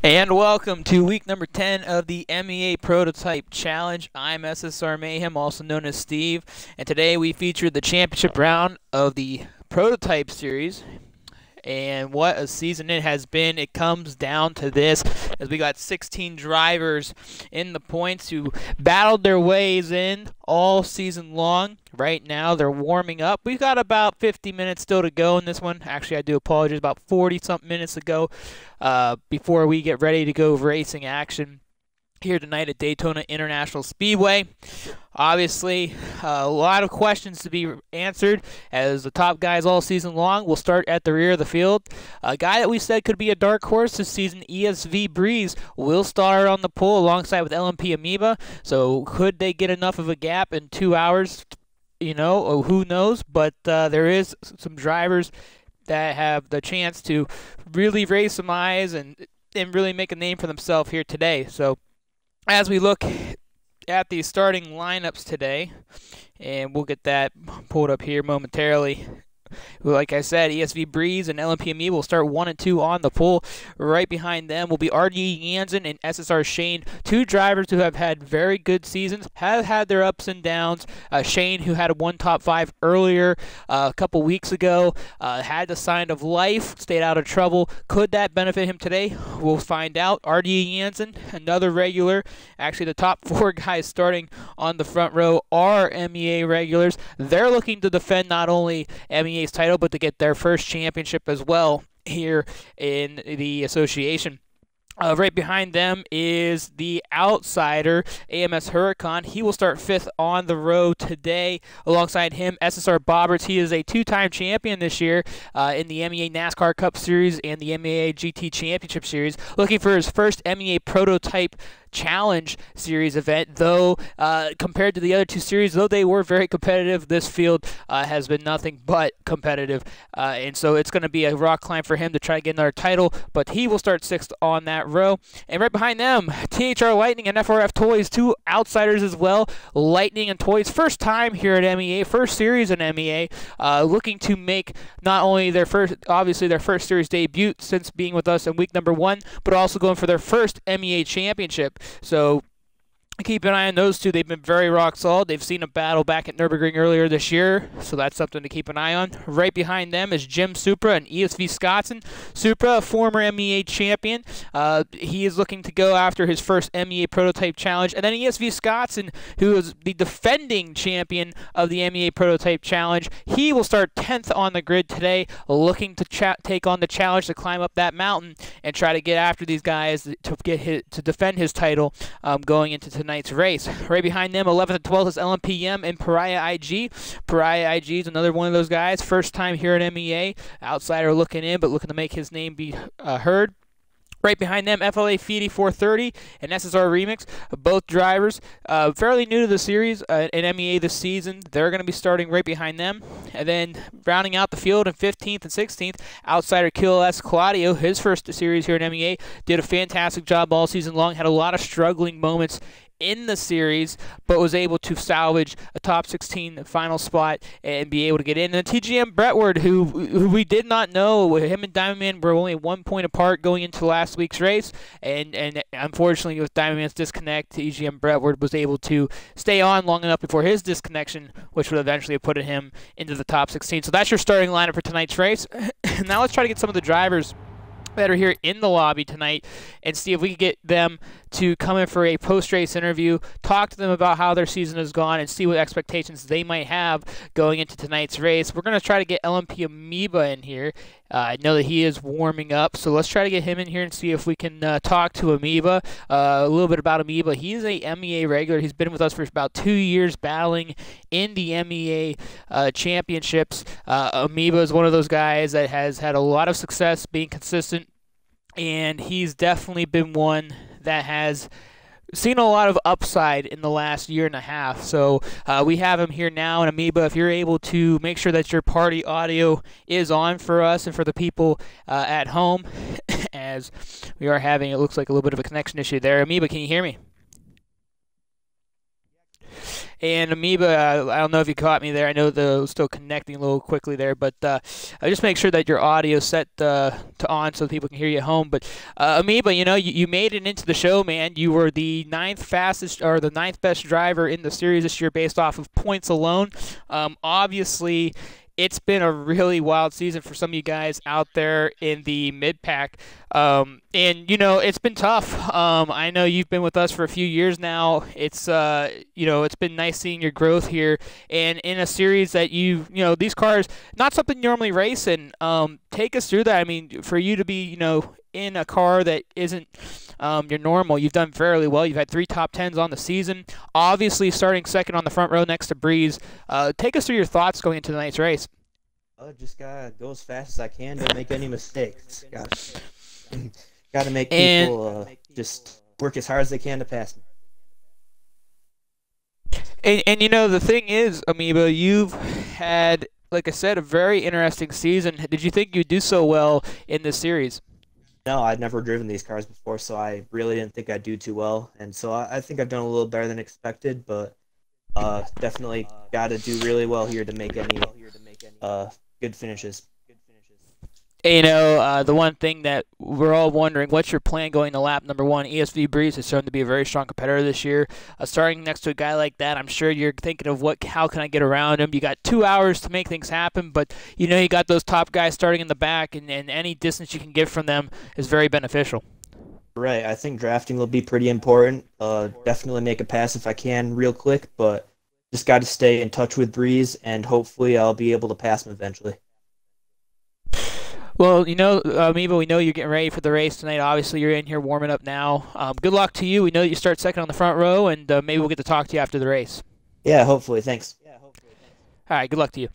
And welcome to week number 10 of the MEA Prototype Challenge. I'm SSR Mayhem, also known as Steve, and today we feature the championship round of the Prototype Series. And what a season it has been. It comes down to this, as we got 16 drivers in the points who battled their ways in all season long. Right now they're warming up. We've got about 50 minutes still to go in this one. Actually, I do apologize, about 40-something minutes to go before we get ready to go racing action here tonight at Daytona International Speedway. Obviously, a lot of questions to be answered as the top guys all season long. We'll start at the rear of the field. A guy that we said could be a dark horse this season, ESV Breeze, will start on the pole alongside with LMP Amoeba. So could they get enough of a gap in 2 hours? You know, who knows? But there is some drivers that have the chance to really raise some eyes and really make a name for themselves here today. So as we look at the starting lineups today, and we'll get that pulled up here momentarily. Like I said, ESV Breeze and LMPME will start 1 and 2 on the pole. Right behind them will be RD Jansen and SSR Shane, two drivers who have had very good seasons, have had their ups and downs. Shane, who had a one top 5 earlier a couple weeks ago, had the sign of life, stayed out of trouble. Could that benefit him today? We'll find out. RD Jansen, another regular. Actually, the top 4 guys starting on the front row are MEA regulars. They're looking to defend not only MEA's title, but to get their first championship as well here in the association. Right behind them is the outsider, AMS Huracan. He will start 5th on the row today. Alongside him, SSR Bobberts. He is a 2-time champion this year in the MEA NASCAR Cup Series and the MEA GT Championship Series. Looking for his first MEA Prototype Challenge Series event, though compared to the other 2 series, though they were very competitive, this field has been nothing but competitive, and so it's going to be a rock climb for him to try to get another title, but he will start 6th on that row. And right behind them, THR Lightning and FRF Toys, two outsiders as well. Lightning and Toys, first time here at MEA, first series in MEA, looking to make not only their first, obviously their first series debut since being with us in week number 1, but also going for their first MEA championship. So keep an eye on those two. They've been very rock solid. They've seen a battle back at Nürburgring earlier this year, so that's something to keep an eye on. Right behind them is Jim Supra and ESV Scottson. Supra, a former MEA champion. He is looking to go after his first MEA Prototype Challenge. And then ESV Scottson, who is the defending champion of the MEA Prototype Challenge. He will start 10th on the grid today, looking to take on the challenge to climb up that mountain and try to get after these guys to defend his title going into tonight's race. Right behind them, 11th and 12th, is LMPM and Pariah IG. Pariah IG is another one of those guys, first time here at MEA. Outsider looking in, but looking to make his name be heard. Right behind them, FLA Feedy 430 and SSR Remix, both drivers fairly new to the series in MEA this season. They're going to be starting right behind them. And then rounding out the field in 15th and 16th, outsider Kill S. Claudio, his first series here in MEA, did a fantastic job all season long, had a lot of struggling moments in the series, but was able to salvage a top 16 final spot and be able to get in. And TGM Brentwood, who we did not know, him and Diamond Man were only 1 point apart going into last week's race, and unfortunately with Diamond Man's disconnect, TGM Brentwood was able to stay on long enough before his disconnection, which would eventually have put him into the top 16. So that's your starting lineup for tonight's race. Now let's try to get some of the drivers that are here in the lobby tonight and see if we can get them to come in for a post-race interview, talk to them about how their season has gone, and see what expectations they might have going into tonight's race. We're going to try to get LMP Amoeba in here. I know that he is warming up, so let's try to get him in here and see if we can talk to Amoeba. A little bit about Amoeba. He is a MEA regular. He's been with us for about 2 years battling in the MEA championships. Amoeba is one of those guys that has had a lot of success being consistent, and he's definitely been one that has seen a lot of upside in the last year and a half. So we have him here now. And Amoeba, if you're able to make sure that your party audio is on for us and for the people at home, as we are having, it looks like, a little bit of a connection issue there. Amoeba, can you hear me? And Amoeba, I don't know if you caught me there. I know the was still connecting a little quickly there, but just make sure that your audio set to on so people can hear you at home. But Amoeba, you made it into the show, man. You were the ninth fastest or the ninth best driver in the series this year based off of points alone. Obviously, it's been a really wild season for some of you guys out there in the mid pack. And it's been tough. I know you've been with us for a few years now. It's been nice seeing your growth here, and in a series that these cars, not something you normally race in. Take us through that. I mean, for you to be, in a car that isn't your normal, you've done fairly well. You've had 3 top tens on the season. Obviously, starting second on the front row next to Breeze. Take us through your thoughts going into tonight's race. Just gotta go as fast as I can. Don't make any mistakes. Gotta make And people just work as hard as they can to pass me. the thing is, Amoeba, you've had, like I said, a very interesting season. Did you think you'd do so well in this series? No, I'd never driven these cars before, so I really didn't think I'd do too well. And so I think I've done a little better than expected, but definitely got to do really well here to make any good finishes. The one thing that we're all wondering, what's your plan going to lap number 1? ESV Breeze has shown to be a very strong competitor this year. Starting next to a guy like that, I'm sure you're thinking of how can I get around him? You got 2 hours to make things happen, but you got those top guys starting in the back, and any distance you can get from them is very beneficial. Right, I think drafting will be pretty important. Definitely make a pass if I can real quick, but just got to stay in touch with Breeze, and hopefully I'll be able to pass him eventually. Well, Amoeba, we know you're getting ready for the race tonight. Obviously, you're in here warming up now. Good luck to you. We know that you start second on the front row, and maybe we'll get to talk to you after the race. Yeah, hopefully. Thanks. All right, good luck to you.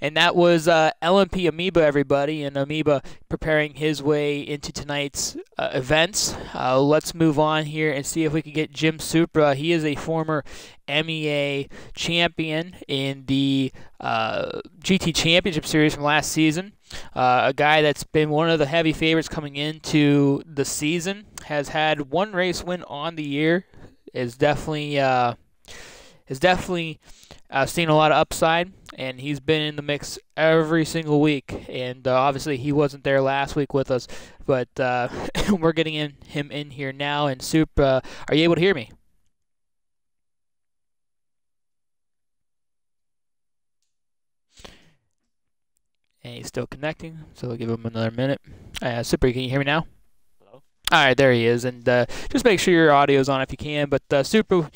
And that was LMP Amoeba, everybody, and Amoeba preparing his way into tonight's events. Let's move on here and see if we can get Jim Supra. He is a former MEA champion in the GT Championship Series from last season. A guy that's been one of the heavy favorites coming into the season, has had 1 race win on the year, is definitely seen a lot of upside, and he's been in the mix every single week. And obviously he wasn't there last week with us, but we're getting him in here now. And Soup, are you able to hear me? And he's still connecting, so we'll give him another minute. Super, can you hear me now? Hello? All right, there he is. And just make sure your audio's on if you can. But Super,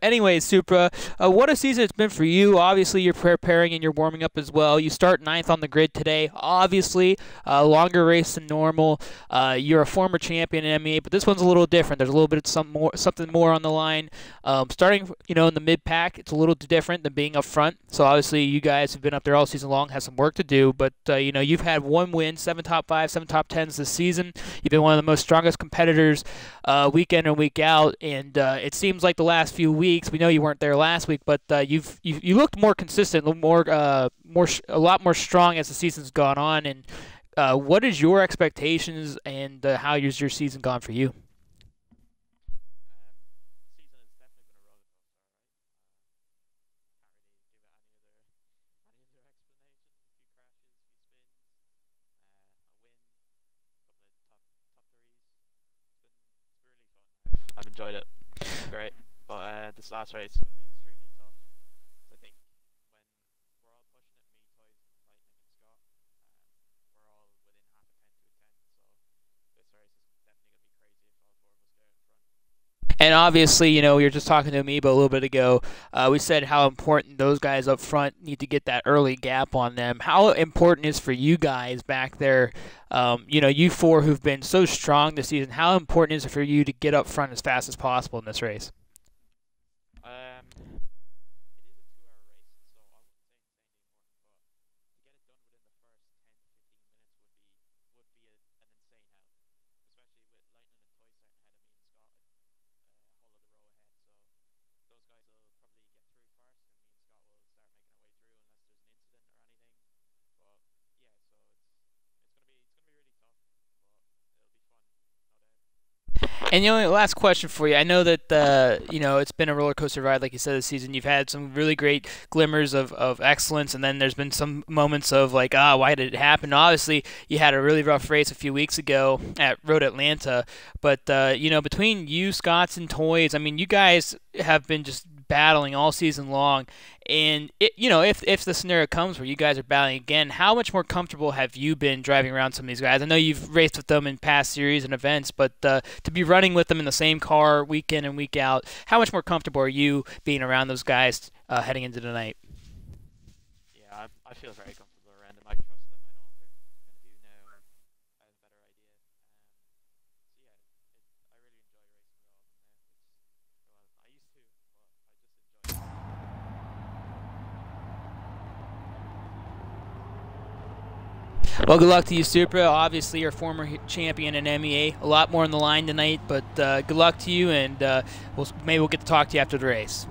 anyways, Supra, what a season it's been for you. Obviously, you're preparing and you're warming up as well. You start 9th on the grid today. Obviously, a longer race than normal. You're a former champion in MEA, but this one's a little different. There's a little bit of something more on the line. Starting, in the mid pack, it's a little different than being up front. So obviously, you guys have been up there all season long, have some work to do. But you've had 1 win, 7 top 5, 7 top 10s this season. You've been one of the most strongest competitors week in and week out, and it seems like the last few weeks, we know you weren't there last week, but you looked more consistent, a lot more strong as the season's gone on. And what is your expectations, and how has your season gone for you? I've enjoyed it. It's great. But this last race is going to be extremely tough. I think when we're all pushing it, me, Toys, Lightning, and Scott, we're all within half a tenth to a tenth. So this race is definitely going to be crazy if all 4 of us get in front. And obviously, we were just talking to Amoeba a little bit ago. We said how important those guys up front need to get that early gap on them. How important is for you guys back there, you 4 who've been so strong this season, how important is it for you to get up front as fast as possible in this race? And the only last question for you, I know that it's been a roller coaster ride, like you said, this season. You've had some really great glimmers of excellence, and then there's been some moments of like, why did it happen? Obviously, you had a really rough race a few weeks ago at Road Atlanta, but between you, Scots, and Toys, I mean, you guys have been just battling all season long. And if the scenario comes where you guys are battling again, how much more comfortable have you been driving around some of these guys? I know you've raced with them in past series and events, but to be running with them in the same car week in and week out, how much more comfortable are you being around those guys heading into the night? Yeah, I feel very comfortable around them. I trust them. I know what they're going to do now. I have a better idea. So yeah, I really enjoy racing with all of them now. I used to, but I just enjoy it. Well, good luck to you, Supra. Obviously, you're a former champion in MEA. A lot more on the line tonight, but good luck to you, and maybe we'll get to talk to you after the race.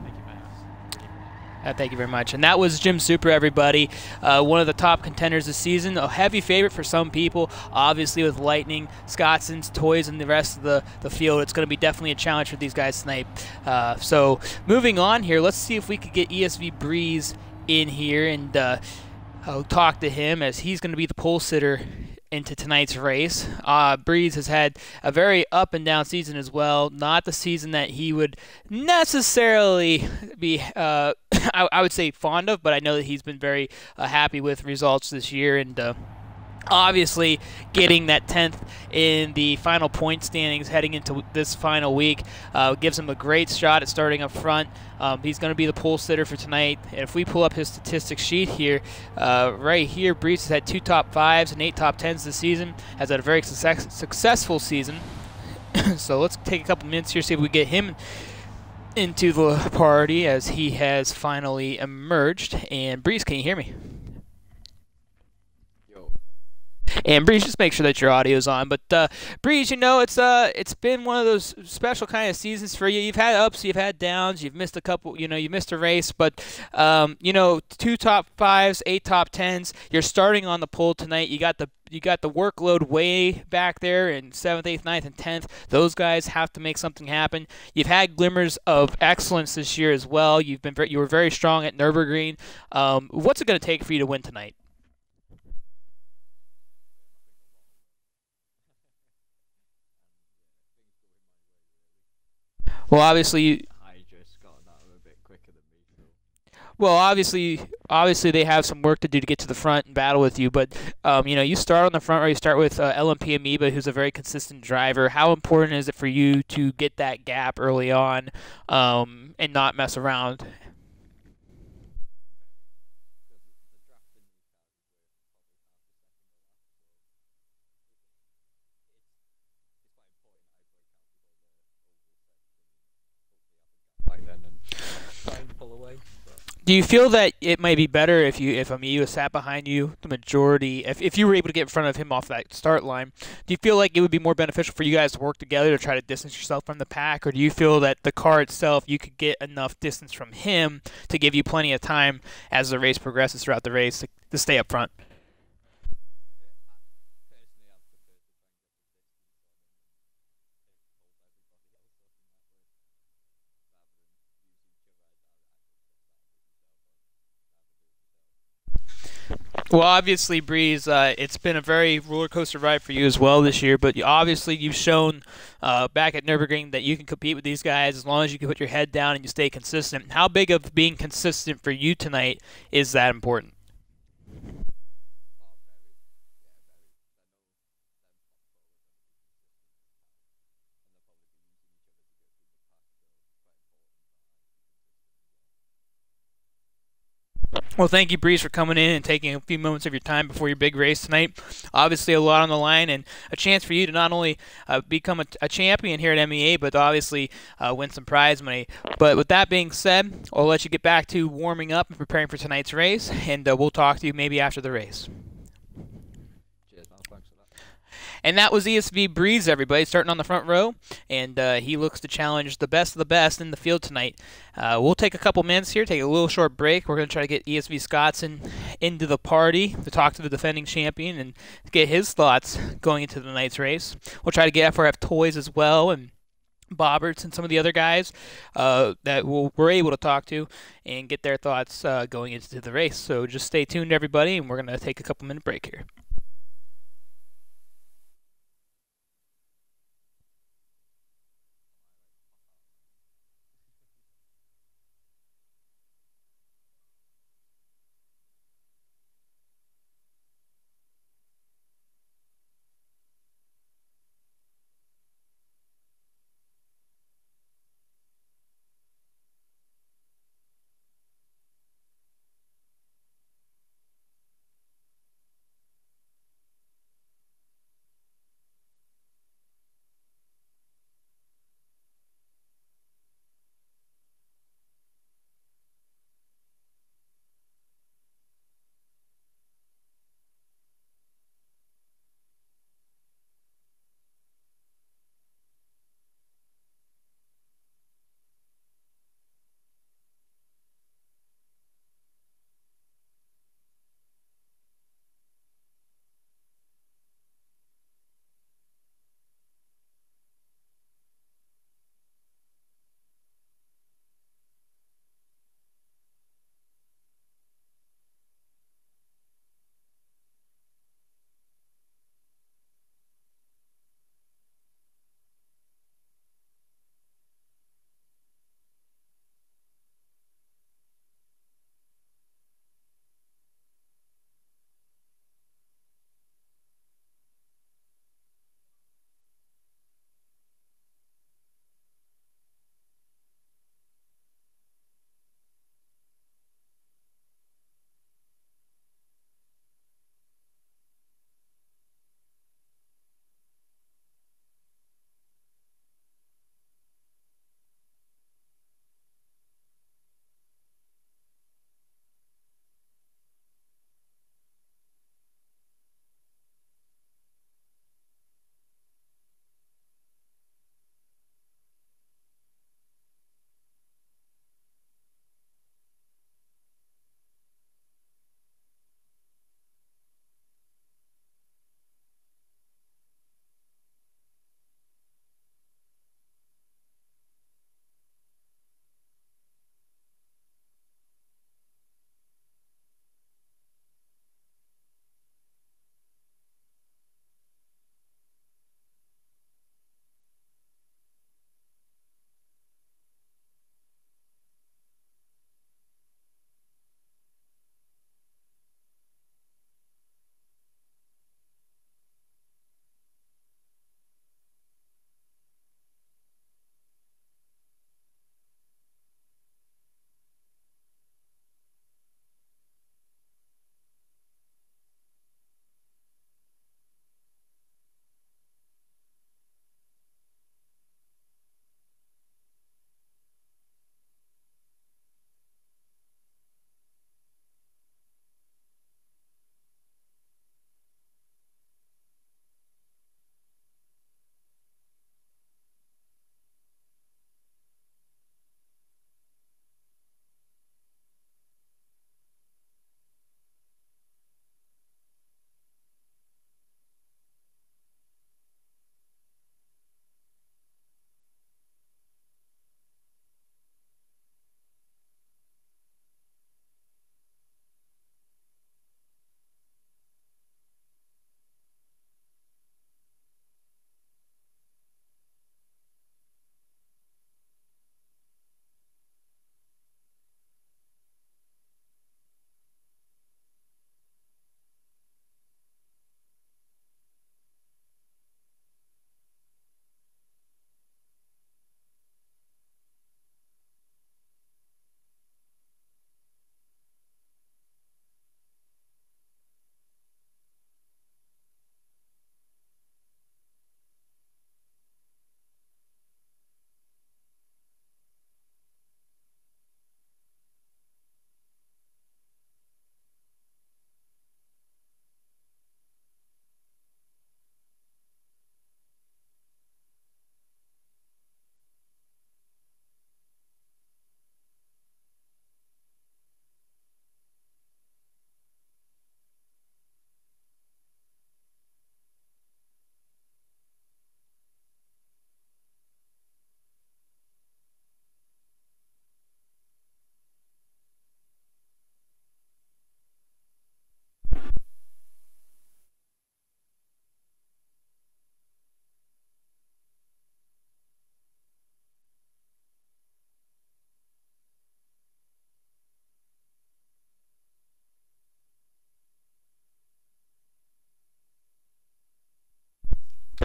Thank you, man. Thank you very much. And that was Jim Supra, everybody. One of the top contenders this season. A heavy favorite for some people. Obviously, with Lightning, Scotson's, Toys, and the rest of the field, it's going to be definitely a challenge for these guys tonight. So moving on here, let's see if we could get ESV Breeze in here, and I'll talk to him as he's going to be the pole sitter into tonight's race. Breeze has had a very up and down season as well. Not the season that he would necessarily be, I would say, fond of, but I know that he's been very happy with results this year, and obviously getting that 10th in the final point standings heading into this final week gives him a great shot at starting up front. He's going to be the pole sitter for tonight. And if we pull up his statistics sheet here, right here, Breeze has had 2 top 5s and 8 top 10s this season, has had a very successful season. So let's take a couple minutes here, see if we get him into the party as he has finally emerged. And Breeze, can you hear me? And Breeze, just make sure that your audio's on. But Breeze, it's been one of those special kind of seasons for you. You've had ups, you've had downs, you've missed a couple, you missed a race, but 2 top 5s, 8 top 10s. You're starting on the pole tonight. You got the workload way back there in 7th, 8th, 9th, and 10th. Those guys have to make something happen. You've had glimmers of excellence this year as well. You were very strong at Nürburgring. What's it going to take for you to win tonight? Well, obviously, I just got that a bit quicker than me. So. Well, obviously they have some work to do to get to the front and battle with you. But you start on the front, or you start with LMP Amoeba, who's a very consistent driver. How important is it for you to get that gap early on and not mess around? Do you feel that it might be better if Amiyu sat behind you the majority, if you were able to get in front of him off that start line? Do you feel like it would be more beneficial for you guys to work together to try to distance yourself from the pack, or do you feel that the car itself, you could get enough distance from him to give you plenty of time as the race progresses throughout the race to stay up front? Well, obviously, Breeze, it's been a very roller coaster ride for you as well this year. But obviously, you've shown back at Nürburgring that you can compete with these guys as long as you can put your head down and you stay consistent. How big of being consistent for you tonight is that important? Well, thank you, Breeze, for coming in and taking a few moments of your time before your big race tonight. Obviously, a lot on the line and a chance for you to not only become a champion here at MEA, but obviously win some prize money. But with that being said, I'll let you get back to warming up and preparing for tonight's race, and we'll talk to you maybe after the race. Cheers, man. Thanks for that. And that was ESV Breeze, everybody, starting on the front row. And he looks to challenge the best of the best in the field tonight. We'll take a couple minutes here, take a little short break. We're going to try to get ESV Scottson into the party to talk to the defending champion and get his thoughts going into the night's race. We'll try to get FRF Toys as well, and Bobberts and some of the other guys that we're able to talk to and get their thoughts going into the race. So just stay tuned, everybody, and we're going to take a couple minute break here.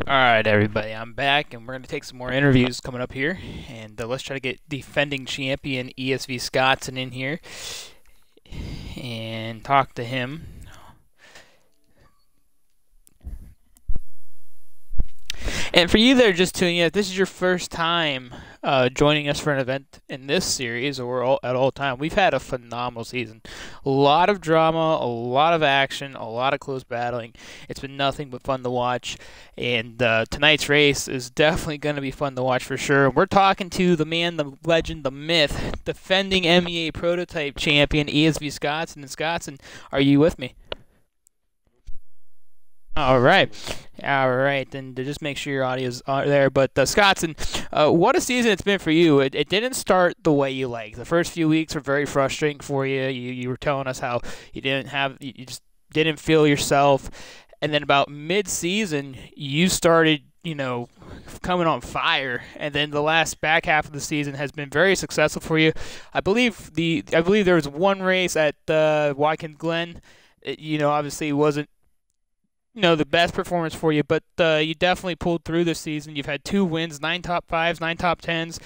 All right, everybody, I'm back, and we're going to take some more interviews coming up here. And let's try to get defending champion ESV Scottson in here and talk to him. And for you that are just tuning in, if this is your first time joining us for an event in this series or at all time, we've had a phenomenal season. A lot of drama, a lot of action, a lot of close battling. It's been nothing but fun to watch. And tonight's race is definitely going to be fun to watch for sure. We're talking to the man, the legend, the myth, defending MEA prototype champion, ESV Scottson. And Scottson, are you with me? All right. Then to just make sure your audio's there. But Scottson, what a season it's been for you. It didn't start the way you liked. The first few weeks were very frustrating for you. You were telling us how you just didn't feel yourself. And then about mid-season, you started, coming on fire. And then the last back half of the season has been very successful for you. I believe there was one race at Watkins Glen. Obviously wasn't the best performance for you, but you definitely pulled through this season. You've had 2 wins, 9 top 5s, 9 top 10s.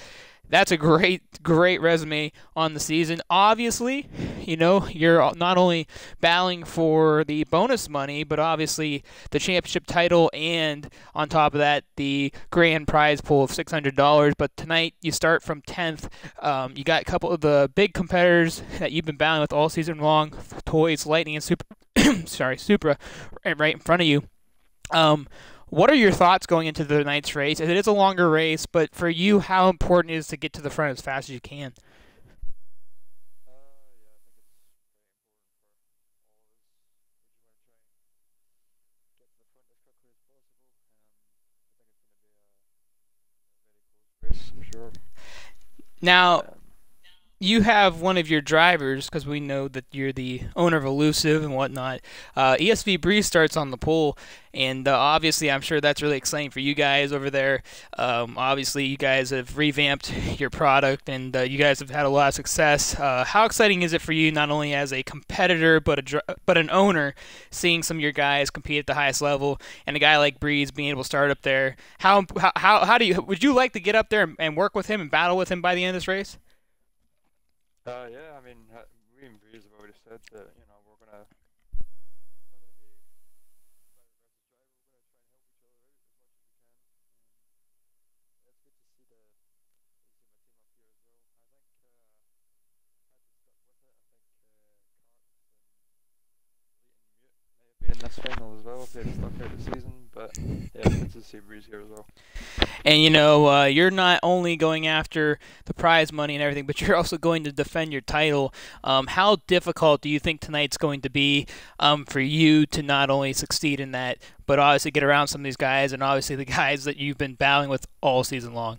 That's a great resume on the season. Obviously, you're not only battling for the bonus money, but obviously the championship title, and on top of that, the grand prize pool of $600. But tonight, you start from 10th. You got a couple of the big competitors that you've been battling with all season long, Toys, Lightning, and Supra, right in front of you. What are your thoughts going into the night's race? It is a longer race, but for you, how important is it to get to the front as fast as you can? Sure. Now, you have one of your drivers, because we know that you're the owner of Elusive and whatnot. ESV Breeze starts on the pole, and obviously I'm sure that's really exciting for you guys over there. Obviously, you guys have revamped your product, and you guys have had a lot of success. How exciting is it for you, not only as a competitor but an owner, seeing some of your guys compete at the highest level, and a guy like Breeze being able to start up there? How would you like to get up there and work with him and battle with him by the end of this race? Yeah, I mean, we and Breeze have already said that, we're gonna be in this final as well if they had stuck out the season, but yeah, it's good to see Breeze here as well. And you're not only going after the prize money and everything, but you're also going to defend your title. How difficult do you think tonight's going to be for you to not only succeed in that, but obviously get around some of these guys, and obviously the guys that you've been battling with all season long?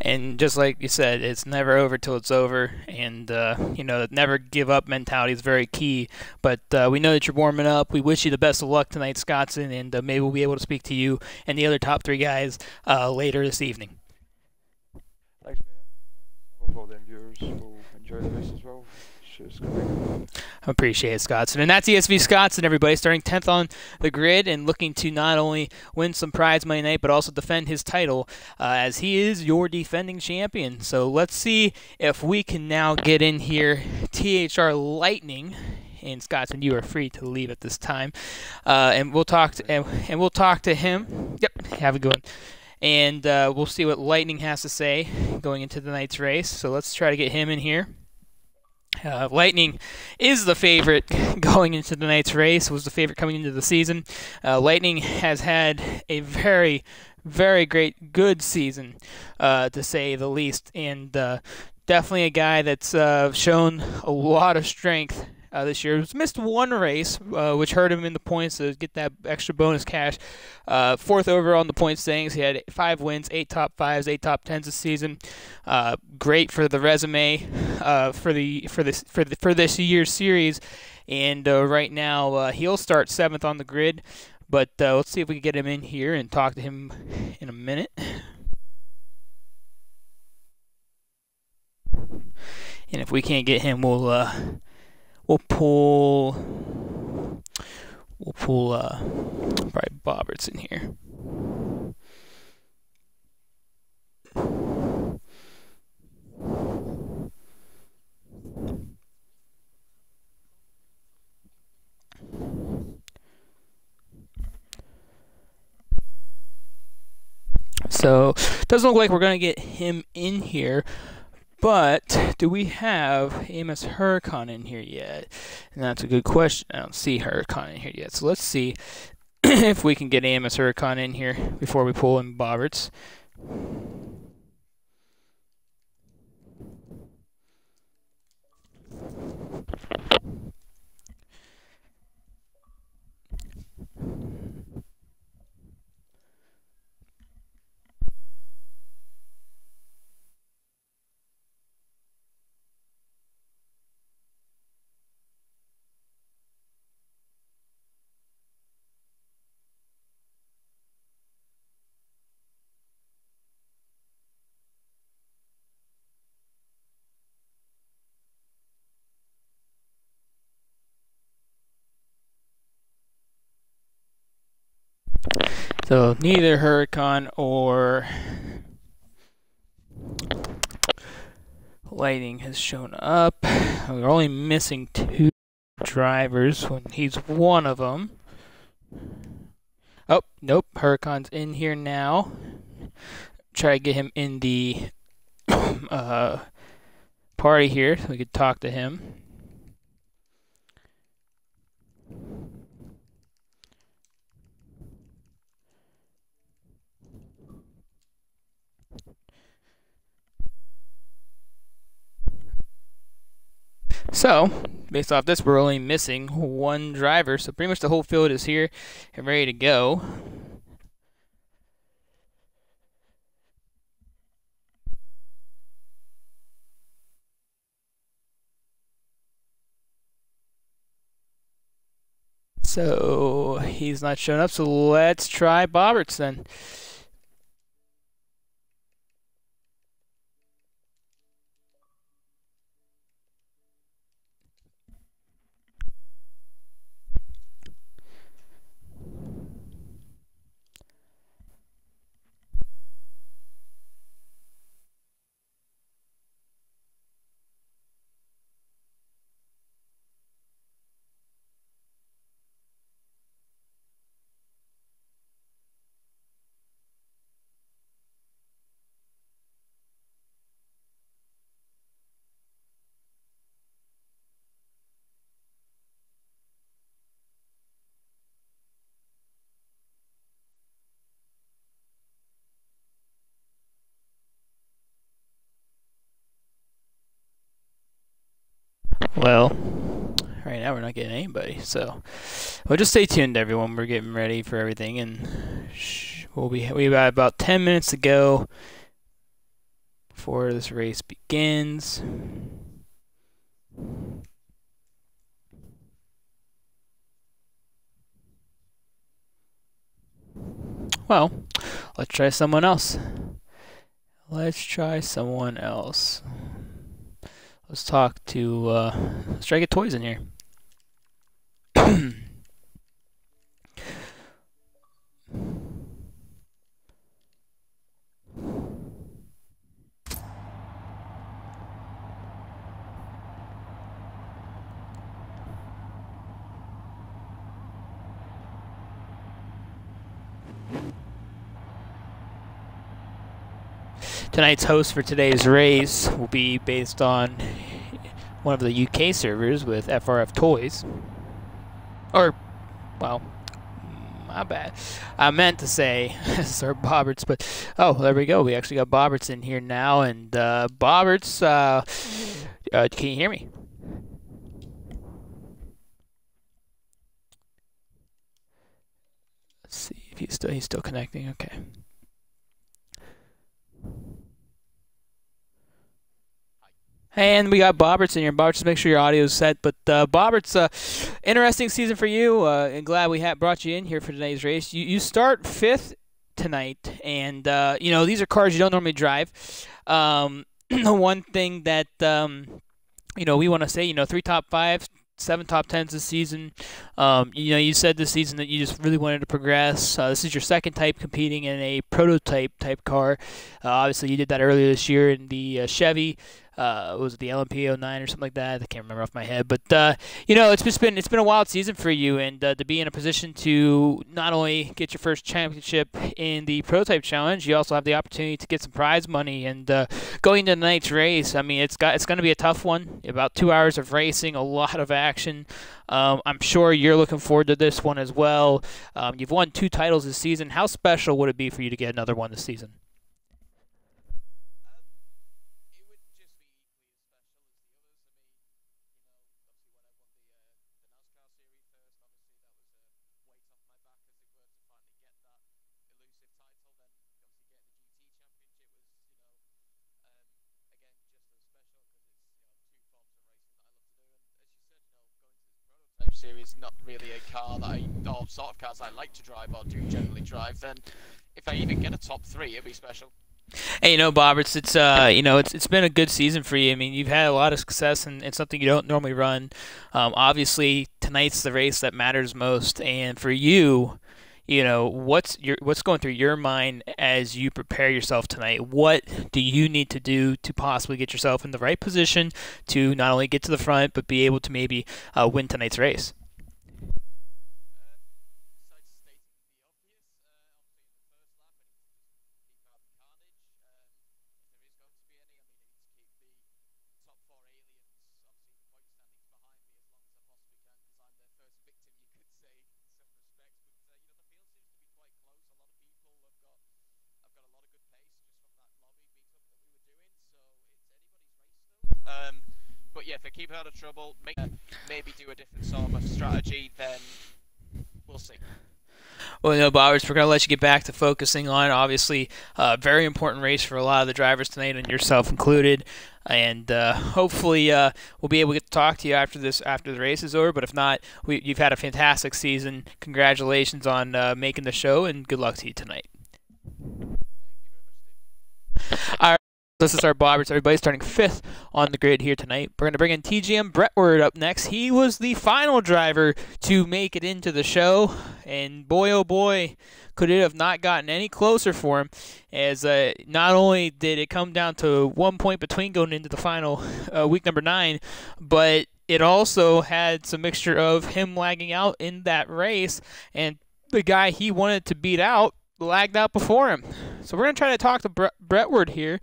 And just like you said, it's never over till it's over, and the never give up mentality is very key. But we know that you're warming up. We wish you the best of luck tonight, Scottson, and maybe we'll be able to speak to you and the other top 3 guys later this evening. Thanks, man. I hope all the viewers will enjoy the race as well. I appreciate it, Scottson. And that's ESV Scottson, everybody, starting 10th on the grid and looking to not only win some prize money tonight, but also defend his title as he is your defending champion. So let's see if we can now get in here THR Lightning. And Scottson, you are free to leave at this time, and we'll talk to him. Yep, have a good one. And we'll see what Lightning has to say going into the night's race. So let's try to get him in here. Lightning is the favorite going into the night's race, was the favorite coming into the season. Lightning has had a very, very good season, to say the least, and definitely a guy that's shown a lot of strength this year. He's missed one race, which hurt him in the points to get that extra bonus cash. 4th overall in the point standings. He had 5 wins, 8 top 5s, 8 top 10s this season. Great for the resume for this year's series. And right now he'll start 7th on the grid. But let's see if we can get him in here and talk to him in a minute. And if we can't get him, we'll pull probably Bobberts in here. So it doesn't look like we're gonna get him in here. But do we have Amos Huracan in here yet? And that's a good question. I don't see Huracan in here yet. So let's see if we can get Amos Huracan in here before we pull in Bobberts. So neither Huracan or Lighting has shown up. We're only missing 2 drivers when he's one of them. Oh, nope, Huracan's in here now. Try to get him in the party here so we could talk to him. So, based off this, we're only missing 1 driver, so pretty much the whole field is here and ready to go. So, he's not showing up, so let's try Bobberts then. Well, right now we're not getting anybody, so well, just stay tuned, everyone. We're getting ready for everything, and we got about 10 minutes to go before this race begins. Well, let's try someone else. Let's try someone else. Let's talk to, let's try to get Toys in here. Tonight's host for today's race will be based on one of the UK servers with FRF Toys. Or, well, my bad. I meant to say Sir Bobberts, but oh, there we go. We actually got Bobberts in here now, and Bobberts, can you hear me? Let's see if he's still connecting. Okay. And we got Bobberts in here. Bobberts, just make sure your audio is set. But Bobberts, interesting season for you. And glad we brought you in here for today's race. You start fifth tonight, and these are cars you don't normally drive. The one thing that we want to say, 3 top 5s, 7 top 10s this season. You said this season that you just really wanted to progress. This is your second type competing in a prototype type car. Obviously, you did that earlier this year in the Chevy. Was it the LMP 09 or something like that? I can't remember off my head. But it's been a wild season for you, and to be in a position to not only get your first championship in the prototype challenge, you also have the opportunity to get some prize money. And going into tonight's race, I mean, it's going to be a tough one. About 2 hours of racing, a lot of action. I'm sure you're looking forward to this one as well. You've won 2 titles this season. How special would it be for you to get another one this season? Series, not really a car that or sort of cars I like to drive or do generally drive, then if I even get a top 3, it'd be special. Hey, Bob, it's been a good season for you. I mean, you've had a lot of success in something you don't normally run. Obviously, tonight's the race that matters most, and for you, what's going through your mind as you prepare yourself tonight? What do you need to do to possibly get yourself in the right position to not only get to the front but be able to maybe win tonight's race? But yeah, if I keep out of trouble, maybe do a different sort of strategy, then we'll see. Well, Bobbers, we're going to let you get back to focusing on, obviously, a very important race for a lot of the drivers tonight, and yourself included. And hopefully we'll be able to get to talk to you after the race is over. But if not, you've had a fantastic season. Congratulations on making the show, and good luck to you tonight. All right. This is our Bobbers. Everybody starting 5th on the grid here tonight. We're going to bring in TGM Brentward up next. He was the final driver to make it into the show. And boy, oh boy, could it have not gotten any closer for him, as not only did it come down to 1 point between going into the final week number 9, but it also had some mixture of him lagging out in that race, and the guy he wanted to beat out lagged out before him. So we're going to try to talk to Brentward here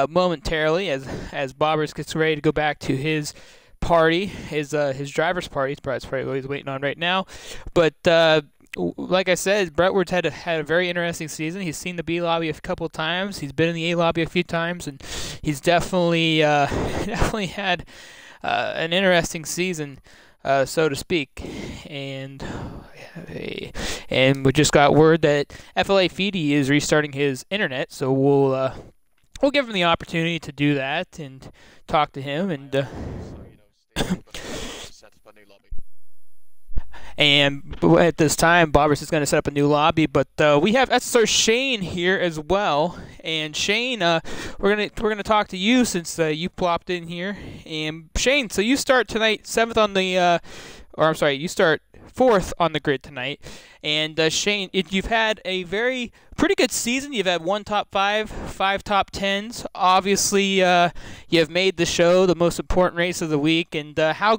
momentarily as Bobbers gets ready to go back to his party, his driver's party. That's probably what he's waiting on right now. But like I said, Brentward's had a very interesting season. He's seen the B lobby a couple of times. He's been in the A lobby a few times, and he's definitely had an interesting season, so to speak. And we just got word that FLA Feedy is restarting his internet, so we'll give him the opportunity to do that and talk to him. And at this time, Bobbers is going to set up a new lobby, but we have SSR Shane here as well. And Shane, we're gonna talk to you since you plopped in here. And Shane, so you start tonight 7th on the, you start 4th on the grid tonight. And Shane, you've had a pretty good season. You've had 1 top 5, 5 top 10s. Obviously, you have made the show the most important race of the week. And how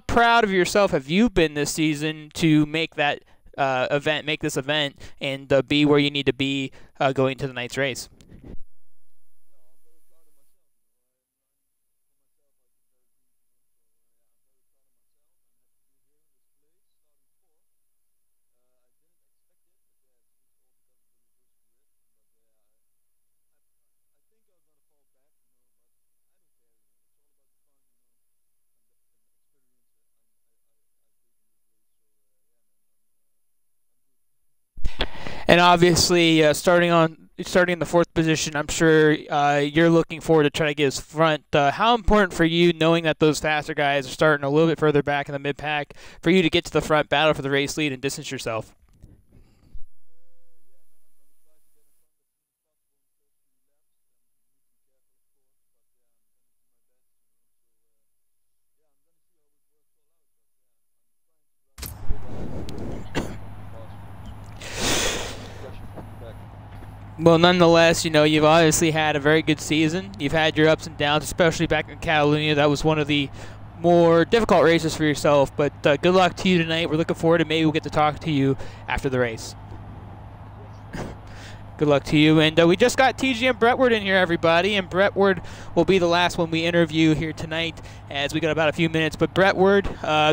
proud of yourself have you been this season to make that make this event, and be where you need to be going to the night's race? And obviously, starting on starting in the fourth position. I'm sure you're looking forward to try to get his front. How important for you, knowing that those faster guys are starting a little bit further back in the mid pack, for you to get to the front, battle for the race lead, and distance yourself? Well, nonetheless, you've obviously had a very good season. You've had your ups and downs, especially back in Catalunya. That was one of the more difficult races for yourself, but good luck to you tonight. We're looking forward to maybe we'll get to talk to you after the race. Good luck to you. And we just got TGM Brett in here, everybody, and Brett will be the last one we interview here tonight, as we got about a few minutes. But Brett,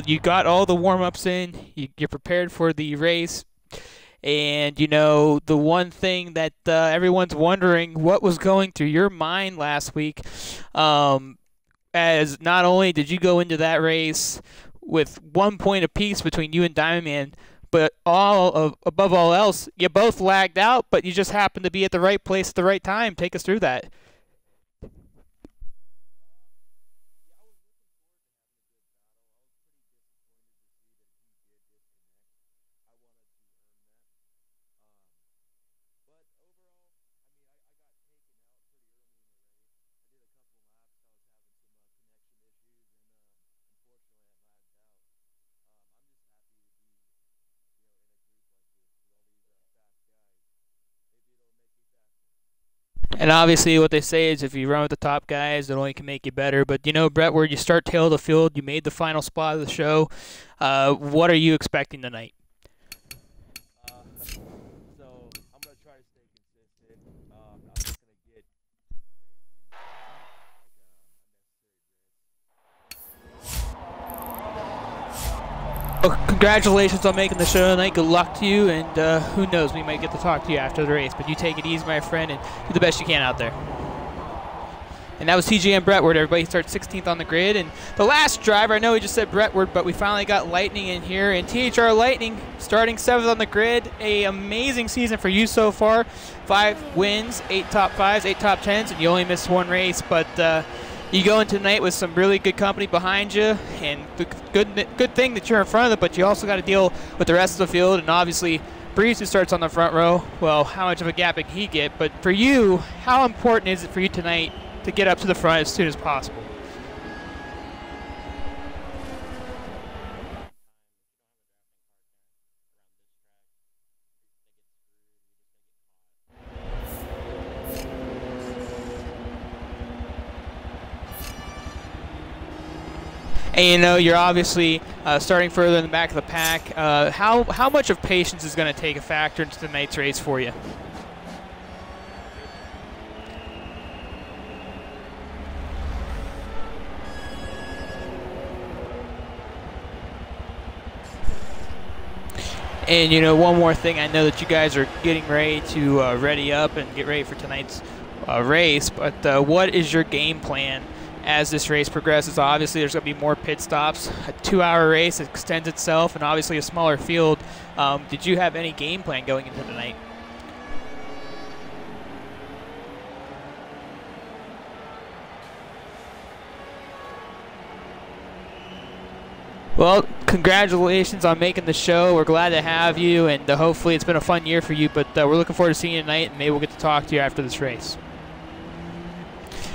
you got all the warm-ups in. You're prepared for the race. And, the one thing that everyone's wondering, what was going through your mind last week, as not only did you go into that race with 1 point apiece between you and Diamond Man, but above all else, you both lagged out, but you just happened to be at the right place at the right time. Take us through that. And obviously what they say is if you run with the top guys, it only can make you better. But, Brett, where you start tail of the field, you made the final spot of the show. What are you expecting tonight? So I'm going to try to stay consistent. I'm not going to get Well, congratulations on making the show tonight. Good luck to you, and who knows, we might get to talk to you after the race. But you take it easy, my friend, and do the best you can out there. And that was TGM Brett. Everybody starts 16th on the grid. And the last driver, I know we just said Brett, but we finally got Lightning in here. And THR Lightning starting 7th on the grid. An amazing season for you so far. 5 wins, 8 top 5s, 8 top 10s, and you only missed 1 race. But you go into tonight with some really good company behind you, and the good thing that you're in front of it, but you also got to deal with the rest of the field. And obviously, Breeze, who starts on the front row, well, how much of a gap can he get? But for you, how important is it for you tonight to get up to the front as soon as possible? And you're obviously starting further in the back of the pack. How much of patience is going to take a factor into tonight's race for you? And one more thing, I know that you guys are getting ready to ready up and get ready for tonight's race, but what is your game plan as this race progresses? Obviously, there's going to be more pit stops. A 2-hour race extends itself, and obviously a smaller field. Did you have any game plan going into tonight? Well, congratulations on making the show. We're glad to have you, and hopefully it's been a fun year for you, but we're looking forward to seeing you tonight, and maybe we'll get to talk to you after this race.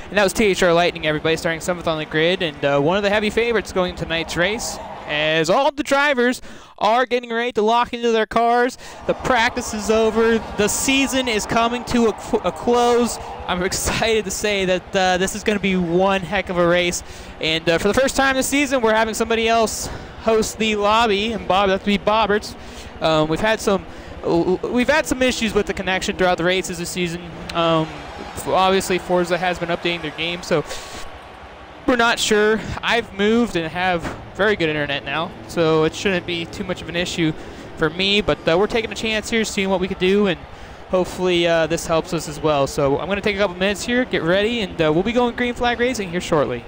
And that was THR Lightning, everybody, starting 7th on the grid, and one of the heavy favorites going into tonight's race, as all the drivers are getting ready to lock into their cars. The practice is over. The season is coming to a close. I'm excited to say that this is going to be one heck of a race. And for the first time this season, we're having somebody else host the lobby, and Bob, that's me, Bobberts. We've had some issues with the connection throughout the races this season. Obviously, Forza has been updating their game, so we're not sure. I've moved and have very good internet now, so it shouldn't be too much of an issue for me, but we're taking a chance here, seeing what we can do, and hopefully this helps us as well. So I'm going to take a couple minutes here, get ready, and we'll be going green flag racing here shortly.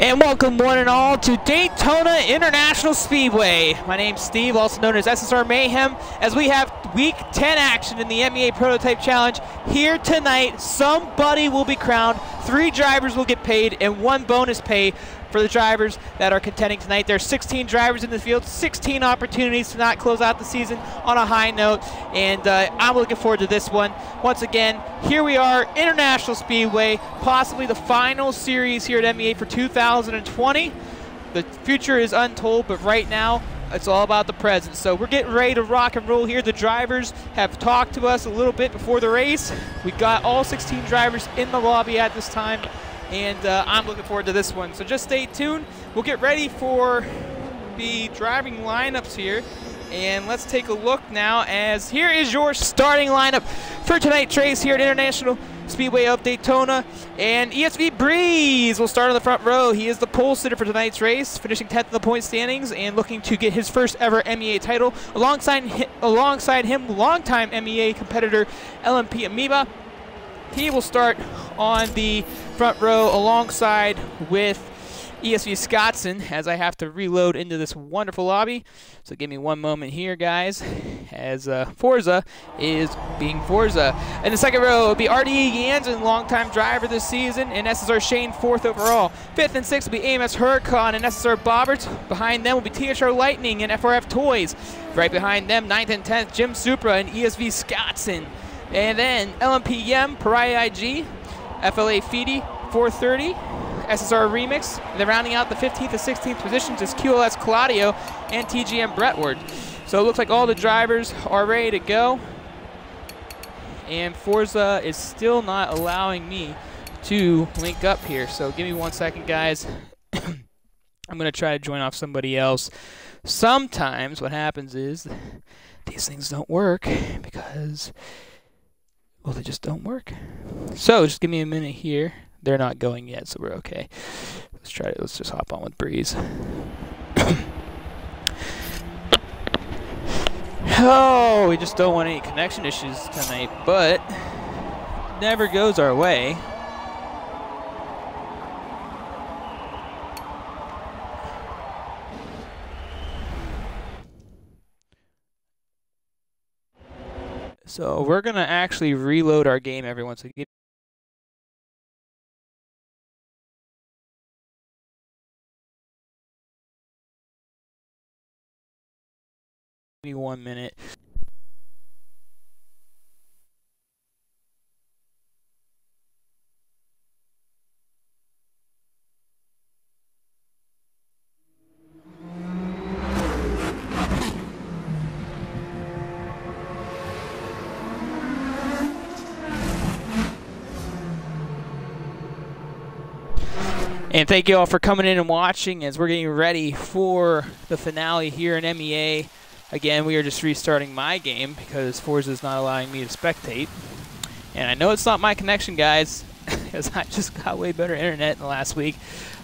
And welcome one and all to Daytona International Speedway. My name's Steve, also known as SSR Mayhem, as we have Week 10 action in the MEA Prototype Challenge. Here tonight, somebody will be crowned, 3 drivers will get paid, and 1 bonus pay for the drivers that are contending tonight. There are 16 drivers in the field, 16 opportunities to not close out the season on a high note, and I'm looking forward to this one. Once again, here we are, International Speedway, possibly the final series here at MEA for 2020. The future is untold, but right now, it's all about the present. So we're getting ready to rock and roll here. The drivers have talked to us a little bit before the race. We got all 16 drivers in the lobby at this time, and I'm looking forward to this one. So just stay tuned. We'll get ready for the driving lineups here. And let's take a look now, as here is your starting lineup for tonight's race here at International Speedway of Daytona. And ESV Breeze will start on the front row. He is the pole sitter for tonight's race, finishing 10th in the point standings and looking to get his first ever MEA title. Alongside him, longtime MEA competitor LMP Amoeba. He will start on the front row alongside with ESV Scottson, as I have to reload into this wonderful lobby. So give me one moment here, guys, as Forza is being Forza. In the second row, it'll be RDE Jansen, longtime driver this season, and SSR Shane, 4th overall. 5th and 6th will be AMS Huracan and SSR Bobberts. Behind them will be THR Lightning and FRF Toys. Right behind them, 9th and 10th, Jim Supra and ESV Scottson. And then LMP Yem, Pariah IG, FLA Feedy, 430. SSR Remix, and then rounding out the 15th and 16th positions is QLS Claudio and TGM Brentwood. So it looks like all the drivers are ready to go, and Forza is still not allowing me to link up here. So give me 1 second, guys. I'm going to try to join off somebody else. Sometimes what happens is these things don't work because, well, they just don't work. So just give me a minute here. They're not going yet, so we're okay. Let's try it. Let's just hop on with Breeze. Oh, we just don't want any connection issues tonight, but never goes our way. So we're gonna actually reload our game, everyone. So give me 1 minute. And thank you all for coming in and watching as we're getting ready for the finale here in MEA. Again, we are just restarting my game because Forza is not allowing me to spectate. And I know it's not my connection, guys, because I just got way better internet in the last week.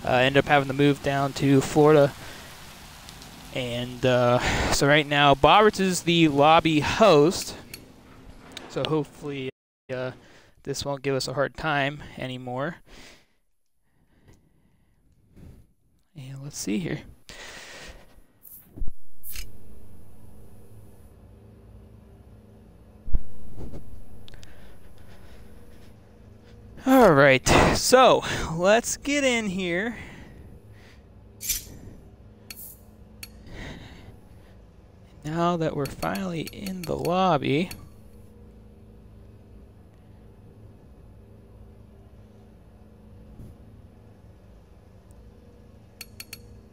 Ended up having to move down to Florida. And so right now, Bobberts is the lobby host. So hopefully this won't give us a hard time anymore. And let's see here. All right, so let's get in here. Now that we're finally in the lobby,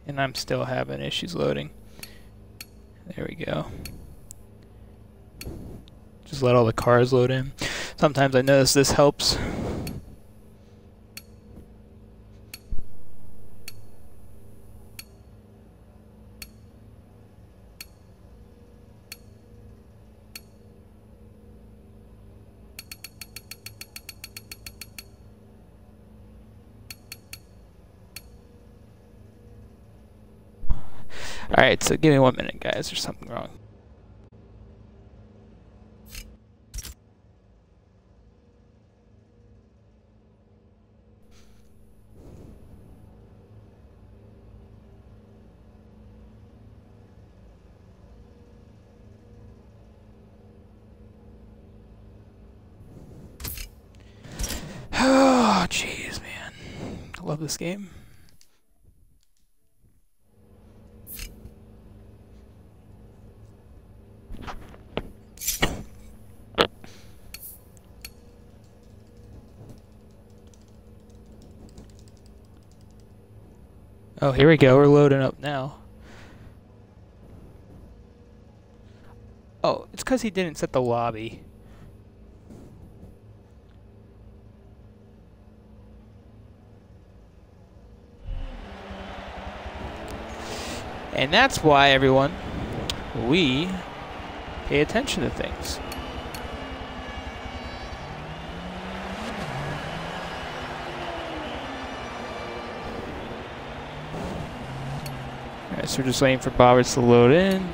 and I'm still having issues loading. There we go. Just let all the cars load in. Sometimes I notice this helps. Alright, so give me 1 minute, guys. There's something wrong. Oh, jeez, man. I love this game. Oh, here we go. We're loading up now. Oh, it's because he didn't set the lobby. And that's why, everyone, we pay attention to things. Alright, so we're just waiting for Bobbers to load in.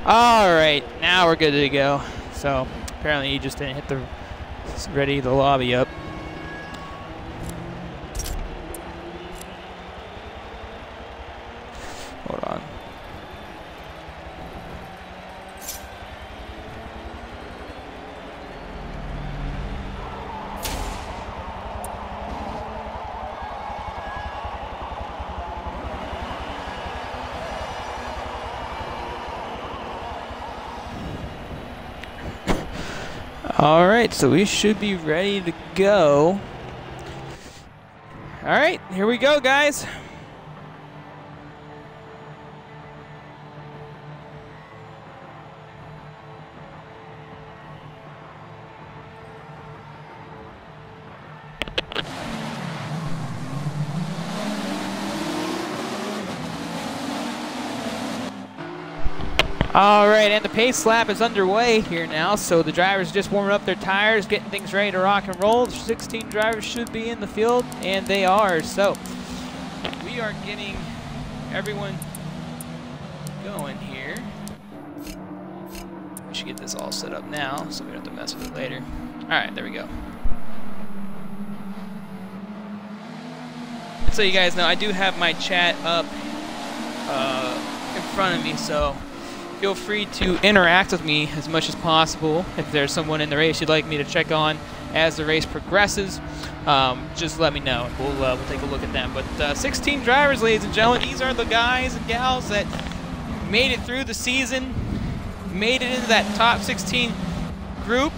Alright, now we're good to go. So, apparently he just didn't hit the ready the lobby up. Hold on. Alright, so we should be ready to go. Alright, here we go, guys. All right, and the pace lap is underway here now, so the drivers just warming up their tires, getting things ready to rock and roll. 16 drivers should be in the field, and they are. So we are getting everyone going here. We should get this all set up now, so we don't have to mess with it later. All right, there we go. So you guys know, I do have my chat up in front of me, so feel free to interact with me as much as possible. If there's someone in the race you'd like me to check on as the race progresses, just let me know. We'll take a look at them. But 16 drivers, ladies and gentlemen, these are the guys and gals that made it through the season, made it into that top 16 group,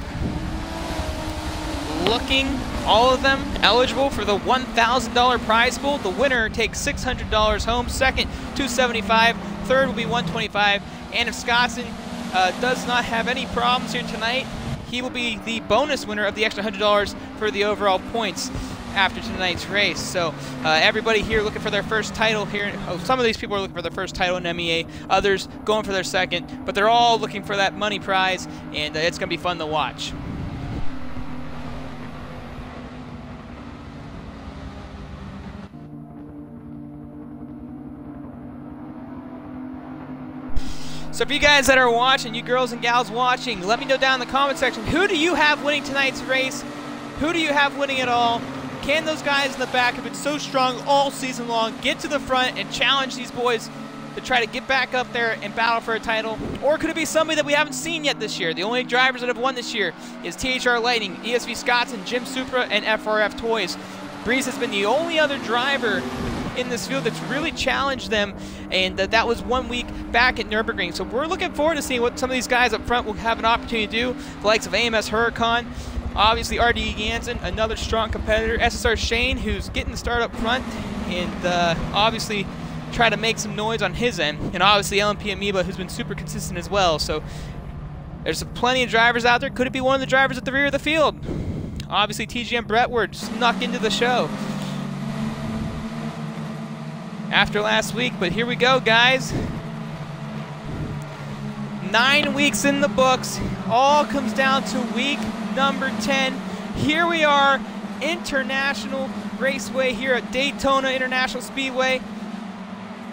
looking, all of them, eligible for the $1,000 prize pool. The winner takes $600 home, second $275, third will be $125. And if Scottson does not have any problems here tonight, he will be the bonus winner of the extra $100 for the overall points after tonight's race. So everybody here looking for their first title here. Oh, some of these people are looking for their first title in MEA, others going for their second, but they're all looking for that money prize, and it's going to be fun to watch. So for you guys that are watching, you girls and gals watching, let me know down in the comment section, who do you have winning tonight's race? Who do you have winning it all? Can those guys in the back have been so strong all season long get to the front and challenge these boys to try to get back up there and battle for a title? Or could it be somebody that we haven't seen yet this year? The only drivers that have won this year is THR Lightning, ESV Scottson, Jim Supra, and FRF Toys. Breeze has been the only other driver in this field that's really challenged them, and that was 1 week back at Nürburgring. So we're looking forward to seeing what some of these guys up front will have an opportunity to do. The likes of AMS Huracan, obviously RD Jansen, another strong competitor, SSR Shane, who's getting the start up front, and obviously try to make some noise on his end, and obviously LMP Amoeba, who's been super consistent as well. So there's plenty of drivers out there. Could it be one of the drivers at the rear of the field? Obviously TGM Brentwood snuck into the show after last week, but here we go, guys. 9 weeks in the books. All comes down to week number 10. Here we are, International Raceway here at Daytona International Speedway.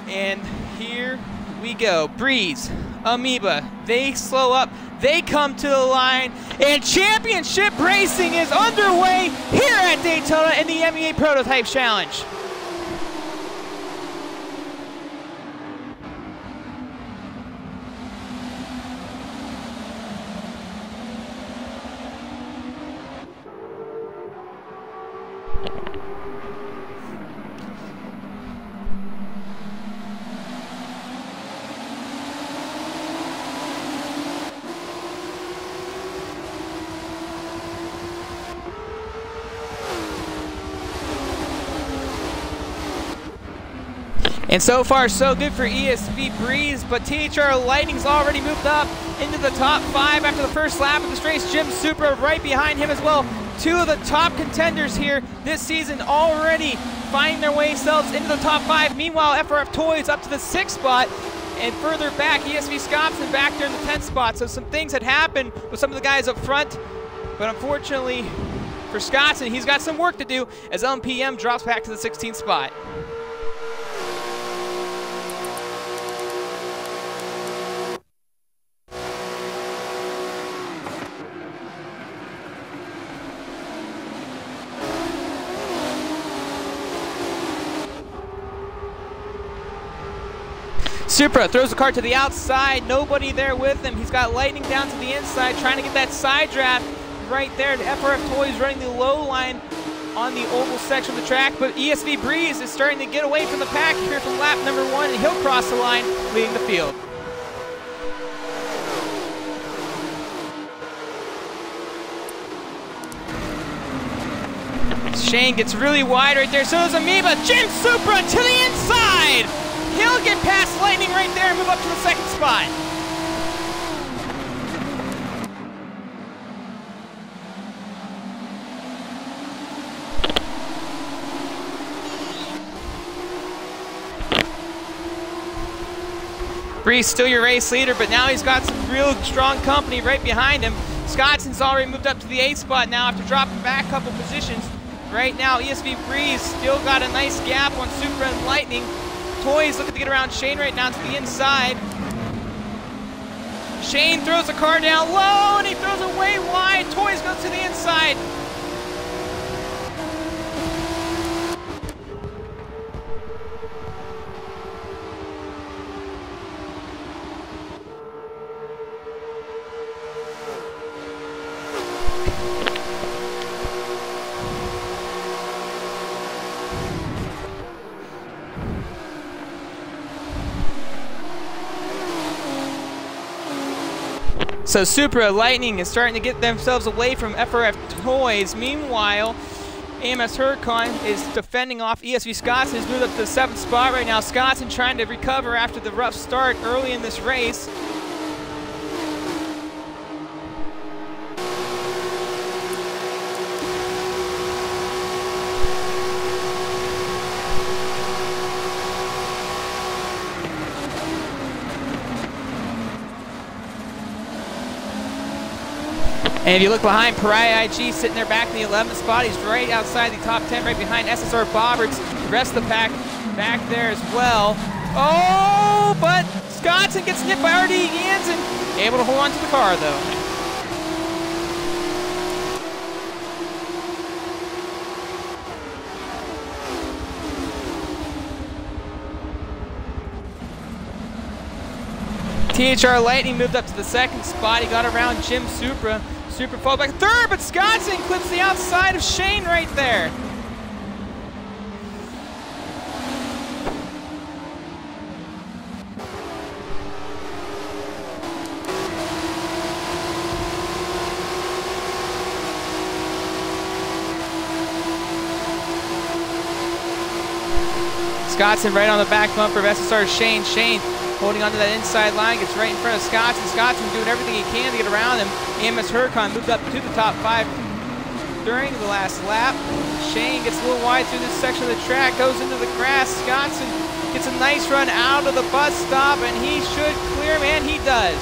And here we go. Breeze Amoeba. They slow up. They come to the line. And championship racing is underway here at Daytona in the MEA Prototype Challenge. And so far, so good for ESV Breeze, but THR Lightning's already moved up into the top 5 after the first lap of this race. Jim Supra right behind him as well. Two of the top contenders here this season already finding their way selves into the top 5. Meanwhile, FRF Toys up to the 6th spot, and further back, ESV Scotsman back there in the 10th spot. So some things had happened with some of the guys up front, but unfortunately for Scotsman, he's got some work to do as LMPM drops back to the 16th spot. Supra throws the car to the outside, nobody there with him. He's got Lightning down to the inside, trying to get that side draft right there. FRF Toys running the low line on the oval section of the track, but ESV Breeze is starting to get away from the pack here from lap number 1, and he'll cross the line, leading the field. Shane gets really wide right there, so does Amoeba. Jim Supra to the inside! He'll get past Lightning right there and move up to the 2nd spot. Breeze still your race leader, but now he's got some real strong company right behind him. Scottson's already moved up to the 8th spot now after dropping back a couple positions. Right now, ESV Breeze still got a nice gap on Supra and Lightning. Toys looking to get around Shane right now to the inside. Shane throws the car down low and he throws it way wide. Toys goes to the inside. So Supra Lightning is starting to get themselves away from FRF Toys. Meanwhile, AMS Huracan is defending off ESV Scotsman. Has moved up to the 7th spot right now. Scotsman trying to recover after the rough start early in this race. And if you look behind, Pariah IG sitting there back in the 11th spot. He's right outside the top 10, right behind SSR Bobberts. The rest of the pack back there as well. Oh, but Scottson gets nipped by RD Jansen. Able to hold on to the car, though. THR Lightning moved up to the 2nd spot. He got around Jim Supra. Supra fall back 3rd, but Scottson clips the outside of Shane right there. Scottson right on the back bumper of SSR Shane. Shane holding onto that inside line, gets right in front of Scottson. Scottson doing everything he can to get around him. AMS Huracan moved up to the top 5 during the last lap. Shane gets a little wide through this section of the track, goes into the grass. Scottson gets a nice run out of the bus stop, and he should clear, man, he does.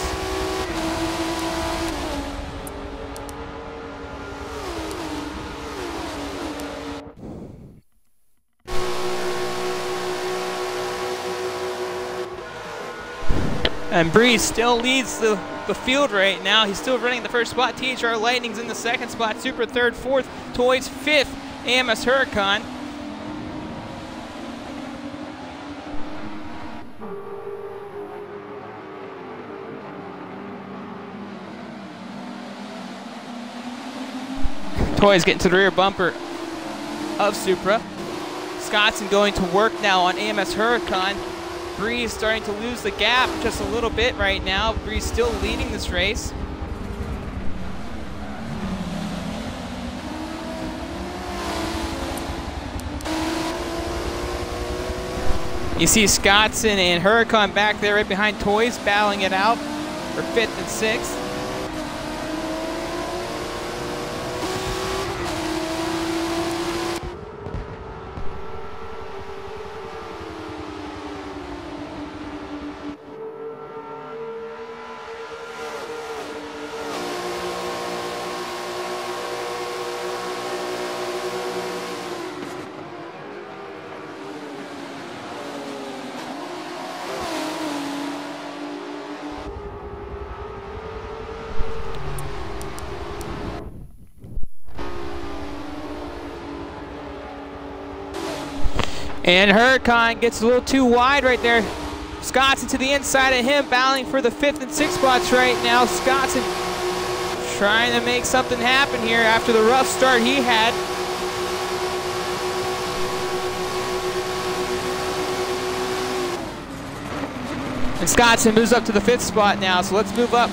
And Breeze still leads the field right now. He's still running the first spot. THR Lightning's in the second spot. Super third, fourth. Toys fifth. AMS Huracan. Toys getting to the rear bumper of Supra. Scottson going to work now on AMS Huracan. Breeze starting to lose the gap just a little bit right now. Breeze still leading this race. You see Scottson and Huracan back there right behind Toys, battling it out for 5th and 6th. And Huracan gets a little too wide right there. Scottson to the inside of him, battling for the 5th and 6th spots right now. Scottson trying to make something happen here after the rough start he had. And Scottson moves up to the 5th spot now, so let's move up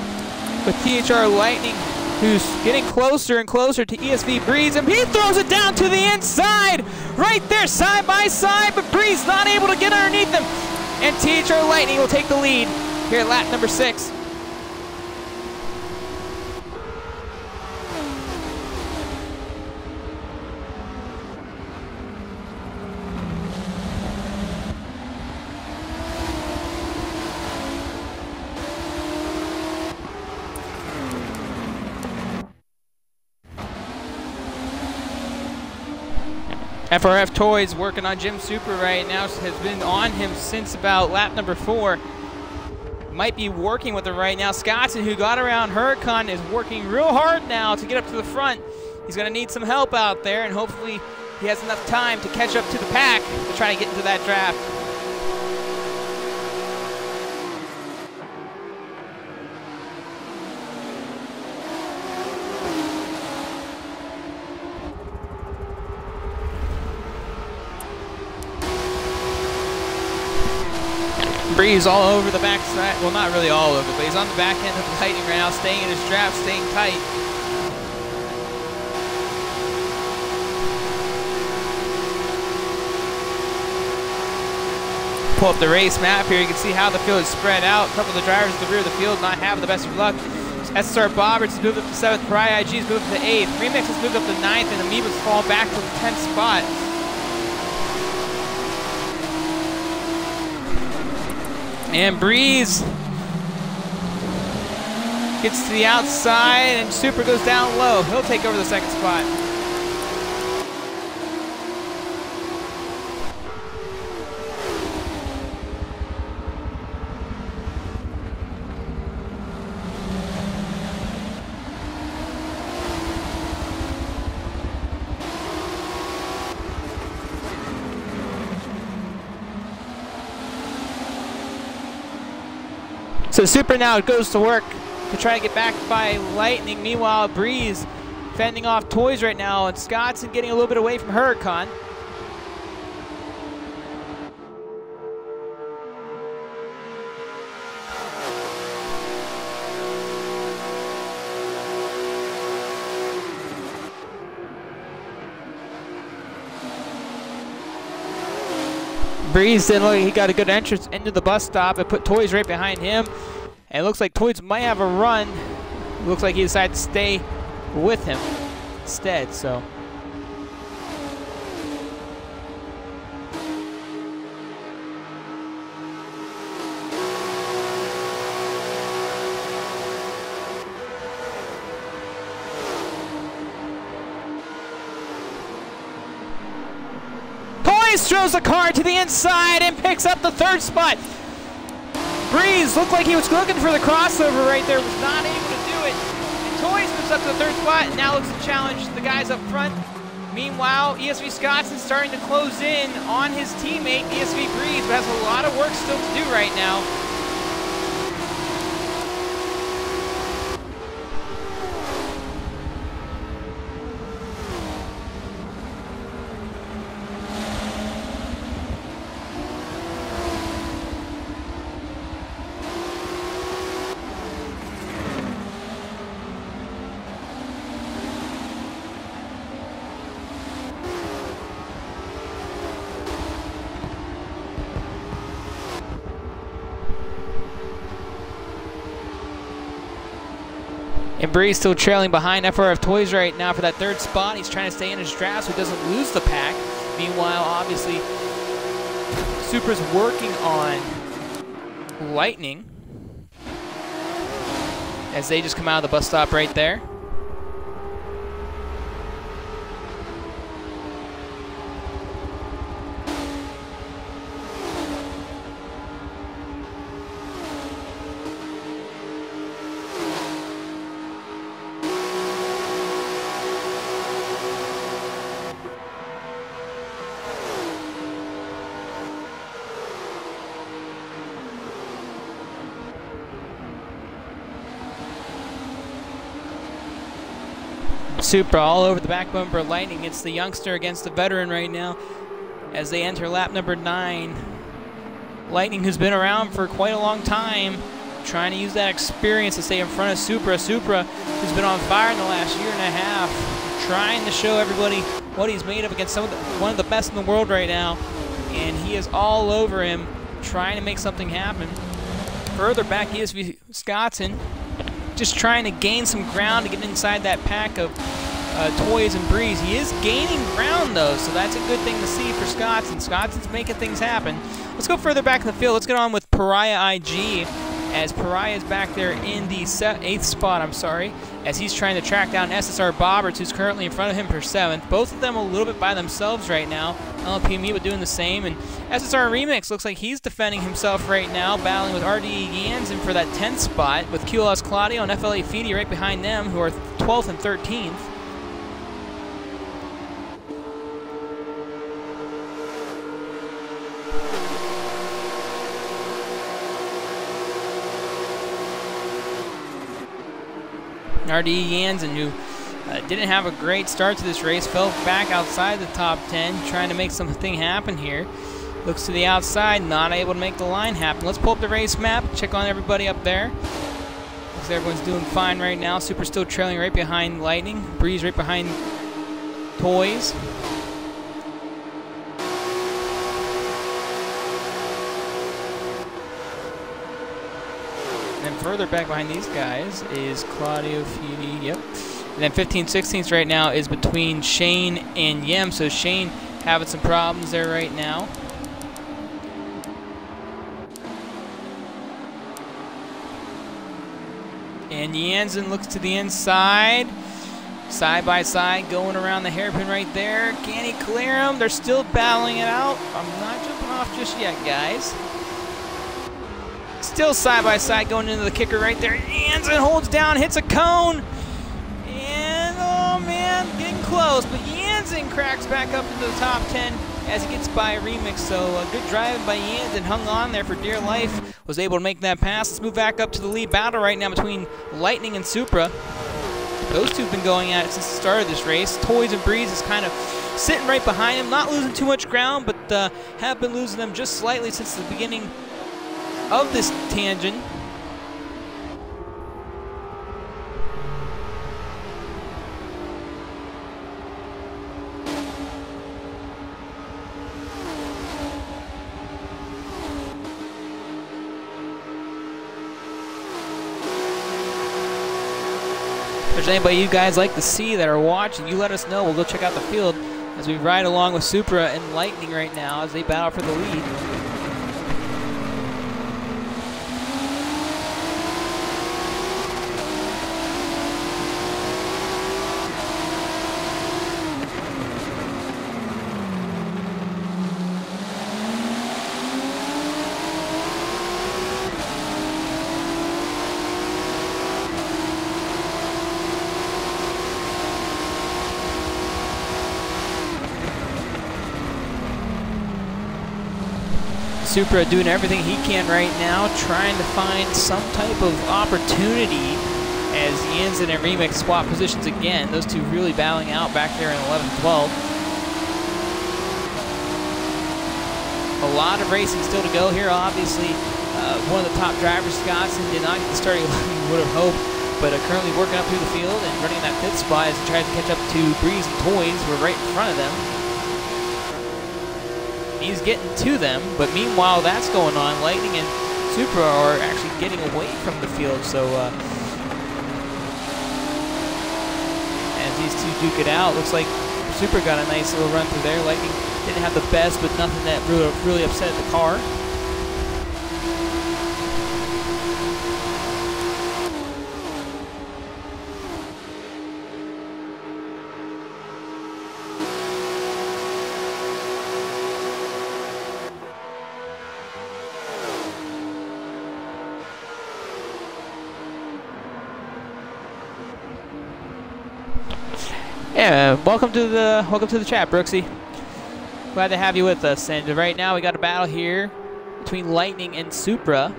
with THR Lightning, who's getting closer and closer to ESV Breeze, and he throws it down to the inside, right there, side by side, but Breeze not able to get underneath him, and THR Lightning will take the lead here at lap number 6. FRF Toys working on Jim Super right now, has been on him since about lap number 4. Might be working with him right now. Scottson, who got around Huracan, is working real hard now to get up to the front. He's going to need some help out there, and hopefully he has enough time to catch up to the pack to try to get into that draft. Breeze all over the backside. Well, not really all over, but he's on the back end of the Lightning right now, staying in his draft, staying tight. Pull up the race map here. You can see how the field is spread out. A couple of the drivers at the rear of the field not having the best of luck. SSR Bobberts has moved up to 7th. Pariah IG has moved up to 8th. Remix has moved up to 9th, and Amoeba's fallen back to the 10th spot. And Breeze gets to the outside, and Super goes down low. He'll take over the 2nd spot. So Super now goes to work to try to get back by Lightning. Meanwhile, Breeze fending off Toys right now, and Scottson getting a little bit away from Huracan. Breeze didn't look like he got a good entrance into the bus stop and put Toys right behind him. And it looks like Toys might have a run. It looks like he decided to stay with him instead, so. Throws the car to the inside and picks up the 3rd spot. Breeze looked like he was looking for the crossover right there, was not able to do it. And Toys moves up to the third spot and now looks to challenge the guys up front. Meanwhile, ESV Scotson's starting to close in on his teammate, ESV Breeze, but has a lot of work still to do right now. And Breeze still trailing behind FRF Toys right now for that third spot. He's trying to stay in his draft so he doesn't lose the pack. Meanwhile, obviously, Supra's working on Lightning as they just come out of the bus stop right there. Supra all over the back bumper of Lightning. It's the youngster against the veteran right now as they enter lap number 9. Lightning, who's been around for quite a long time, trying to use that experience to stay in front of Supra. Supra, who's been on fire in the last year and a half, trying to show everybody what he's made of against one of the best in the world right now. And he is all over him, trying to make something happen. Further back, ESV Scotson, just trying to gain some ground to get inside that pack of Toys and Breeze. He is gaining ground though, so that's a good thing to see for Scotson. Scotson's making things happen. Let's go further back in the field. Let's get on with Pariah IG, as Pariah is back there in the 8th spot, as he's trying to track down SSR Bobberts, who's currently in front of him for 7th. Both of them a little bit by themselves right now. LPME doing the same, and SSR Remix looks like he's defending himself right now, battling with RDE Yansen for that 10th spot, with QLS Claudio and FLA Feedy right behind them, who are 12th and 13th. RDE Yansen, who didn't have a great start to this race, fell back outside the top 10, trying to make something happen here. Looks to the outside, not able to make the line happen. Let's pull up the race map, check on everybody up there. Looks like everyone's doing fine right now. Super still trailing right behind Lightning. Breeze right behind Toys. And then further back behind these guys is Claudio Feedy, yep. And then 15th, 16th right now is between Shane and Yem. So Shane having some problems there right now. And Jansen looks to the inside. Side by side, going around the hairpin right there. Can he clear him? They're still battling it out. I'm not jumping off just yet, guys. Still side by side going into the kicker right there. Jansen holds down, hits a cone. And, oh man, getting close. But Jansen cracks back up into the top 10 as he gets by Remix. So good driving by Jansen, hung on there for dear life. Was able to make that pass. Let's move back up to the lead battle right now between Lightning and Supra. Those two have been going at it since the start of this race. Toys and Breeze is kind of sitting right behind him, not losing too much ground, but have been losing them just slightly since the beginning of this tangent. If there's anybody you guys like to see that are watching, you let us know. We'll go check out the field as we ride along with Supra and Lightning right now as they battle for the lead. Supra doing everything he can right now, trying to find some type of opportunity as Jansen and Remix swap positions again. Those two really battling out back there in 11-12. A lot of racing still to go here. Obviously, one of the top drivers, Scottson, did not get the start he would have hoped, but currently working up through the field and running that pit spot as he tries to catch up to Breeze and Toys, who are right in front of them. He's getting to them, but meanwhile that's going on. Lightning and Supra are actually getting away from the field, so as these two duke it out, looks like Supra got a nice little run through there. Lightning didn't have the best, but nothing that really upset the car. Yeah, welcome to the chat, Brooksy. Glad to have you with us. And right now we got a battle here between Lightning and Supra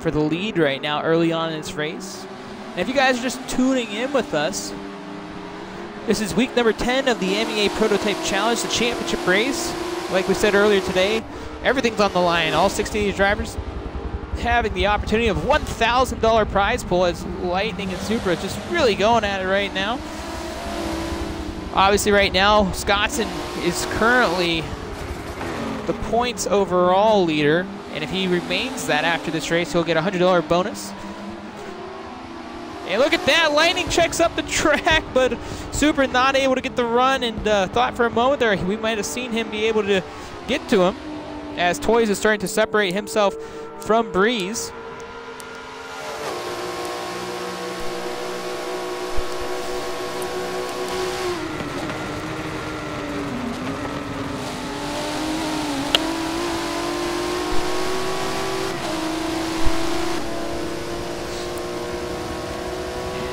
for the lead right now early on in this race. And if you guys are just tuning in with us, this is week number 10 of the MEA Prototype Challenge, the championship race. Like we said earlier today, everything's on the line. All 16 of these drivers having the opportunity of $1,000 prize pool as Lightning and Supra just really going at it right now. Obviously right now, Scottson is currently the points overall leader, and if he remains that after this race, he'll get a $100 bonus. And look at that, Lightning checks up the track, but Supra not able to get the run, and thought for a moment there we might have seen him be able to get to him, as Toys is starting to separate himself from Breeze.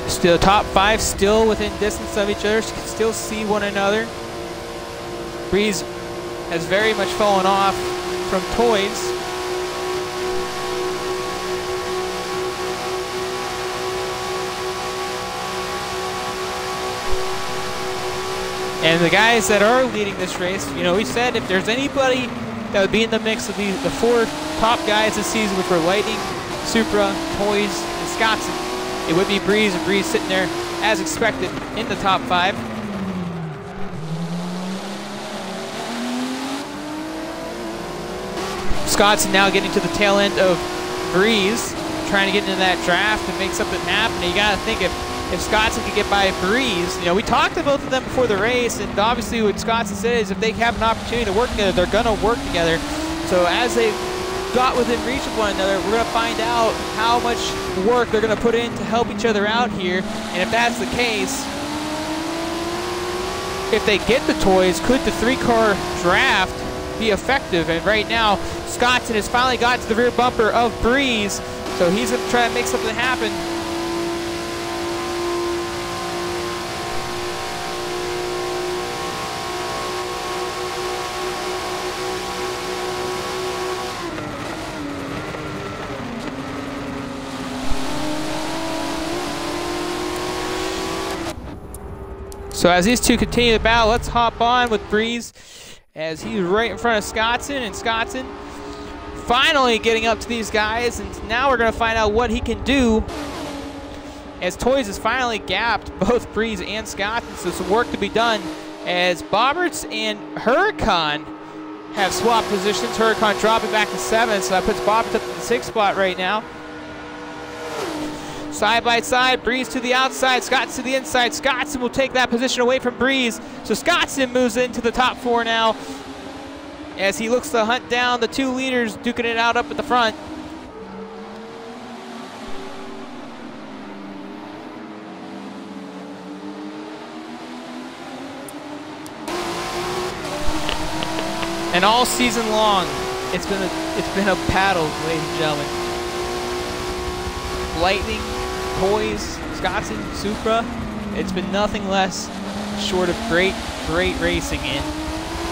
Still top five, still within distance of each other, can still see one another. Breeze has very much fallen off from Toys. And the guys that are leading this race, you know, we said if there's anybody that would be in the mix of the four top guys this season, which were Lightning, Supra, Toys, and Scottson, it would be Breeze, and Breeze sitting there as expected in the top five. Scottson now getting to the tail end of Breeze, trying to get into that draft and make something happen. And you got to think if Scottson could get by Breeze, you know, we talked to both of them before the race, and obviously what Scottson said is if they have an opportunity to work together, they're going to work together. So as they got within reach of one another, we're going to find out how much work they're going to put in to help each other out here. And if that's the case, if they get the Toys, could the three-car draft be effective? And right now, Scottson has finally got to the rear bumper of Breeze, so he's going to try to make something happen. So as these two continue the battle, let's hop on with Breeze as he's right in front of Scottson, and Scottson finally getting up to these guys, and now we're going to find out what he can do as Toys has finally gapped both Breeze and Scottson, so some work to be done as Bobberts and Huracan have swapped positions. Huracan dropping back to 7th, so that puts Bobberts up to the 6th spot right now. Side by side, Breeze to the outside, Scottson to the inside. Scottson will take that position away from Breeze. So Scottson moves into the top 4 now as he looks to hunt down the 2 leaders, duking it out up at the front. And all season long, it's been a battle, ladies and gentlemen. Lightning, Toys, Scottson, Supra, it's been nothing less short of great racing. And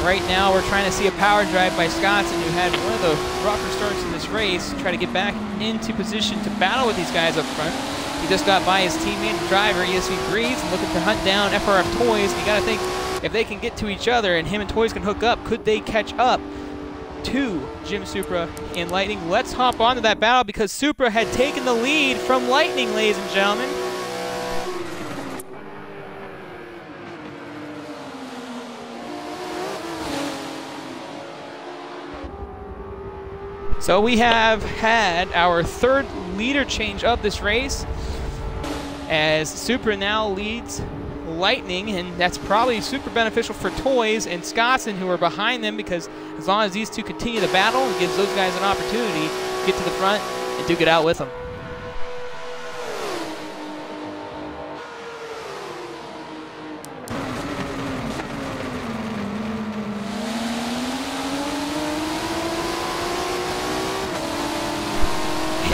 Right now we're trying to see a power drive by Scottson, who had one of the rougher starts in this race, try to get back into position to battle with these guys up front. He just got by his teammate and driver, ESV Breeze, looking to hunt down FRF Toys. You gotta think, if they can get to each other and him and Toys can hook up, could they catch up to Jim Supra and Lightning? Let's hop onto that battle because Supra had taken the lead from Lightning, ladies and gentlemen. So we have had our third leader change of this race as Supra now leads Lightning, and that's probably super beneficial for Toys and Scottson, who are behind them, because as long as these two continue the battle, it gives those guys an opportunity to get to the front and duke it out with them.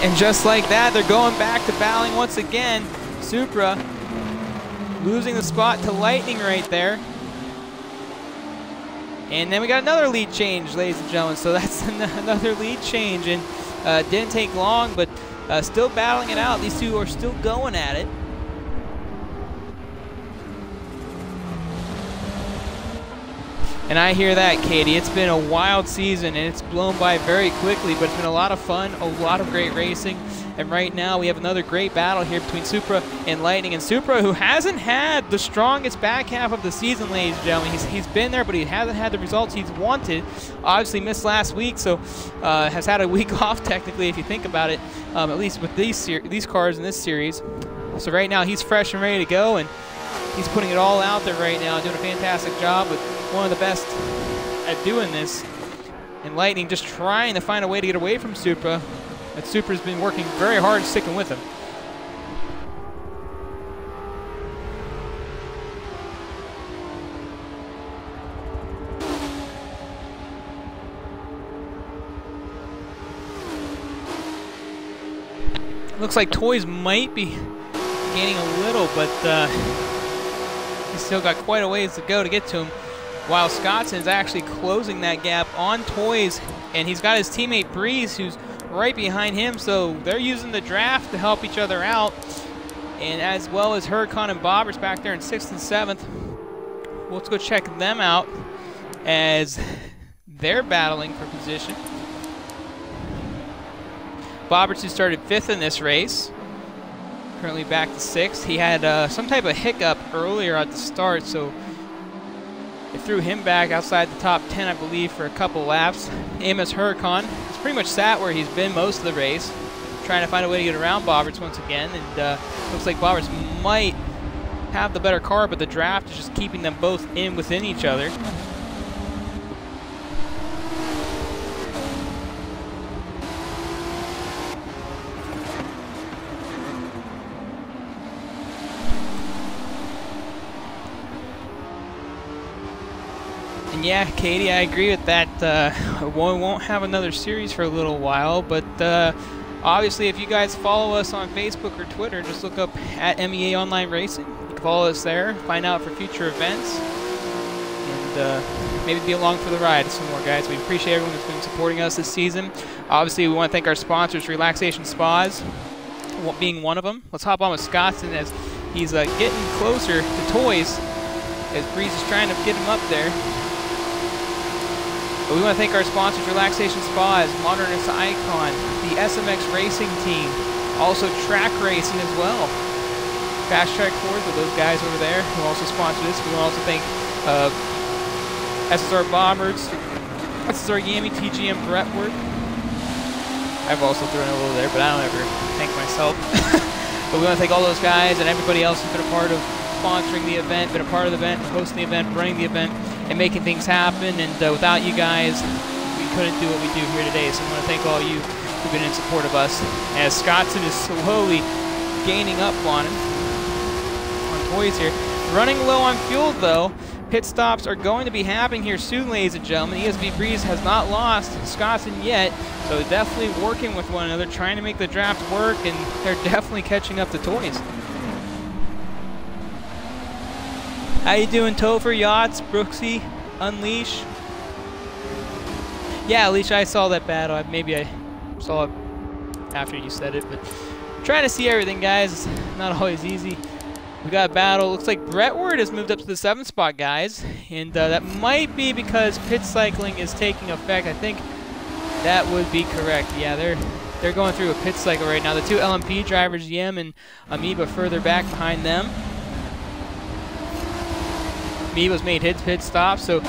And just like that, they're going back to battling once again. Supra losing the spot to Lightning right there. And then we got another lead change, ladies and gentlemen. So that's another lead change, and didn't take long, but still battling it out. These two are still going at it. And I hear that, Katie. It's been a wild season, and it's blown by very quickly, but it's been a lot of fun, a lot of great racing. And right now, we have another great battle here between Supra and Lightning. And Supra, who hasn't had the strongest back half of the season, ladies and gentlemen. He's been there, but he hasn't had the results he's wanted. Obviously missed last week, so has had a week off, technically, if you think about it, at least with these cars in this series. So right now, he's fresh and ready to go, and he's putting it all out there right now, doing a fantastic job with one of the best at doing this. And Lightning just trying to find a way to get away from Supra. But Supra's been working very hard, sticking with him. Looks like Toys might be gaining a little, but he's still got quite a ways to go to get to him, while Scottson's actually closing that gap on Toys, and he's got his teammate Breeze, who's right behind him, so they're using the draft to help each other out, and as well as Huracan and Bobberts back there in 6th and 7th. Well, let's go check them out as they're battling for position. Bobberts, who started 5th in this race, currently back to 6th. He had some type of hiccup earlier at the start, so it threw him back outside the top 10, I believe, for a couple laps. Amos Huracan has pretty much sat where he's been most of the race, trying to find a way to get around Bobberts once again, and looks like Bobberts might have the better car, but the draft is just keeping them both in within each other. And yeah, Katie, I agree with that. We won't have another series for a little while, but obviously if you guys follow us on Facebook or Twitter, just look up at MEA Online Racing. You can follow us there, find out for future events, and maybe be along for the ride some more, guys. We appreciate everyone that's been supporting us this season. Obviously, we want to thank our sponsors, Relaxation Spas being one of them. Let's hop on with Scottson as he's getting closer to Toys as Breeze is trying to get him up there. But we want to thank our sponsors, Relaxation Spas, Modernist Icon, the SMX Racing Team, also Track Racing as well. Fast Track Fords with those guys over there who also sponsor this. We want to also thank SSR Bombers, SSR Yami, TGM Brentwood. I've also thrown a little there, but I don't ever thank myself. But we want to thank all those guys and everybody else who's been a part of sponsoring the event, been a part of the event, hosting the event, running the event, and making things happen. And without you guys, we couldn't do what we do here today. So I want to thank all you who've been in support of us. As Scottson is slowly gaining up on him, on Toys here. Running low on fuel though. Pit stops are going to be happening here soon, ladies and gentlemen. ESV Breeze has not lost Scottson yet, so definitely working with one another, trying to make the draft work, and they're definitely catching up to Toys. How you doing, Topher, Yachts, Brooksy, Unleash? Yeah, Alicia, I saw that battle. Maybe I saw it after you said it, but trying to see everything, guys. It's not always easy. We got a battle. Looks like Brentwood has moved up to the 7th spot, guys, and that might be because pit cycling is taking effect. I think that would be correct. Yeah, they're going through a pit cycle right now. The two LMP drivers, Yem and Amoeba, further back behind them. Amoeba's made his pit stop, so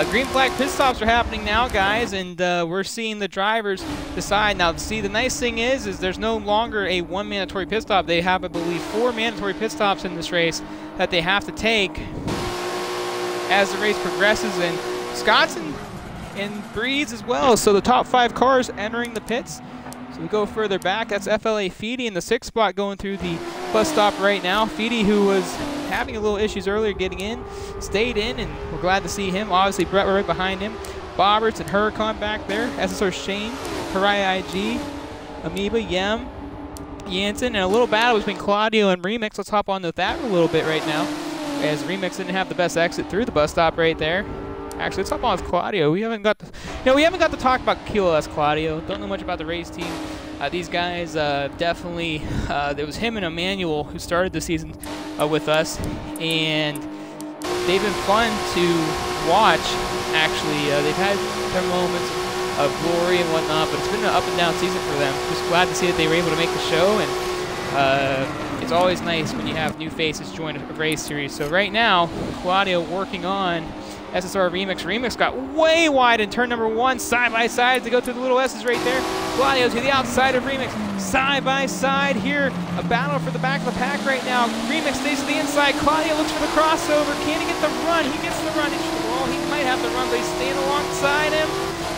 green flag pit stops are happening now, guys, and we're seeing the drivers decide. Now, see, the nice thing is there's no longer a 1 mandatory pit stop. They have, I believe, 4 mandatory pit stops in this race that they have to take as the race progresses, and Scott's and Breeze as well. So the top 5 cars entering the pits. So we go further back. That's FLA Feedy in the 6th spot going through the bus stop right now. Feedy, who was having a little issues earlier getting in, stayed in, and we're glad to see him. Obviously, Brett right behind him. Bobberts and Huracan back there. SSR Shane, Pariah IG, Amoeba, Yem, Jansen, and a little battle between Claudio and Remix. Let's hop on to that a little bit right now, as Remix didn't have the best exit through the bus stop right there. Actually, let's hop on with Claudio. We haven't got to talk about Kilo S. Claudio. Don't know much about the race team. These guys definitely, it was him and Emmanuel who started the season with us, and they've been fun to watch, actually. They've had their moments of glory and whatnot, but it's been an up and down season for them. Just glad to see that they were able to make the show, and it's always nice when you have new faces join a race series. So right now, Claudio working on SSR Remix. Remix got way wide in turn number 1, side by side to go through the little S's right there. Claudio to the outside of Remix, side by side here. A battle for the back of the pack right now. Remix stays to the inside. Claudio looks for the crossover. Can he get the run? He gets the run. Well, he might have the run, but he's staying alongside him.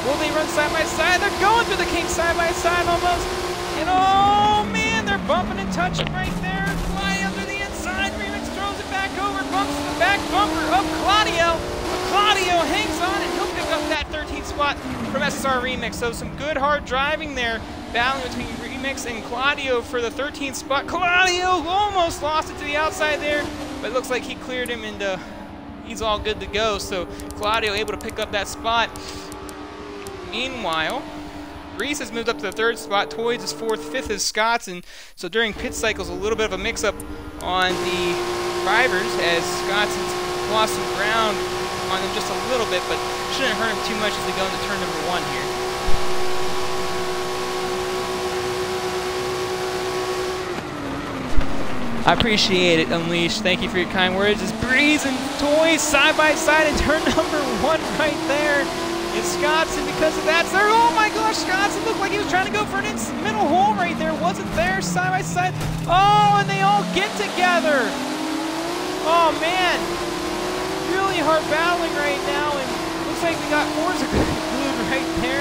Will they run side by side? They're going through the King side by side almost. And oh man, they're bumping and touching right there. Claudio to the inside. Remix throws it back over, bumps the back bumper of Claudio. Claudio hangs on, and he'll pick up that 13th spot from SSR Remix. So some good hard driving there, battling between Remix and Claudio for the 13th spot. Claudio almost lost it to the outside there, but it looks like he cleared him, and he's all good to go. So Claudio able to pick up that spot. Meanwhile, Reese has moved up to the 3rd spot. Toys is 4th, 5th is Scott's, and so during pit cycles, a little bit of a mix-up on the drivers as Scott's lost some ground on him just a little bit, but shouldn't hurt him too much as we go into turn number 1 here. I appreciate it, Unleashed. Thank you for your kind words. It's Breeze and Toys side by side in turn number 1 right there. It's Scottson because of that. Oh my gosh, Scottson looked like he was trying to go for an middle hole right there. Wasn't there, side by side. Oh, and they all get together. Oh man. Really hard battling right now, and looks like we got Forza glued right there.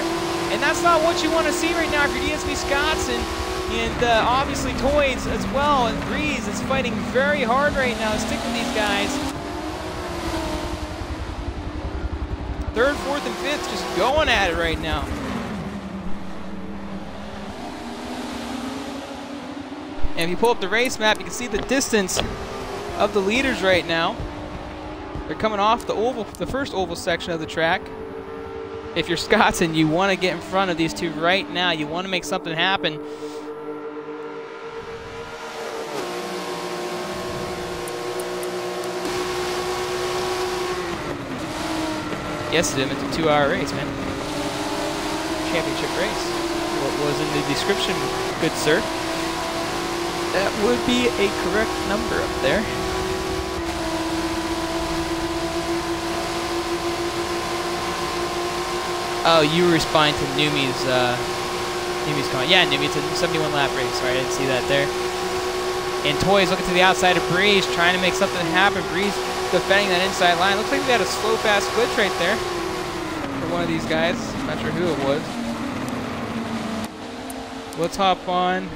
And that's not what you want to see right now if you're DSB Scottson. And obviously Toys as well, and Breeze is fighting very hard right now to stick with these guys. 3rd, 4th, and 5th just going at it right now. And if you pull up the race map, you can see the distance of the leaders right now. They're coming off the oval, the first oval section of the track. If you're Scottson, you want to get in front of these two right now. You want to make something happen. Yes, Jim, it's a 2-hour race, man. Championship race. What was in the description, good sir? That would be a correct number up there. Oh, you were responding to Numi's comment. Yeah, Numi, it's a 71 lap race. Sorry, I didn't see that there. And Toys looking to the outside of Breeze, trying to make something happen. Breeze defending that inside line. Looks like we got a slow fast glitch right there for one of these guys. Not sure who it was. Let's hop on.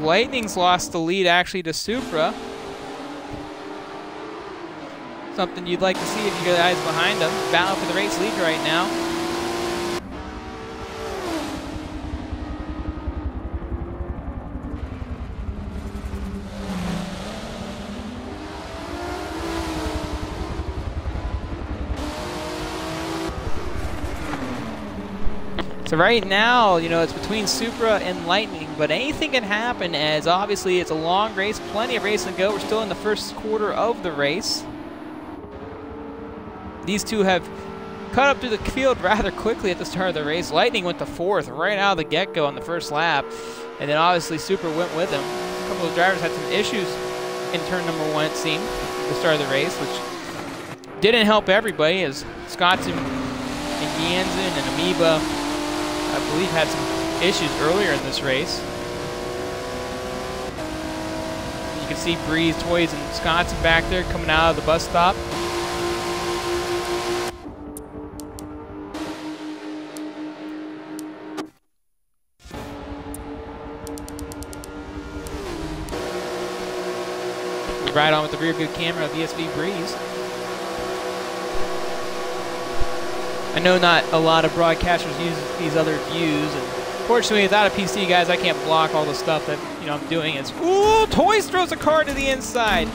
Lightning's lost the lead actually to Supra. Something you'd like to see if you guys behind them. Battle for the race lead right now. So right now, you know, it's between Supra and Lightning, but anything can happen as obviously it's a long race, plenty of racing to go. We're still in the first quarter of the race. These two have cut up through the field rather quickly at the start of the race. Lightning went to fourth right out of the get-go on the first lap, and then obviously Supra went with him. A couple of drivers had some issues in turn number 1, it seemed, at the start of the race, which didn't help everybody as Scottson and Jansen and Amoeba, I believe, had some issues earlier in this race. You can see Breeze, Toys, and Scottson back there coming out of the bus stop. Right on with the rear view camera of ESV Breeze. I know not a lot of broadcasters use these other views, and fortunately without a PC, guys, I can't block all the stuff that, you know, I'm doing. It's, ooh, Toys throws a car to the inside.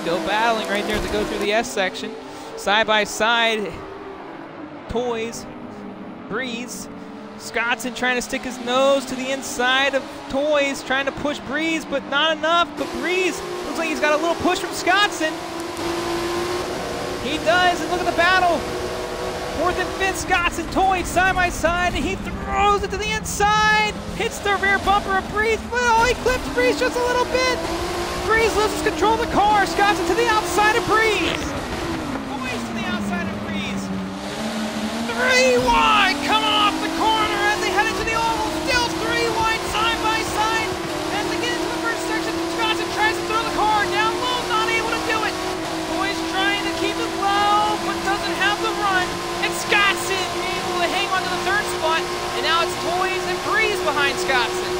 Still battling right there to go through the S section. Side by side, Toys, Breeze, Scottson trying to stick his nose to the inside of Toys, trying to push Breeze, but not enough. But Breeze looks like he's got a little push from Scottson. He does, and look at the battle. 4th and 5th, Scottson, Toys side by side, and he throws it to the inside. Hits the rear bumper of Breeze, but oh, he clips Breeze just a little bit. Breeze loses control of the car. Scottson to the outside of Breeze. Toys to the outside of Breeze. 3 wide coming off the corner as they head into the oval. Still 3 wide side by side. As they get into the first section, Scottson tries to throw the car down low, not able to do it. Toys trying to keep it low, but doesn't have the run. And Scottson able to hang on to the 3rd spot. And now it's Toys and Breeze behind Scottson.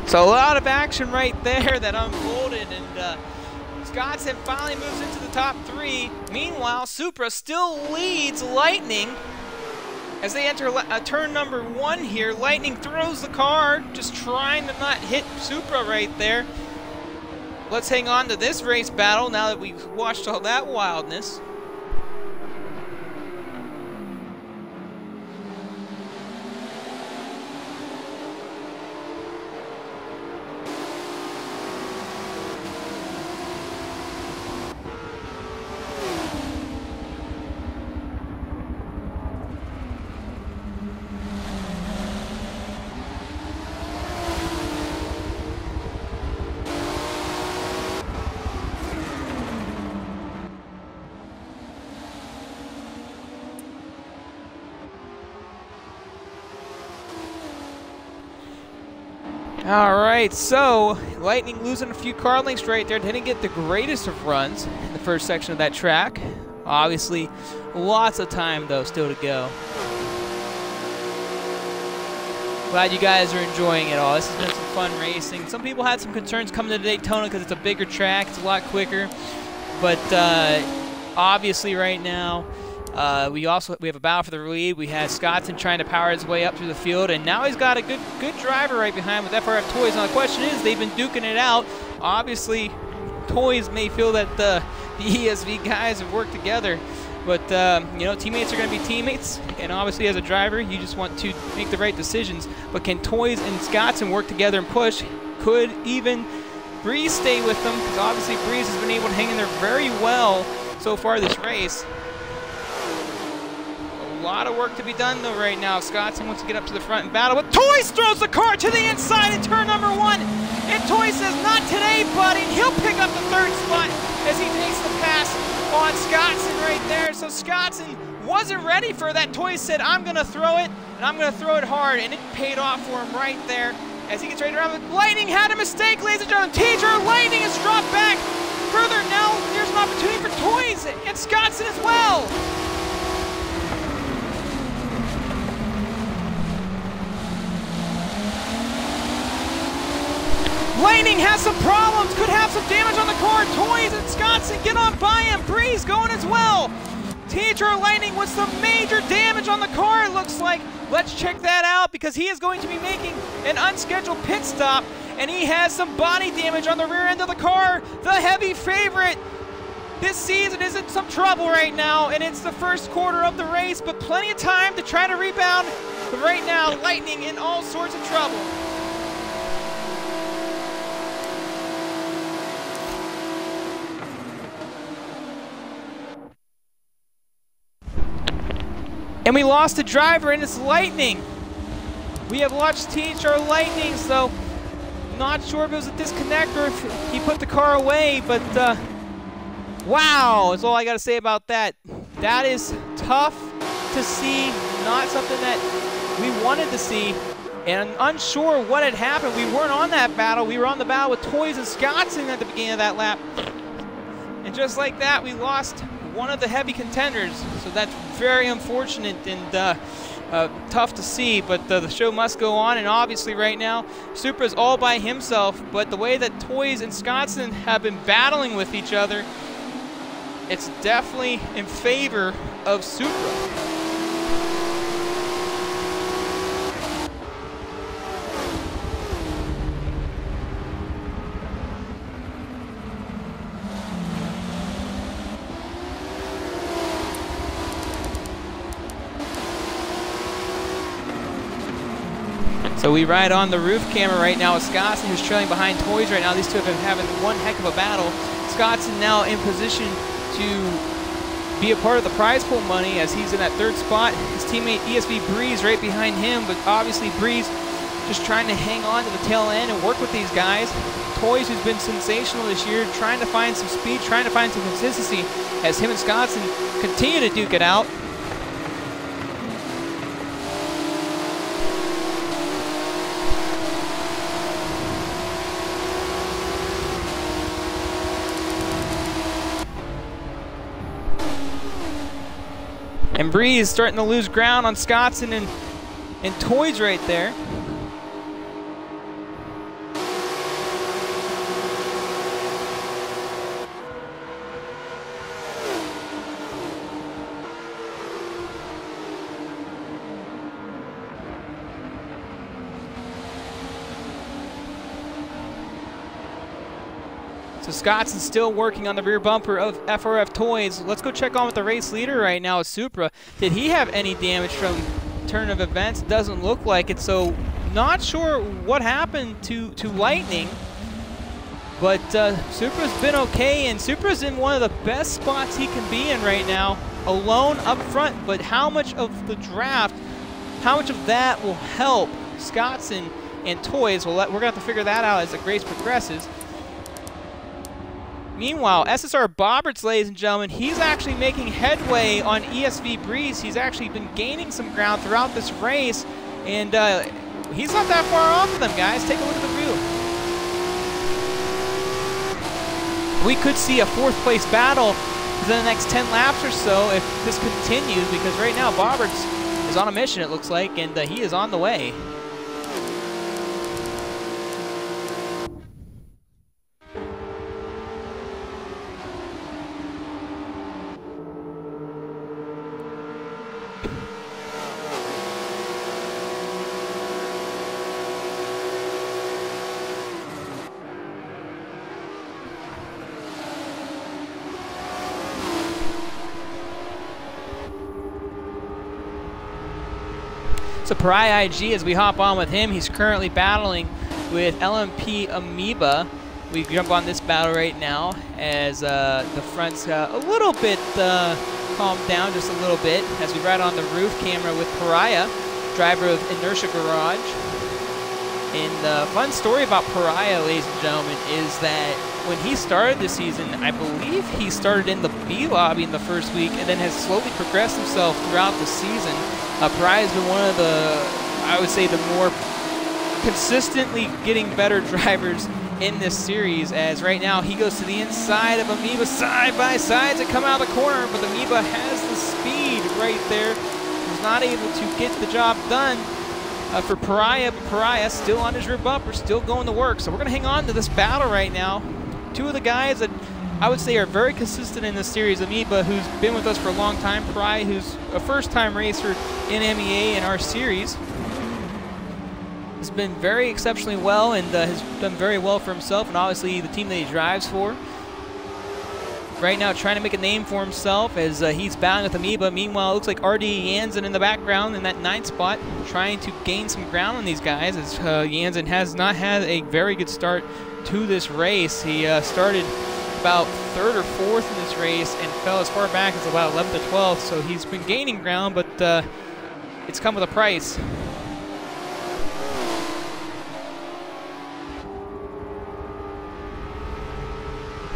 So a lot of action right there that unfolded, and Scottson finally moves into the top 3. Meanwhile, Supra still leads Lightning as they enter turn number 1 here. Lightning throws the car, just trying to not hit Supra right there. Let's hang on to this race battle now that we've watched all that wildness. All right, so Lightning losing a few car lengths right there. Didn't get the greatest of runs in the first section of that track. Obviously, lots of time, though, still to go. Glad you guys are enjoying it all. This has been some fun racing. Some people had some concerns coming to Daytona because it's a bigger track. It's a lot quicker. But obviously right now, we have a battle for the lead. We had Scottson trying to power his way up through the field, and now he's got a good driver right behind with FRF Toys. Now the question is, they've been duking it out. Obviously, Toys may feel that the ESV guys have worked together, but you know, teammates are going to be teammates, and obviously as a driver, you just want to make the right decisions. But can Toys and Scottson work together and push? Could even Breeze stay with them? Because obviously Breeze has been able to hang in there very well so far this race. A lot of work to be done though right now. Scottson wants to get up to the front and battle, but Toys throws the car to the inside in turn number 1. And Toys says, not today, buddy. And he'll pick up the 3rd spot as he takes the pass on Scottson right there. So Scottson wasn't ready for that. Toys said, I'm going to throw it, and I'm going to throw it hard. And it paid off for him right there as he gets ready to run. Lightning had a mistake, ladies and gentlemen. Teacher Lightning has dropped back further. Now there's an opportunity for Toys and Scottson as well. Lightning has some problems, could have some damage on the car. Toys and Scottson get on by him. Breeze going as well. Teacher Lightning with some major damage on the car, it looks like. Let's check that out because he is going to be making an unscheduled pit stop, and he has some body damage on the rear end of the car. The heavy favorite this season is in some trouble right now, and it's the first quarter of the race, but plenty of time to try to rebound. But right now, Lightning in all sorts of trouble. And we lost a driver, and it's Lightning. We have lost THR Lightning, so not sure if it was a disconnect or if he put the car away, but wow, that's all I got to say about that. That is tough to see, not something that we wanted to see, and unsure what had happened. We weren't on that battle. We were on the battle with Toys and Scottson at the beginning of that lap. And just like that, we lost one of the heavy contenders, so that's very unfortunate and tough to see, but the show must go on, and obviously right now Supra's all by himself, but the way that Toys and Scottson have been battling with each other, it's definitely in favor of Supra. So we ride on the roof camera right now with Scottson, who's trailing behind Toys right now. These two have been having one heck of a battle. Scottson now in position to be a part of the prize pool money as he's in that third spot. His teammate ESV Breeze right behind him, but obviously Breeze just trying to hang on to the tail end and work with these guys. Toys, who's been sensational this year, trying to find some speed, trying to find some consistency as him and Scottson continue to duke it out. And Breeze starting to lose ground on Scottson and Toys right there. So Scottson's still working on the rear bumper of FRF Toys. Let's go check on with the race leader right now, Supra. Did he have any damage from turn of events? Doesn't look like it, so not sure what happened to Lightning. But Supra's been okay, and Supra's in one of the best spots he can be in right now, alone up front. But how much of the draft, how much of that will help Scottson and Toys? We're going to have to figure that out as the race progresses. Meanwhile, SSR Bobberts, ladies and gentlemen, he's actually making headway on ESV Breeze. He's actually been gaining some ground throughout this race, and he's not that far off of them, guys. Take a look at the view. We could see a fourth place battle within the next 10 laps or so if this continues, because right now Bobberts is on a mission, it looks like, and he is on the way. So Pariah IG, as we hop on with him, he's currently battling with LMP Amoeba. We jump on this battle right now as the front's a little bit calmed down, just a little bit, as we ride on the roof camera with Pariah, driver of Inertia Garage. And the fun story about Pariah, ladies and gentlemen, is that when he started this season, I believe he started in the B lobby in the first week and then has slowly progressed himself throughout the season. Pariah's been one of the, I would say, the more consistently getting better drivers in this series, as right now he goes to the inside of Amoeba side by side to come out of the corner, but Amoeba has the speed right there. He's not able to get the job done for Pariah, but Pariah still on his rear bumper, still going to work. So we're going to hang on to this battle right now. Two of the guys that I would say, are very consistent in this series. Amoeba, who's been with us for a long time, Pry, who's a first-time racer in MEA in our series, has been very exceptionally well and has done very well for himself and obviously the team that he drives for. Right now trying to make a name for himself as he's battling with Amoeba. Meanwhile, it looks like RD Jansen in the background in that 9th spot trying to gain some ground on these guys as Jansen has not had a very good start to this race. He started about 3rd or 4th in this race and fell as far back as about 11th or 12th, so he's been gaining ground, but it's come with a price.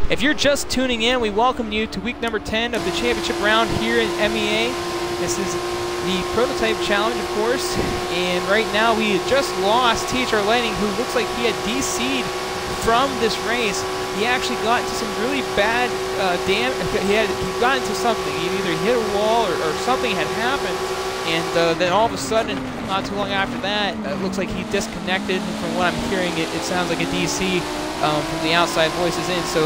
If you're just tuning in, we welcome you to week number 10 of the championship round here in MEA. This is the prototype challenge, of course, and right now we just lost THR Lightning, who looks like he had DC'd from this race. He actually got into some really bad damage. He got into something. He either hit a wall or something had happened, and then all of a sudden, not too long after that, it looks like he disconnected. From what I'm hearing, it sounds like a DC from the outside voices in. So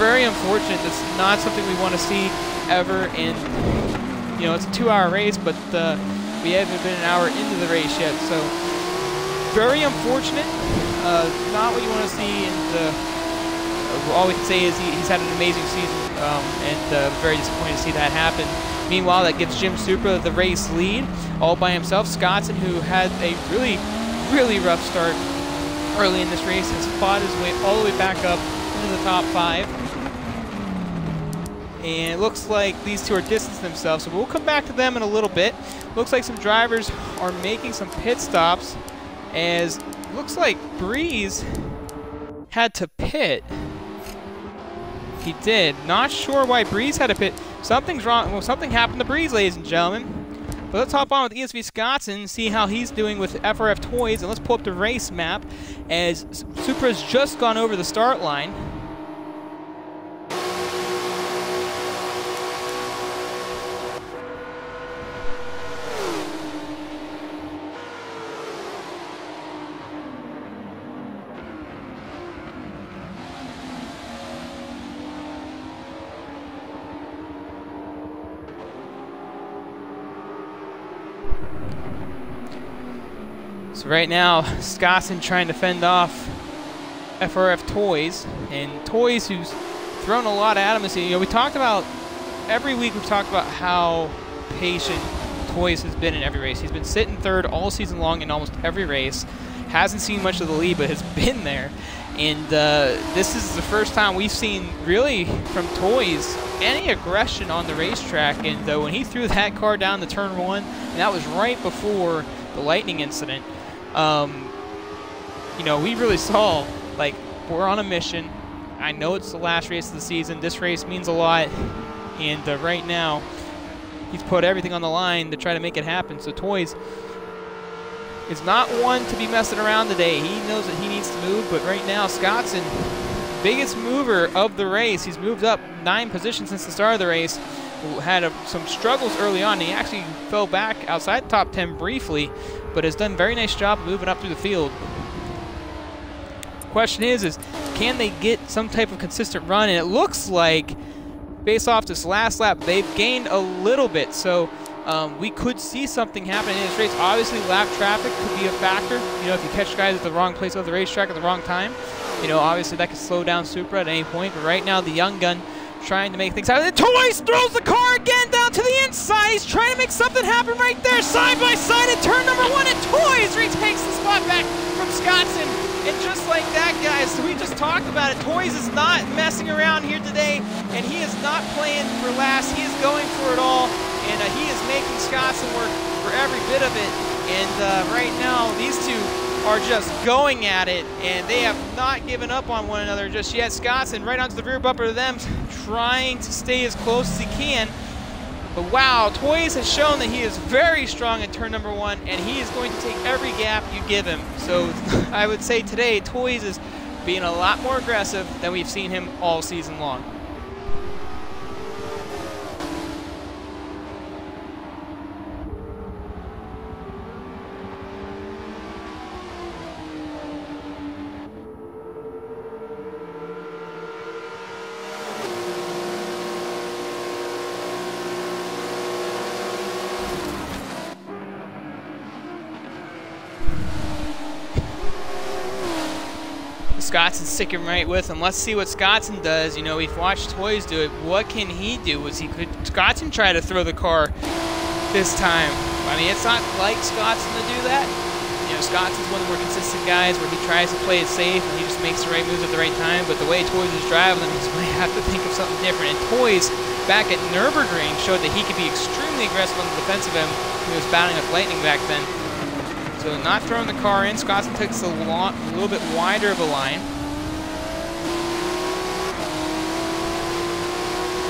very unfortunate. That's not something we want to see ever. And you know, it's a 2-hour race, but we haven't been an hour into the race yet. So very unfortunate. Not what you want to see. And all we can say is he's had an amazing season, and very disappointed to see that happen. Meanwhile, that gives Jim Supra the race lead all by himself. Scottson, who had a really, really rough start early in this race, has fought his way all the way back up into the top 5. And it looks like these two are distancing themselves, so we'll come back to them in a little bit. Looks like some drivers are making some pit stops, as looks like Breeze had to pit. He did. Not sure why Breeze had to pit. Something's wrong. Well, something happened to Breeze, ladies and gentlemen. But let's hop on with ESV Scottson and see how he's doing with FRF Toys. And let's pull up the race map as Supra's just gone over the start line. So right now, Scottson trying to fend off FRF Toys, and Toys, who's thrown a lot at him. You know, we talked about, every week we've talked about how patient Toys has been in every race. He's been sitting 3rd all season long in almost every race. Hasn't seen much of the lead, but has been there. And this is the first time we've seen, really, from Toys, any aggression on the racetrack. And when he threw that car down to turn 1, and that was right before the lightning incident, you know, we really saw, like, we're on a mission. I know it's the last race of the season. This race means a lot. And right now, he's put everything on the line to try to make it happen. So Toys is not one to be messing around today. He knows that he needs to move, but right now, Scottson, biggest mover of the race. He's moved up 9 positions since the start of the race. Had some struggles early on. He actually fell back outside the top 10 briefly, but has done a very nice job moving up through the field. Question is can they get some type of consistent run? And it looks like, based off this last lap, they've gained a little bit. So we could see something happen in this race. Obviously, lap traffic could be a factor. You know, if you catch guys at the wrong place of the racetrack at the wrong time, you know, obviously that could slow down Supra at any point. But right now, the young gun trying to make things happen. And Toys throws the car again down to the inside. He's trying to make something happen right there, side by side at turn number 1. And Toys retakes the spot back from Scottson. And just like that, guys, we just talked about it. Toys is not messing around here today, and he is not playing for last. He is going for it all, and he is making Scottson work for every bit of it. And right now, these two are just going at it, and they have not given up on one another just yet. Scottson right onto the rear bumper of them, trying to stay as close as he can. But wow, Toys has shown that he is very strong in turn number 1, and he is going to take every gap you give him. So I would say today, Toys is being a lot more aggressive than we've seen him all season long. Scottson sticking right with him. Let's see what Scottson does. You know, we've watched Toys do it. What can he do? Could Scottson try to throw the car this time? I mean, it's not like Scottson to do that. You know, Scottson's one of the more consistent guys where he tries to play it safe and he just makes the right moves at the right time. But the way Toys is driving them, he's going to have to think of something different. And Toys, back at Nürburgring, showed that he could be extremely aggressive on the defensive end. He was battling with Lightning back then. So not throwing the car in. Scottson takes a little bit wider of a line.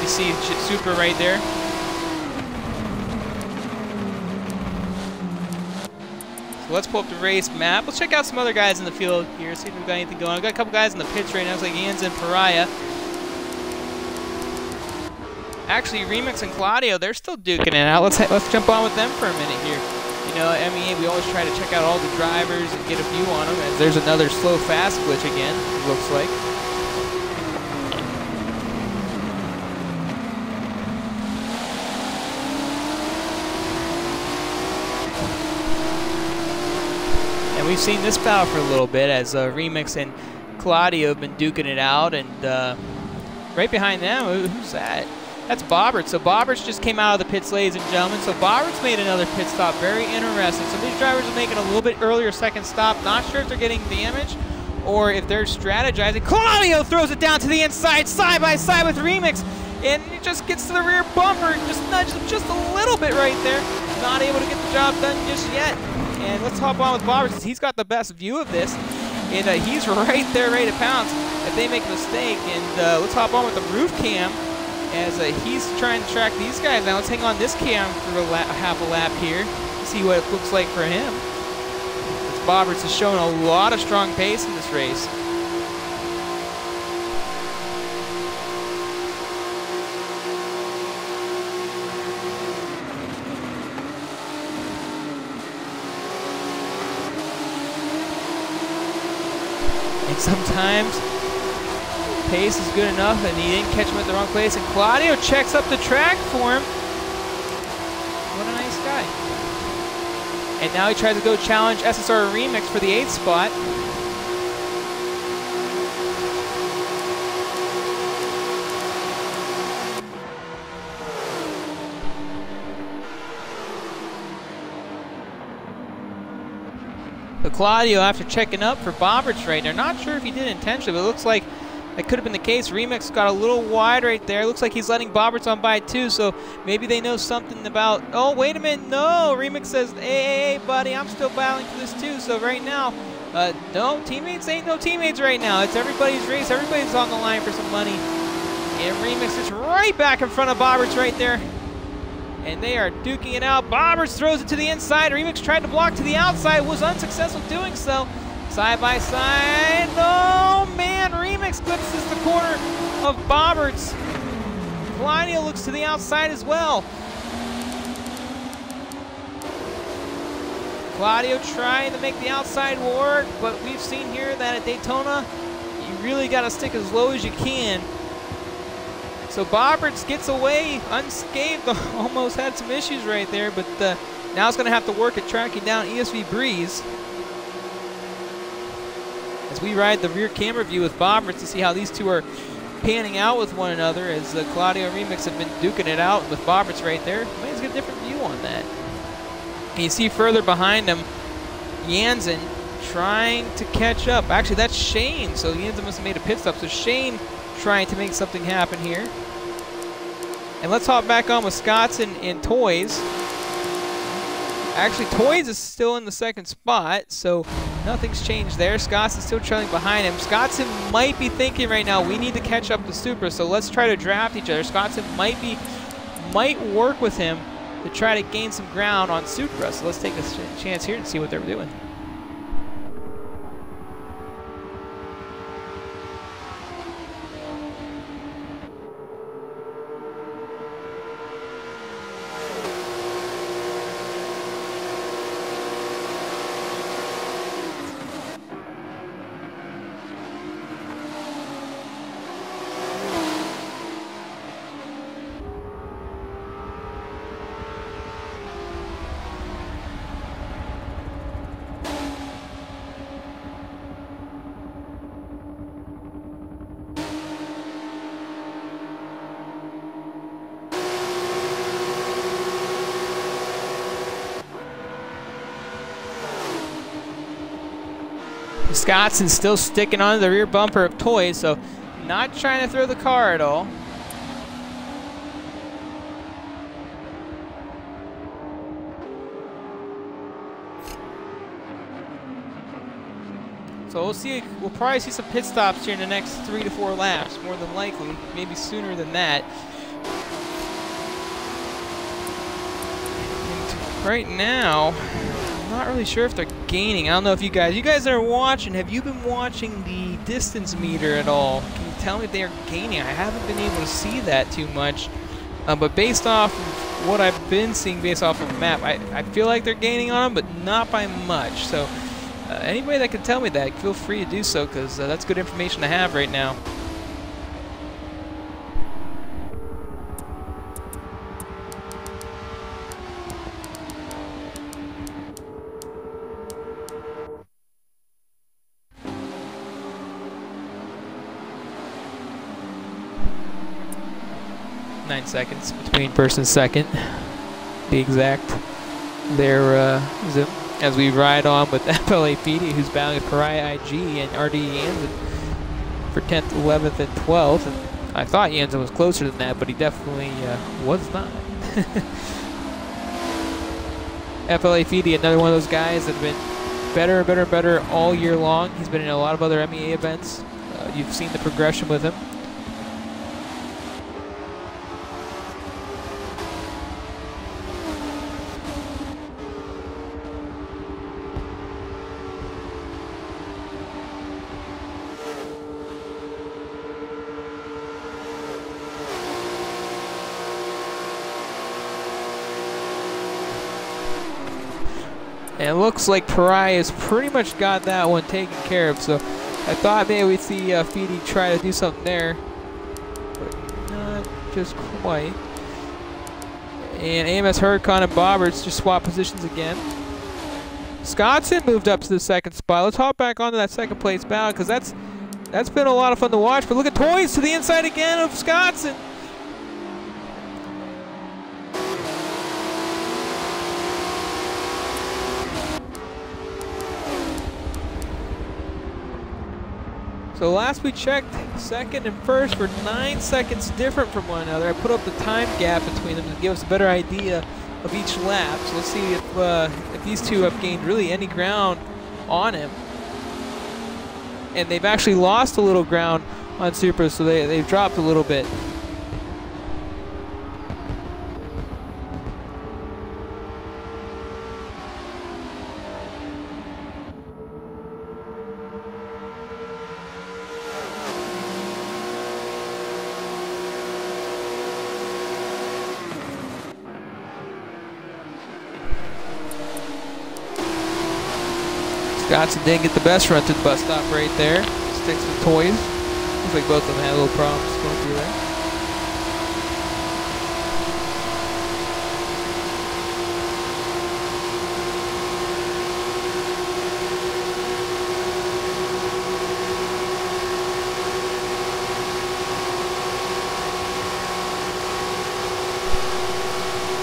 You see Super right there. So let's pull up the race map. Let's check out some other guys in the field here, see if we've got anything going on. We've got a couple guys in the pits right now. It's like Jans and Pariah. Actually, Remix and Claudio, they're still duking it out. Let's jump on with them for a minute here. You know, MEA, we always try to check out all the drivers and get a view on them. As there's another slow fast glitch again, it looks like. And we've seen this battle for a little bit as Remix and Claudio have been duking it out. And right behind them, who's that? That's Bobbert. So Bobbert just came out of the pits, ladies and gentlemen. So Bobbert's made another pit stop. Very interesting. Some of these drivers are making a little bit earlier second stop. Not sure if they're getting damage or if they're strategizing. Claudio throws it down to the inside, side by side with Remix. And it just gets to the rear bumper. Just nudges him just a little bit right there. Not able to get the job done just yet. And let's hop on with Bobbert since he's got the best view of this. And he's right there ready to pounce if they make a mistake. And let's hop on with the roof cam. As he's trying to track these guys down. Let's hang on this cam for half a lap here. See what it looks like for him. Bobberts has shown a lot of strong pace in this race. And sometimes pace is good enough and he didn't catch him at the wrong place, and Claudio checks up the track for him. What a nice guy. And now he tries to go challenge SSR Remix for the 8th spot. So Claudio, after checking up for Bobberts right there, not sure if he did intentionally, but it looks like that could have been the case. Remix got a little wide right there. Looks like he's letting Bobberts on by too, so maybe they know something about... Oh, wait a minute. No! Remix says, hey, buddy, I'm still battling for this too. So right now, no, teammates ain't no teammates right now. It's everybody's race. Everybody's on the line for some money. And Remix is right back in front of Bobberts right there. And they are duking it out. Bobberts throws it to the inside. Remix tried to block to the outside, was unsuccessful doing so. Side by side. Oh, man. Remix glimpses the corner of Bobberts. Claudio looks to the outside as well. Claudio trying to make the outside work, but we've seen here that at Daytona, you really got to stick as low as you can. So Bobberts gets away unscathed. Almost had some issues right there, but now it's going to have to work at tracking down ESV Breeze. As we ride the rear camera view with Bobberts to see how these two are panning out with one another, as Claudio and Remix have been duking it out with Bobberts right there. Let's get a different view on that. And you see further behind him, Jansen trying to catch up. Actually, that's Shane, so Jansen must have made a pit stop. So Shane trying to make something happen here. And let's hop back on with Scottson and Toys. Actually, Toys is still in the second spot, so nothing's changed there. Scottson's still trailing behind him. Scottson might be thinking right now, we need to catch up to Supra, so let's try to draft each other. Scottson might work with him to try to gain some ground on Supra. So let's take a chance here and see what they're doing. Scottson's still sticking on the rear bumper of Toys, so not trying to throw the car at all. So we'll see. We'll probably see some pit stops here in the next 3 to 4 laps, more than likely, maybe sooner than that. And right now, I'm not really sure if they're gaining. I don't know if you guys that are watching, have you been watching the distance meter at all? Can you tell me if they are gaining? I haven't been able to see that too much, but based off of what I've been seeing, based off of the map, I feel like they're gaining on them, but not by much. So. Anybody that can tell me that, feel free to do so, because that's good information to have right now. Nine seconds between first and second, to be exact. There is it. As we ride on with FLA PD, who's battling with Pariah IG and RD Jansen for 10th, 11th, and 12th. And I thought Jansen was closer than that, but he definitely was not. FLA PD, another one of those guys that have been better and better and better all year long. He's been in a lot of other MEA events. You've seen the progression with him. And it looks like Pariah has pretty much got that one taken care of. So I thought maybe we'd see Feedy try to do something there, but not just quite. And AMS Huracan and Bobberts just swap positions again. Scottson moved up to the second spot. Let's hop back onto that second place battle, because that's been a lot of fun to watch. But look at Toys to the inside again of Scottson. So last we checked, second and first were 9 seconds different from one another. I put up the time gap between them to give us a better idea of each lap. So let's see if these two have gained really any ground on him. And they've actually lost a little ground on Supra, so they've dropped a little bit. Scottson didn't get the best run to the bus stop right there. Sticks with Toys. Looks like both of them had a little problems going through there.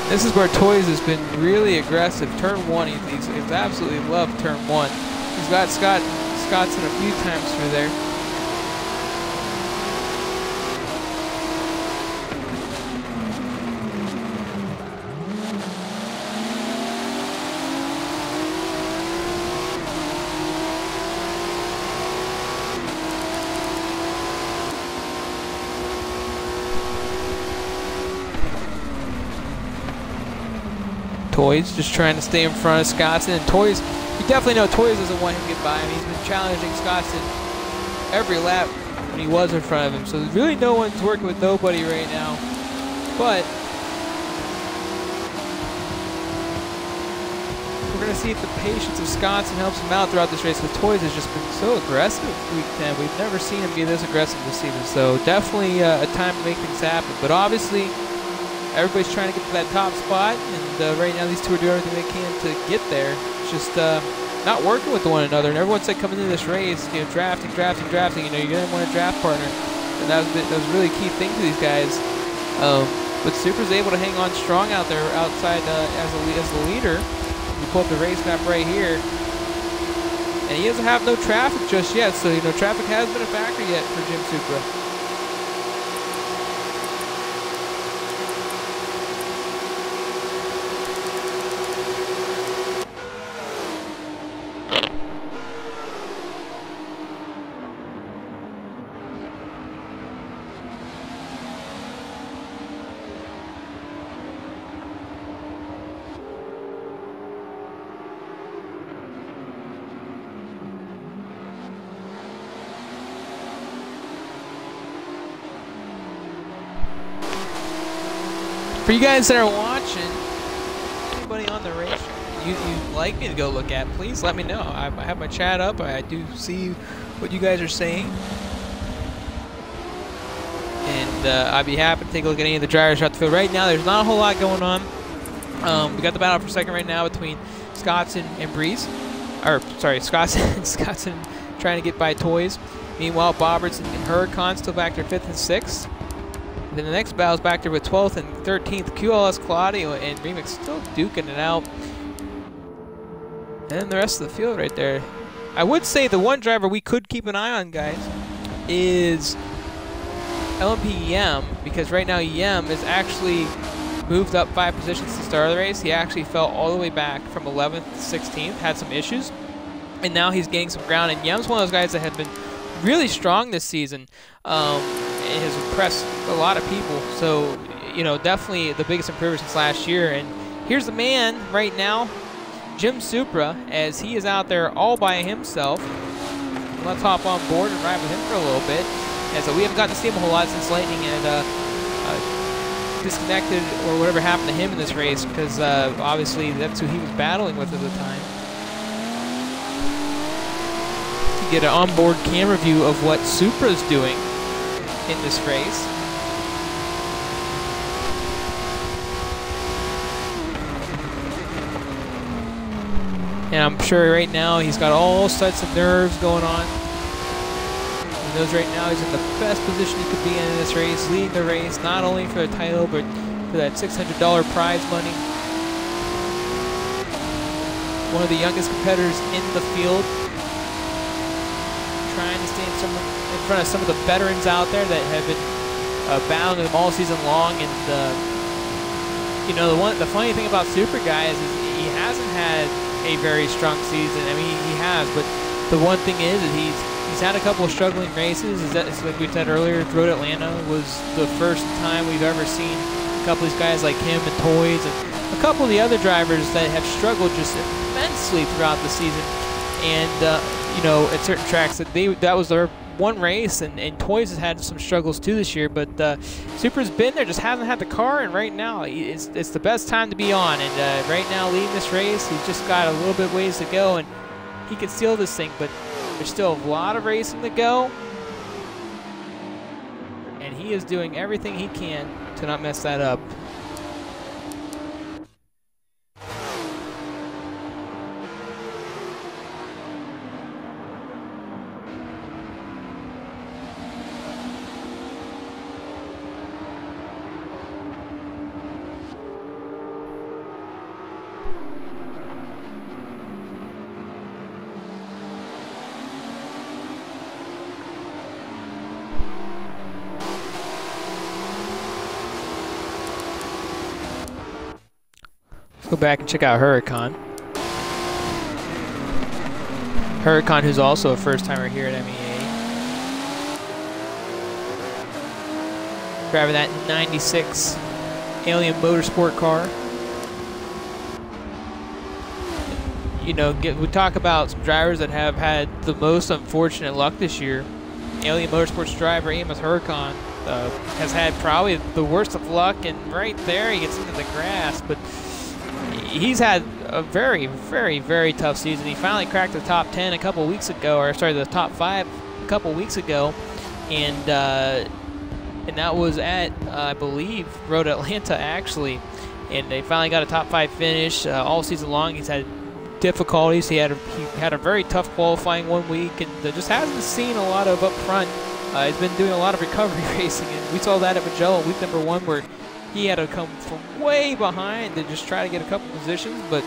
This is where Toys has been really aggressive. Turn one, he's absolutely loved turn one. He's got Scottson a few times through there. Toys just trying to stay in front of Scottson, and Toys, you definitely know Toys doesn't want him to get by him. He's been challenging Scottson every lap when he was in front of him, so there's really no one's working with nobody right now. But we're going to see if the patience of Scottson helps him out throughout this race, because Toys has just been so aggressive week 10. We've never seen him be this aggressive this season, so definitely a time to make things happen. But obviously, everybody's trying to get to that top spot, and right now these two are doing everything they can to get there. It's just not working with one another. And everyone said coming into this race, you know, drafting. You know, you're gonna want a draft partner, and that was really a key thing to these guys. But Supra's able to hang on strong out there outside as the leader. You pull up the race map right here. And he doesn't have no traffic just yet, so, you know, traffic has been a factor yet for Jim Supra. For you guys that are watching, anybody on the race you'd like me to go look at, please let me know. I have my chat up. I do see what you guys are saying. And I'd be happy to take a look at any of the drivers out the field. Right now, there's not a whole lot going on. We got the battle for second right now between Scottson and Breeze. Or, sorry, Scottson trying to get by Toys. Meanwhile, Bobberts and Huracan still back there 5th and 6th. Then the next battle's back there with 12th and 13th. QLS Claudio and Remix still duking it out. And then the rest of the field right there. I would say the one driver we could keep an eye on, guys, is LMP EM, because right now EM is actually moved up 5 positions to start the race. He actually fell all the way back from 11th to 16th, had some issues, and now he's gaining some ground. And EM's one of those guys that have been really strong this season. It has impressed a lot of people. So, you know, definitely the biggest improvement since last year. And here's the man right now, Jim Supra, as he is out there all by himself. Let's hop on board and ride with him for a little bit. And so we haven't gotten to see him a whole lot since Lightning had disconnected or whatever happened to him in this race, because obviously that's who he was battling with at the time. To get an onboard camera view of what Supra's doing in this race. And I'm sure right now he's got all sorts of nerves going on. He knows right now he's in the best position he could be in this race, leading the race, not only for the title, but for that $600 prize money. One of the youngest competitors in the field, trying to stay in front of some of the veterans out there that have been battling him all season long. And you know, the funny thing about Super Guys is he hasn't had a very strong season. I mean, he has, but the one thing is that he's had a couple of struggling races. It's like we said earlier, Road Atlanta was the first time we've ever seen a couple of these guys like him and Toys and a couple of the other drivers that have struggled just immensely throughout the season. And you know, at certain tracks that was their one race, and Toys has had some struggles too this year, but Supra's been there, just hasn't had the car, and right now it's the best time to be on. And right now, leading this race, he's just got a little bit ways to go, and he can steal this thing, but there's still a lot of racing to go, and he is doing everything he can to not mess that up. Go back and check out Huracan. Huracan, who's also a first-timer here at MEA. Driving that 96 Alien Motorsport car. You know, we talk about some drivers that have had the most unfortunate luck this year. Alien Motorsports driver Amos Huracan has had probably the worst of luck, and right there he gets into the grass, but he's had a very, very, very tough season. He finally cracked the top 10 a couple weeks ago, or sorry, the top 5 a couple weeks ago, and that was at I believe Road Atlanta actually, and they finally got a top 5 finish. All season long he's had difficulties. He had a very tough qualifying one week, and just hasn't seen a lot of up front. He's been doing a lot of recovery racing, and we saw that at Magellan week number 1 where he had to come from way behind to just try to get a couple positions, but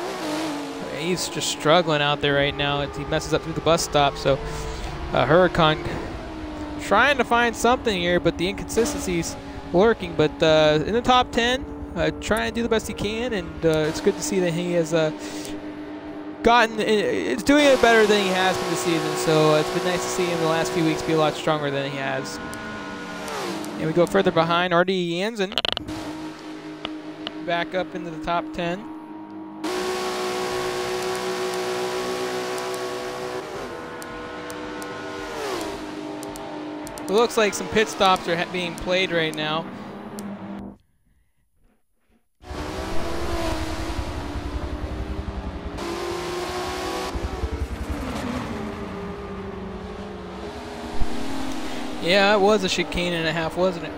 he's just struggling out there right now. He messes up through the bus stop. So Huracan trying to find something here, but the inconsistencies lurking. But in the top 10, trying to do the best he can, and it's good to see that he has it's doing it better than he has been this season. So it's been nice to see him the last few weeks be a lot stronger than he has. And we go further behind, R.D. Jansen back up into the top 10. It looks like some pit stops are being played right now. Yeah, it was a chicane and a half, wasn't it?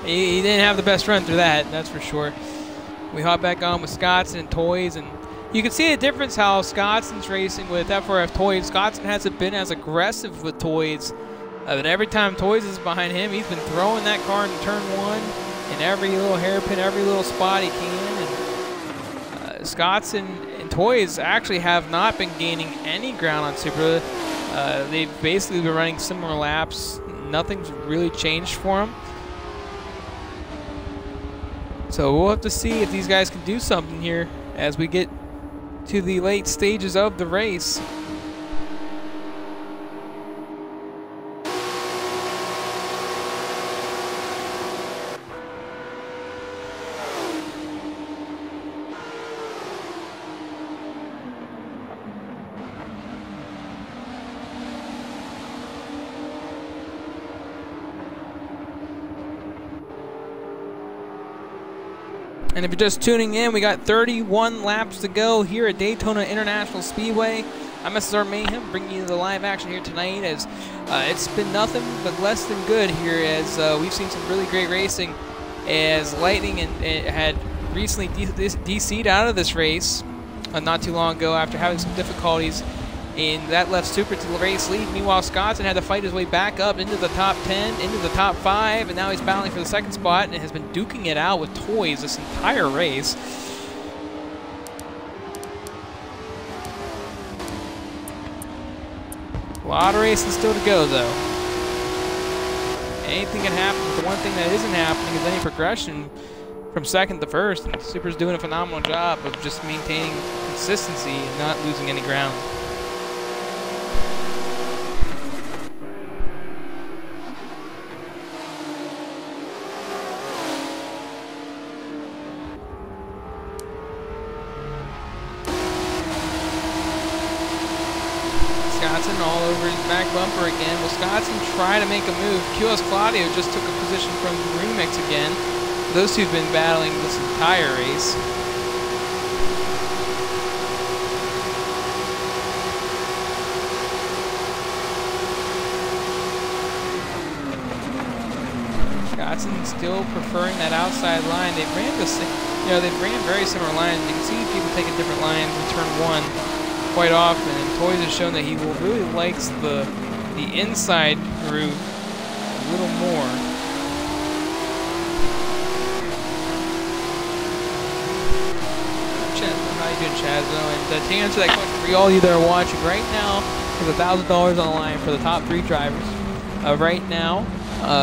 he didn't have the best run through that's for sure. We hop back on with Scottson and Toys, and you can see the difference how Scottson's racing with FRF Toys. Scottson hasn't been as aggressive with Toys, but every time Toys is behind him, he's been throwing that car in turn 1 in every little hairpin, every little spot he can. And Scottson and Toys actually have not been gaining any ground on Supra. They've basically been running similar laps. Nothing's really changed for them. So we'll have to see if these guys can do something here as we get to the late stages of the race. And if you're just tuning in, we got 31 laps to go here at Daytona International Speedway. I'm SSR Mayhem, bringing you the live action here tonight, as it's been nothing but less than good here, as we've seen some really great racing, as Lightning had recently DC'd out of this race not too long ago after having some difficulties, and that left Super to the race lead. Meanwhile, Scottson had to fight his way back up into the top 10, into the top 5, and now he's battling for the second spot and has been duking it out with Toys this entire race. A lot of racing still to go, though. Anything can happen, but the one thing that isn't happening is any progression from second to first. And Super's doing a phenomenal job of just maintaining consistency and not losing any ground. Scottson all over his back bumper again. Will Scottson try to make a move? QS Claudio just took a position from Remix again. Those two have been battling this entire race. Scottson still preferring that outside line. They ran they ran very similar lines. You can see people taking different lines in turn 1 quite often, and Toys has shown that he really likes the inside groove a little more. How you doing, Chazzo? And to answer that question for all you that are watching right now, there's $1,000 on the line for the top 3 drivers. Right now,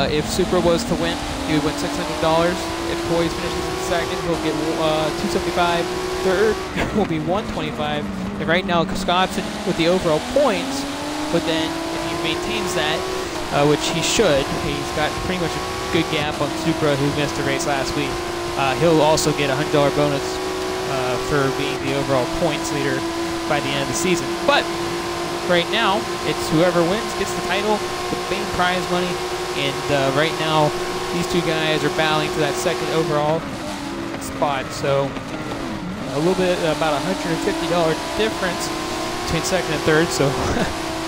if Supra was to win, he would win $600. If Toys finishes in second, he'll get $275. Third will be $125. And right now, Scottson with the overall points, but then if he maintains that, which he should, he's got pretty much a good gap on Supra, who missed the race last week. He'll also get a $100 bonus for being the overall points leader by the end of the season. But right now, it's whoever wins gets the title, the main prize money, and right now, these two guys are battling for that second overall spot. So a little bit, about $150 difference between second and third. So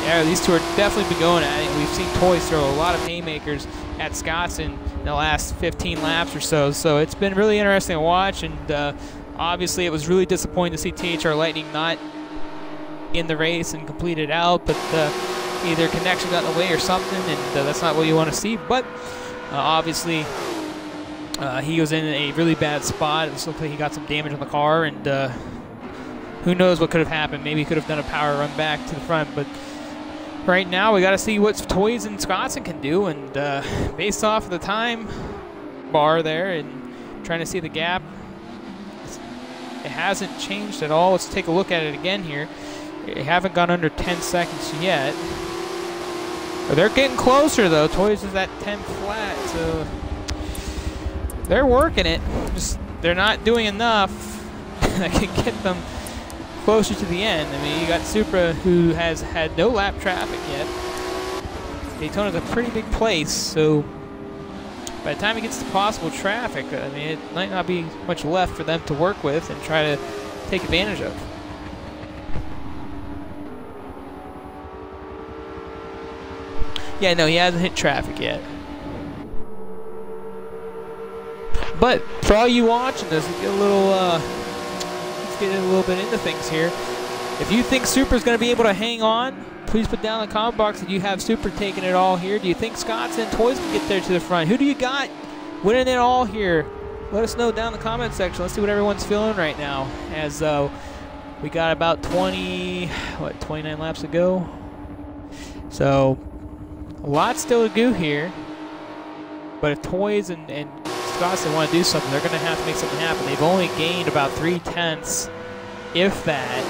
yeah, these two are definitely been going at it. We've seen Toys throw a lot of haymakers at Scottson in the last 15 laps or so. So it's been really interesting to watch, and obviously it was really disappointing to see THR Lightning not in the race and complete it out, but either connection got in the way or something, and that's not what you want to see. But obviously he was in a really bad spot. It looked like he got some damage on the car, and who knows what could have happened. Maybe he could have done a power run back to the front, but right now we got to see what Toys and Scottson can do, and based off of the time bar there and trying to see the gap, it hasn't changed at all. Let's take a look at it again here. They haven't gone under 10 seconds yet. But they're getting closer though. Toys is at 10 flat, so they're working it. Just they're not doing enough that can get them closer to the end. I mean, you got Supra, who has had no lap traffic yet. Daytona's a pretty big place, so by the time it gets to possible traffic, I mean, it might not be much left for them to work with and try to take advantage of. Yeah, no, he hasn't hit traffic yet. But for all you watching this, let's get a little bit into things here. If you think Supra's going to be able to hang on, please put down in the comment box that you have Supra taking it all here. Do you think Scottson and Toys can get there to the front? Who do you got winning it all here? Let us know down in the comment section. Let's see what everyone's feeling right now, as we got about 29 laps to go. So a lot still to do here. But if Toys and Scottson want to do something, they're going to have to make something happen. They've only gained about 3/10, if that,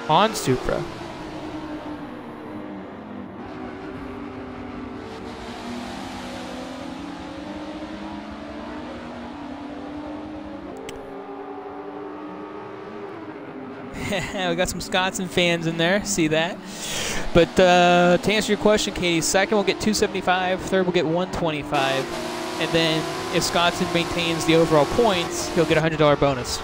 on Supra. We got some Scottson fans in there, see that. But to answer your question, Katie, second will get 275, third will get 125, and then if Scottson maintains the overall points, he'll get a $100 bonus.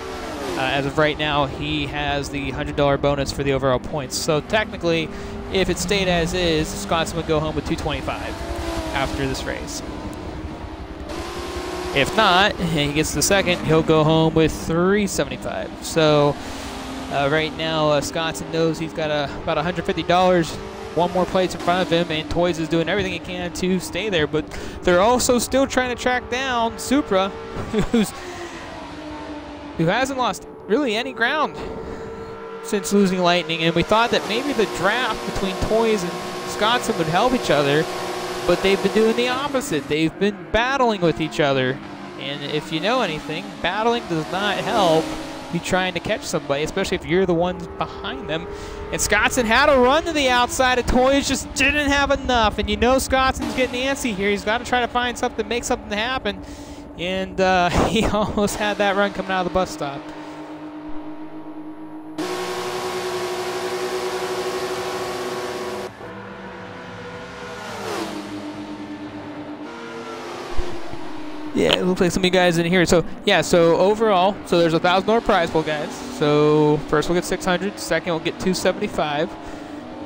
As of right now, he has the $100 bonus for the overall points. So technically, if it stayed as is, Scottson would go home with 225 after this race. If not, and he gets the second, he'll go home with 375. So right now, Scottson knows he's got about $150, one more place in front of him, and Toys is doing everything he can to stay there. But they're also still trying to track down Supra, who hasn't lost really any ground since losing Lightning. And we thought that maybe the draft between Toys and Scottson would help each other, but they've been doing the opposite. They've been battling with each other. And if you know anything, battling does not help you trying to catch somebody, especially if you're the ones behind them. And Scottson had a run to the outside of Toys, just didn't have enough. And you know Scottson's getting antsy here. He's got to try to find something, make something happen. And he almost had that run coming out of the bus stop. Yeah, it looks like some of you guys in here. So yeah, so overall, so there's a $1,000 prize pool, guys. So first we'll get 600, second we'll get 275,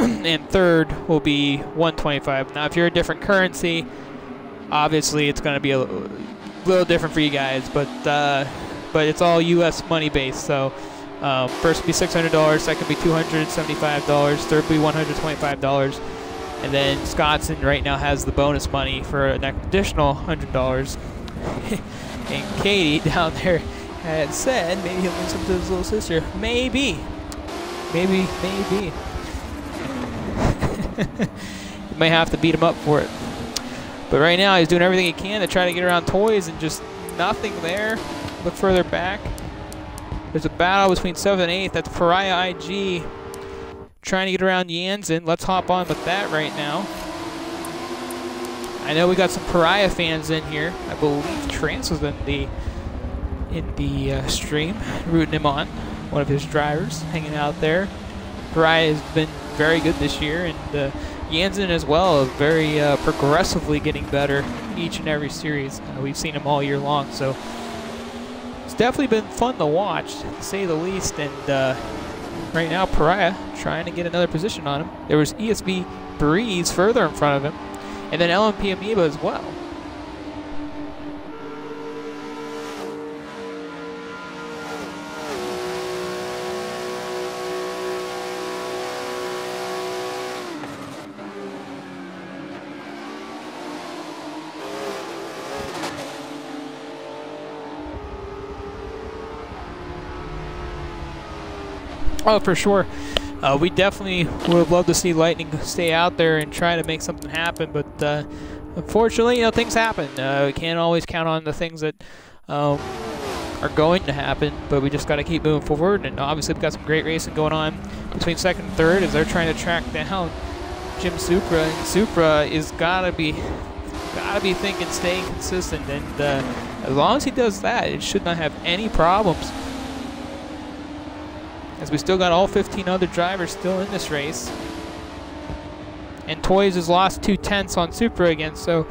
and third will be 125. Now, if you're a different currency, obviously it's going to be a little different for you guys, but it's all U.S. money based. So first will be $600, second will be $275, third will be $125, and then Scottson right now has the bonus money for an additional $100. And Katie down there had said maybe he'll lose some to his little sister. Maybe. You may have to beat him up for it. But right now he's doing everything he can to try to get around Toys, and just nothing there. Look further back. There's a battle between 7th and 8th. That's Pariah IG trying to get around Jansen. Let's hop on with that right now. I know we got some Pariah fans in here. I believe Trance was in the stream, rooting him on. One of his drivers hanging out there. Pariah has been very good this year, and Jansen as well, very progressively getting better each and every series. We've seen him all year long, so it's definitely been fun to watch, to say the least. And right now, Pariah trying to get another position on him. There was ESB Breeze further in front of him, and then LMP Amoeba as well. Oh, for sure. We definitely would have loved to see Lightning stay out there and try to make something happen, but unfortunately, you know, things happen. We can't always count on the things that are going to happen, but we just got to keep moving forward. And obviously, we've got some great racing going on between second and third as they're trying to track down Jim Supra. And Supra is gotta be thinking staying consistent, and as long as he does that, it should not have any problems. As we still got all 15 other drivers still in this race. And Toys has lost 2/10 on Supra again, so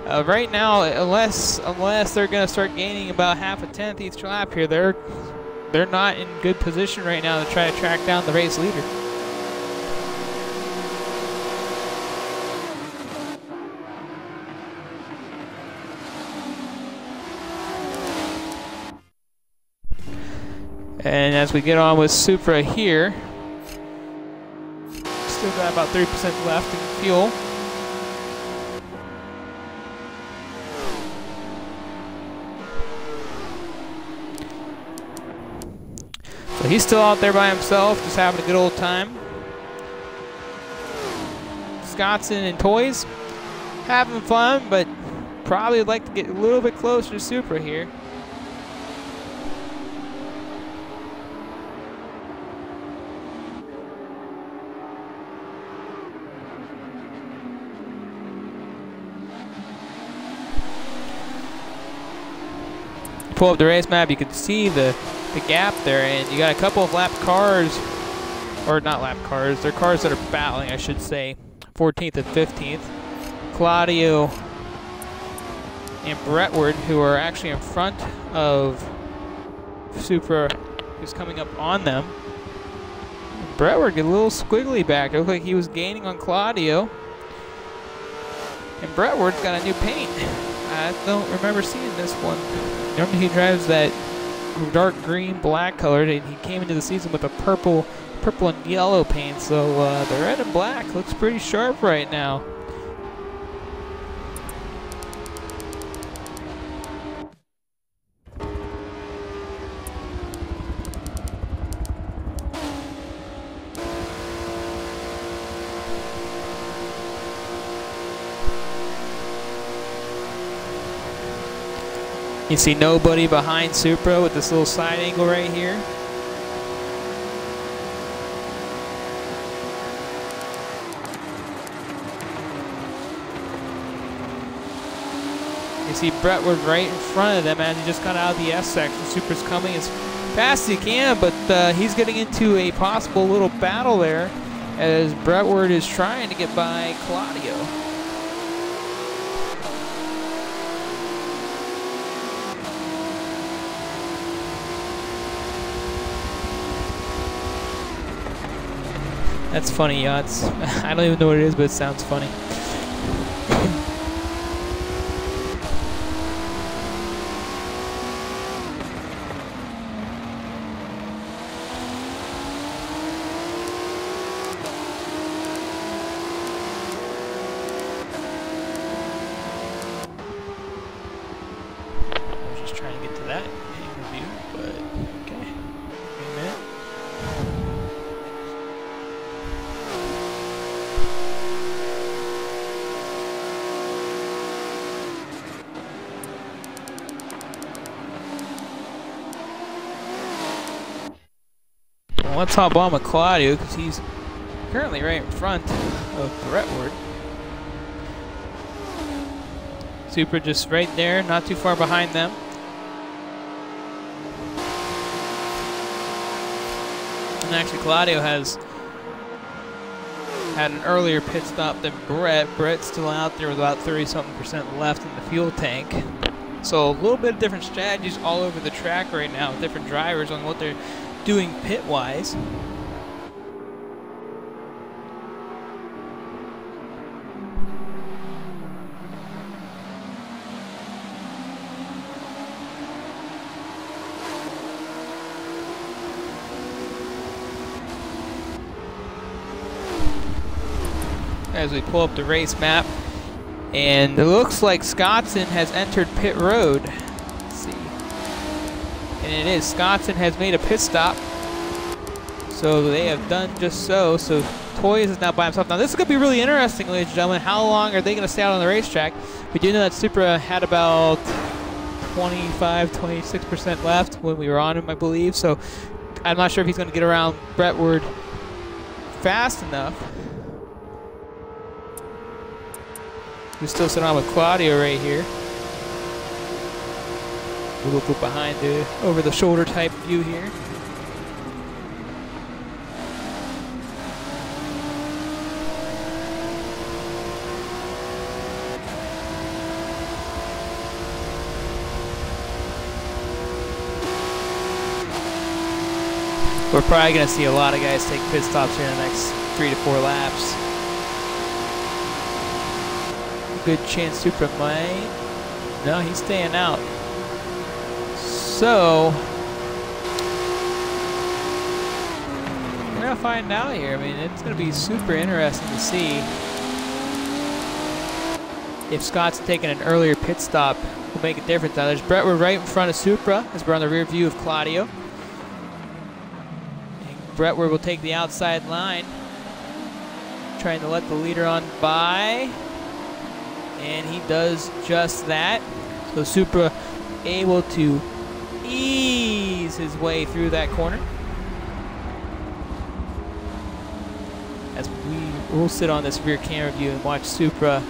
right now, unless they're going to start gaining about half a tenth each lap here, they're not in good position right now to try to track down the race leader. And as we get on with Supra here, still got about 30% left in fuel. So he's still out there by himself, just having a good old time. Scottson and Toys having fun, but probably would like to get a little bit closer to Supra here. Pull up the race map, you can see the gap there, and you got a couple of lap cars, or not lap cars, they're cars that are battling, I should say, 14th and 15th. Claudio and Brentwood, who are actually in front of Supra, who's coming up on them. Brentwood get a little squiggly back. It looked like he was gaining on Claudio. And Brentwood's got a new paint. I don't remember seeing this one. Normally he drives that dark green black color, and he came into the season with a purple and yellow paint, so the red and black looks pretty sharp right now. You see nobody behind Supra with this little side angle right here. You see Brentwood right in front of them as he just got out of the S section. Supra's coming as fast as he can, but he's getting into a possible little battle there as Brentwood is trying to get by Claudio. That's funny, yachts. I don't even know what it is, but it sounds funny. I was just trying to get to that review, but okay. Give me a minute. Well, let's hop on with Claudio because he's currently right in front of Brentwood. Supra just right there, not too far behind them. And actually Claudio has had an earlier pit stop than Brett. Brett's still out there with about 30-something% left in the fuel tank. So a little bit of different strategies all over the track right now with different drivers on what they're doing pit-wise. As we pull up the race map, and it looks like Scottson has entered pit road. Let's see. And it is. Scottson has made a pit stop. So they have done just so. So Toys is now by himself. Now this is going to be really interesting, ladies and gentlemen. How long are they going to stay out on the racetrack? We do know that Supra had about 26% left when we were on him, I believe. So I'm not sure if he's going to get around Brentwood fast enough. We're still sitting on with Claudio right here. We'll go behind the over the shoulder type view here. We're probably going to see a lot of guys take pit stops here in the next 3 to 4 laps. Good chance Supra might. No, he's staying out. So we're going to find out here. I mean, it's going to be super interesting to see if Scott's taking an earlier pit stop will make a difference. Now there's Brentwood right in front of Supra as we're on the rear view of Claudio. Brentwood will take the outside line, trying to let the leader on by, and he does just that. So Supra able to ease his way through that corner. As we'll sit on this rear camera view and watch Supra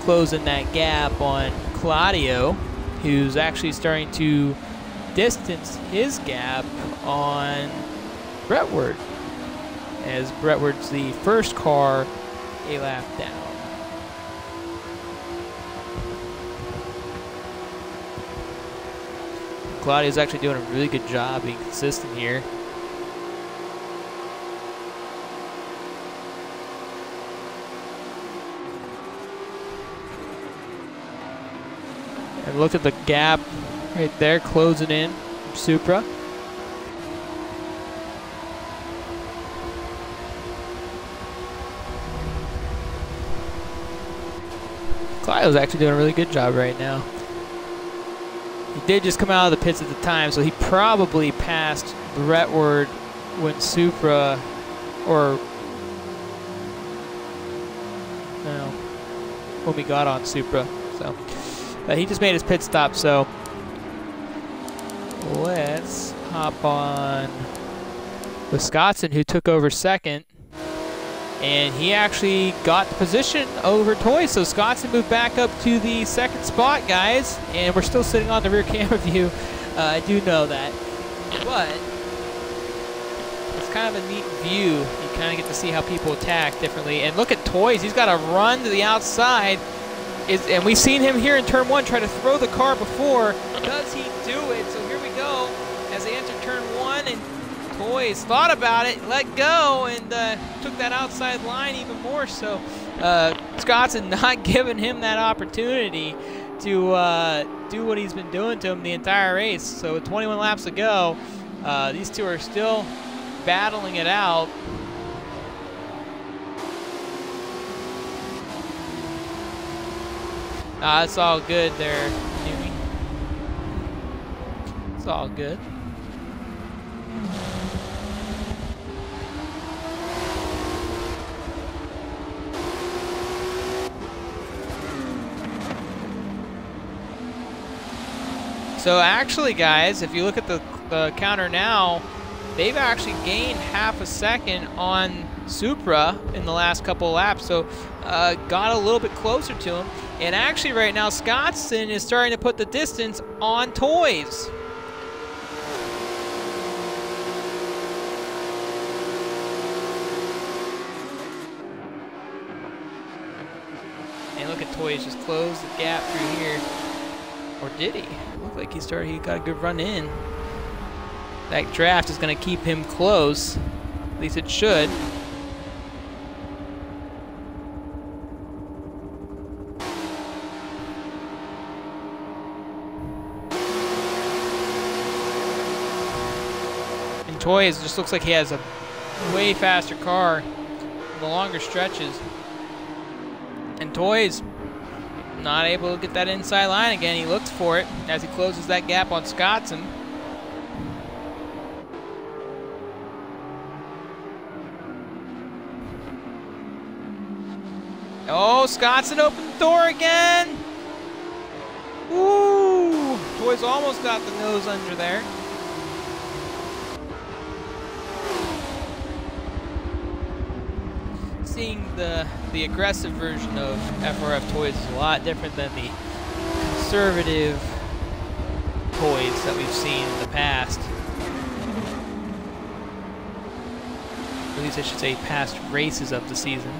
closing that gap on Claudio, who's actually starting to distance his gap on Brentwood, as Brentwood's the first car a lap down. Claudio's actually doing a really good job being consistent here. And look at the gap right there closing in from Supra. Claudio's actually doing a really good job right now. He did just come out of the pits at the time, so he probably passed Brentwood when Supra, or no, when we got on Supra. So he just made his pit stop. So let's hop on with Scottson, who took over second. And he actually got the position over Toys. So Scottson moved back up to the second spot, guys. And we're still sitting on the rear camera view. I do know that. But it's kind of a neat view. You kind of get to see how people attack differently. And look at Toys. He's got to run to the outside. And we've seen him here in turn 1 try to throw the car before. Does he do it? So here we go as they enter turn 1. And Toys thought about it, let go, and took that outside line even more. So Scottson not giving him that opportunity to do what he's been doing to him the entire race. So with 21 laps to go, these two are still battling it out. It's all good there, Jimmy. It's all good. So actually, guys, if you look at the counter now, they've actually gained half a second on Supra in the last couple of laps. So got a little bit closer to him. And actually right now, Scottson is starting to put the distance on Toys. And look at Toys just close the gap through here. Or did he? Looked like he got a good run in. That draft is going to keep him close. At least it should. And Toys just looks like he has a way faster car in the longer stretches. And Toys not able to get that inside line again. He looks for it as he closes that gap on Scottson. Oh, Scottson opened the door again. Ooh, Toys almost got the nose under there. Seeing the aggressive version of FRF Toys is a lot different than the conservative toys that we've seen in the past. At least I should say past races of the season.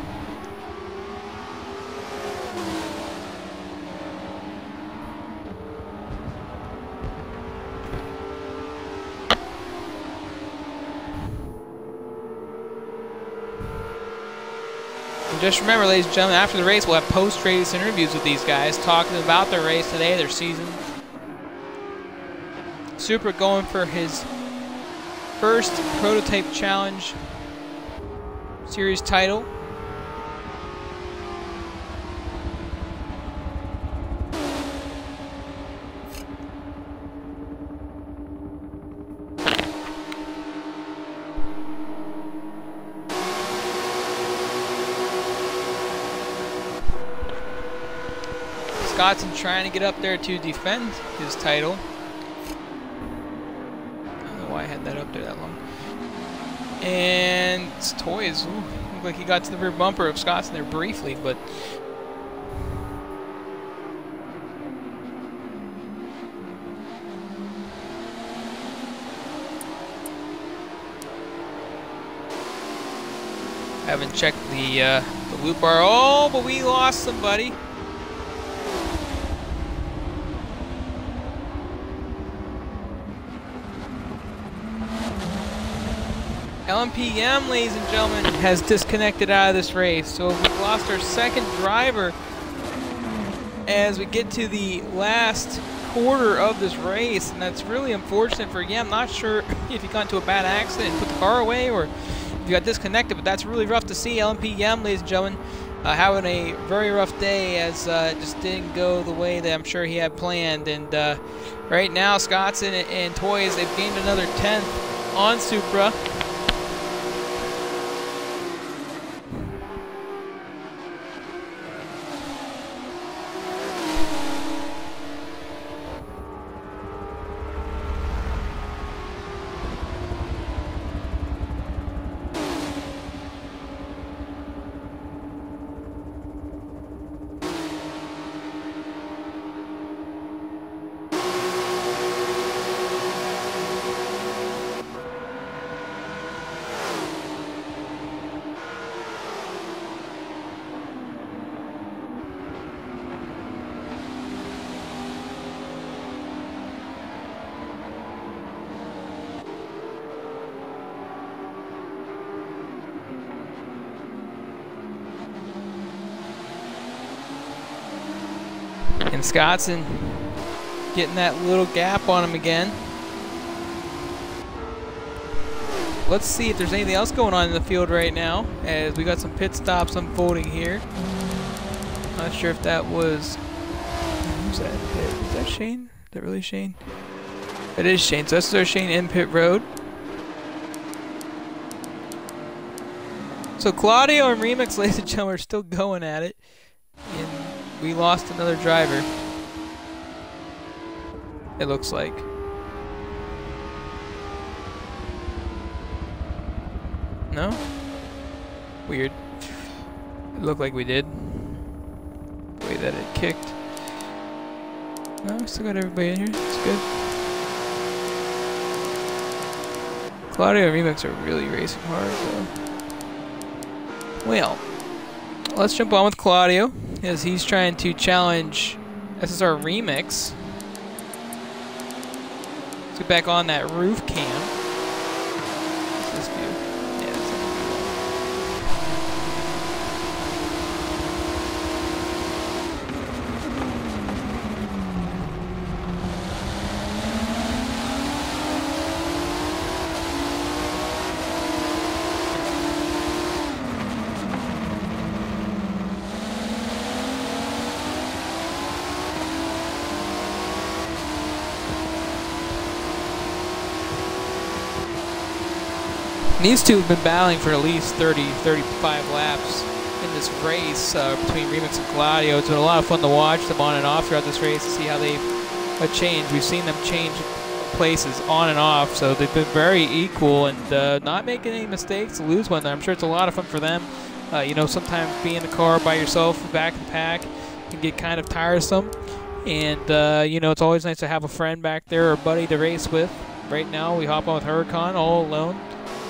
And just remember, ladies and gentlemen, after the race, we'll have post-race interviews with these guys, talking about their race today, their season. Supra going for his first Prototype Challenge Series title. Scottson trying to get up there to defend his title. I don't know why I had that up there that long. And it's Toys. Ooh, looked like he got to the rear bumper of Scottson there briefly, but I haven't checked the loop bar. Oh, but we lost somebody. LMPM, ladies and gentlemen, has disconnected out of this race. So we've lost our second driver as we get to the last quarter of this race. And that's really unfortunate for Yem. I'm not sure if he got into a bad accident and put the car away or if he got disconnected, but that's really rough to see. LMPM, ladies and gentlemen, having a very rough day as it just didn't go the way that I'm sure he had planned. And right now, Scottson and Toys, they've gained another 10th on Supra. And Scottson getting that little gap on him again. Let's see if there's anything else going on in the field right now, as we got some pit stops unfolding here. Not sure if that was... Who's that? Is that Shane? Is that really Shane? That is Shane. So this is our Shane in pit road. So Claudio and Remix, ladies and gentlemen, are still going at it. And we lost another driver, it looks like. No? Weird. It looked like we did. The way that it kicked. No, we still got everybody in here. It's good. Claudio and Remix are really racing hard, though. Well, let's jump on with Claudio, as he's trying to challenge SSR Remix. Let's get back on that roof cam. What's this view? Yeah, that's not These two have been battling for at least 30, 35 laps in this race between Remix and Claudio. It's been a lot of fun to watch them on and off throughout this race to see how they've changed. We've seen them change places on and off, so they've been very equal and not making any mistakes to lose one. I'm sure it's a lot of fun for them. You know, sometimes being in a car by yourself back in the pack can get kind of tiresome, and you know, it's always nice to have a friend back there or a buddy to race with. Right now we hop on with Huracan all alone.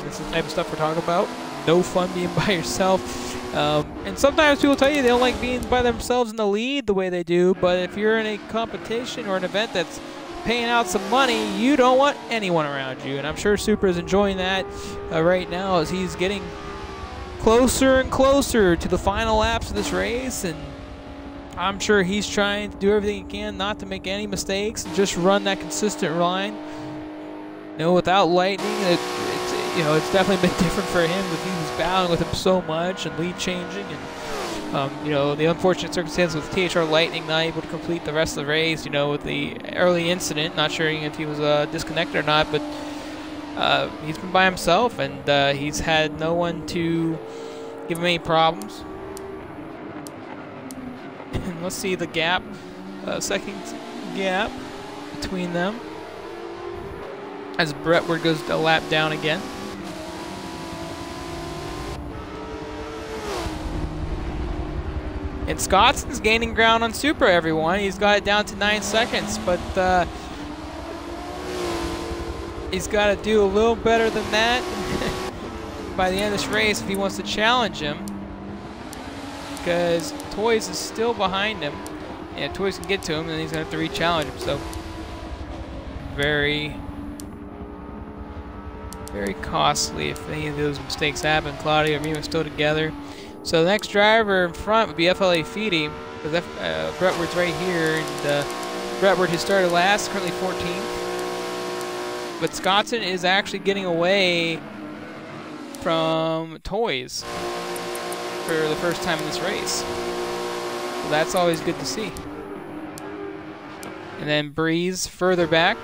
This is the type of stuff we're talking about. No fun being by yourself. And sometimes people tell you they don't like being by themselves in the lead the way they do, but if you're in a competition or an event that's paying out some money, you don't want anyone around you. And I'm sure Super is enjoying that right now as he's getting closer and closer to the final laps of this race, and I'm sure he's trying to do everything he can not to make any mistakes and just run that consistent line. You know, without Lightning, it's definitely been different for him because he was battling with him so much and lead changing, and you know, the unfortunate circumstance with THR Lightning not able to complete the rest of the race. You know, with the early incident, not sure if he was disconnected or not, but he's been by himself, and he's had no one to give him any problems. And let's see the gap, second gap between them as Brentwood goes a lap down again. And Scotson's gaining ground on Super, everyone. He's got it down to 9 seconds, but he's got to do a little better than that by the end of this race if he wants to challenge him, because Toys is still behind him, and if Toys can get to him, then he's going to have to re-challenge him. So very, very costly if any of those mistakes happen. Claudio and Remo still together. So the next driver in front would be FLA Feedy, because Brentwood's right here, and Brentwood, who started last, currently 14th. But Scotson is actually getting away from Toys for the first time in this race. So that's always good to see. And then Breeze further back.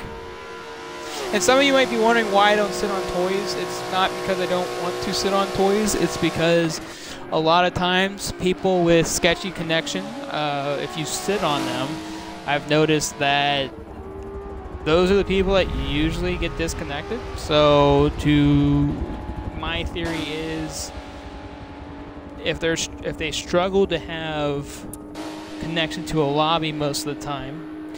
And some of you might be wondering why I don't sit on Toys. It's not because I don't want to sit on Toys, it's because a lot of times people with sketchy connection, if you sit on them, I've noticed that those are the people that usually get disconnected. So my theory is if they struggle to have connection to a lobby most of the time,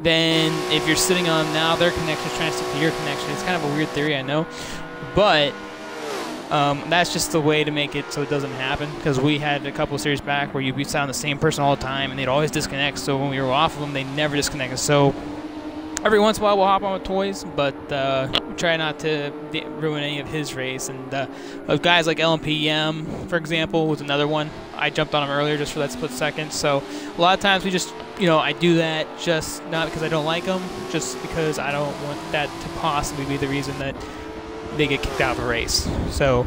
then if you're sitting on them now, their connection is trying to stick to your connection. It's kind of a weird theory, I know, but that's just the way to make it so it doesn't happen, because we had a couple of series back where you'd be sat on the same person all the time and they'd always disconnect, so when we were off of them, they never disconnected. So every once in a while we'll hop on with Toys, but we try not to ruin any of his race. And guys like LMPM, for example, was another one. I jumped on him earlier just for that split second. So a lot of times we just, I do that just not because I don't like them, just because I don't want that to possibly be the reason that they get kicked out of a race. So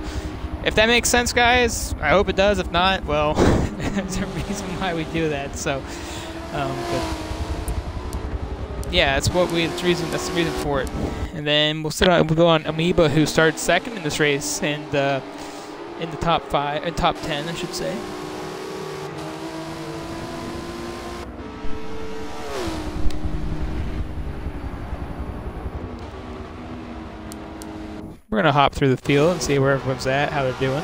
if that makes sense, guys, I hope it does. If not, well, there's a reason why we do that. So but yeah, that's the reason for it. And then we'll go on Amoeba, who started second in this race, and in the top 10, I should say. We're gonna hop through the field and see where everyone's at, how they're doing.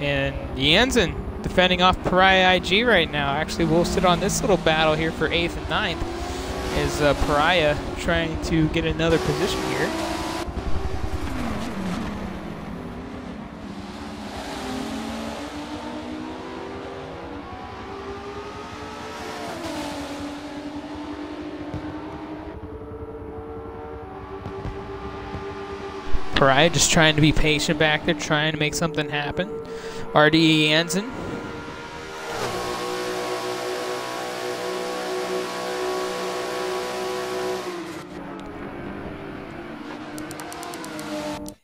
And Jansen defending off Pariah IG right now. Actually, we'll sit on this little battle here for 8th and 9th. Is Pariah trying to get another position here. Pariah just trying to be patient back there, trying to make something happen. RDE Jansen.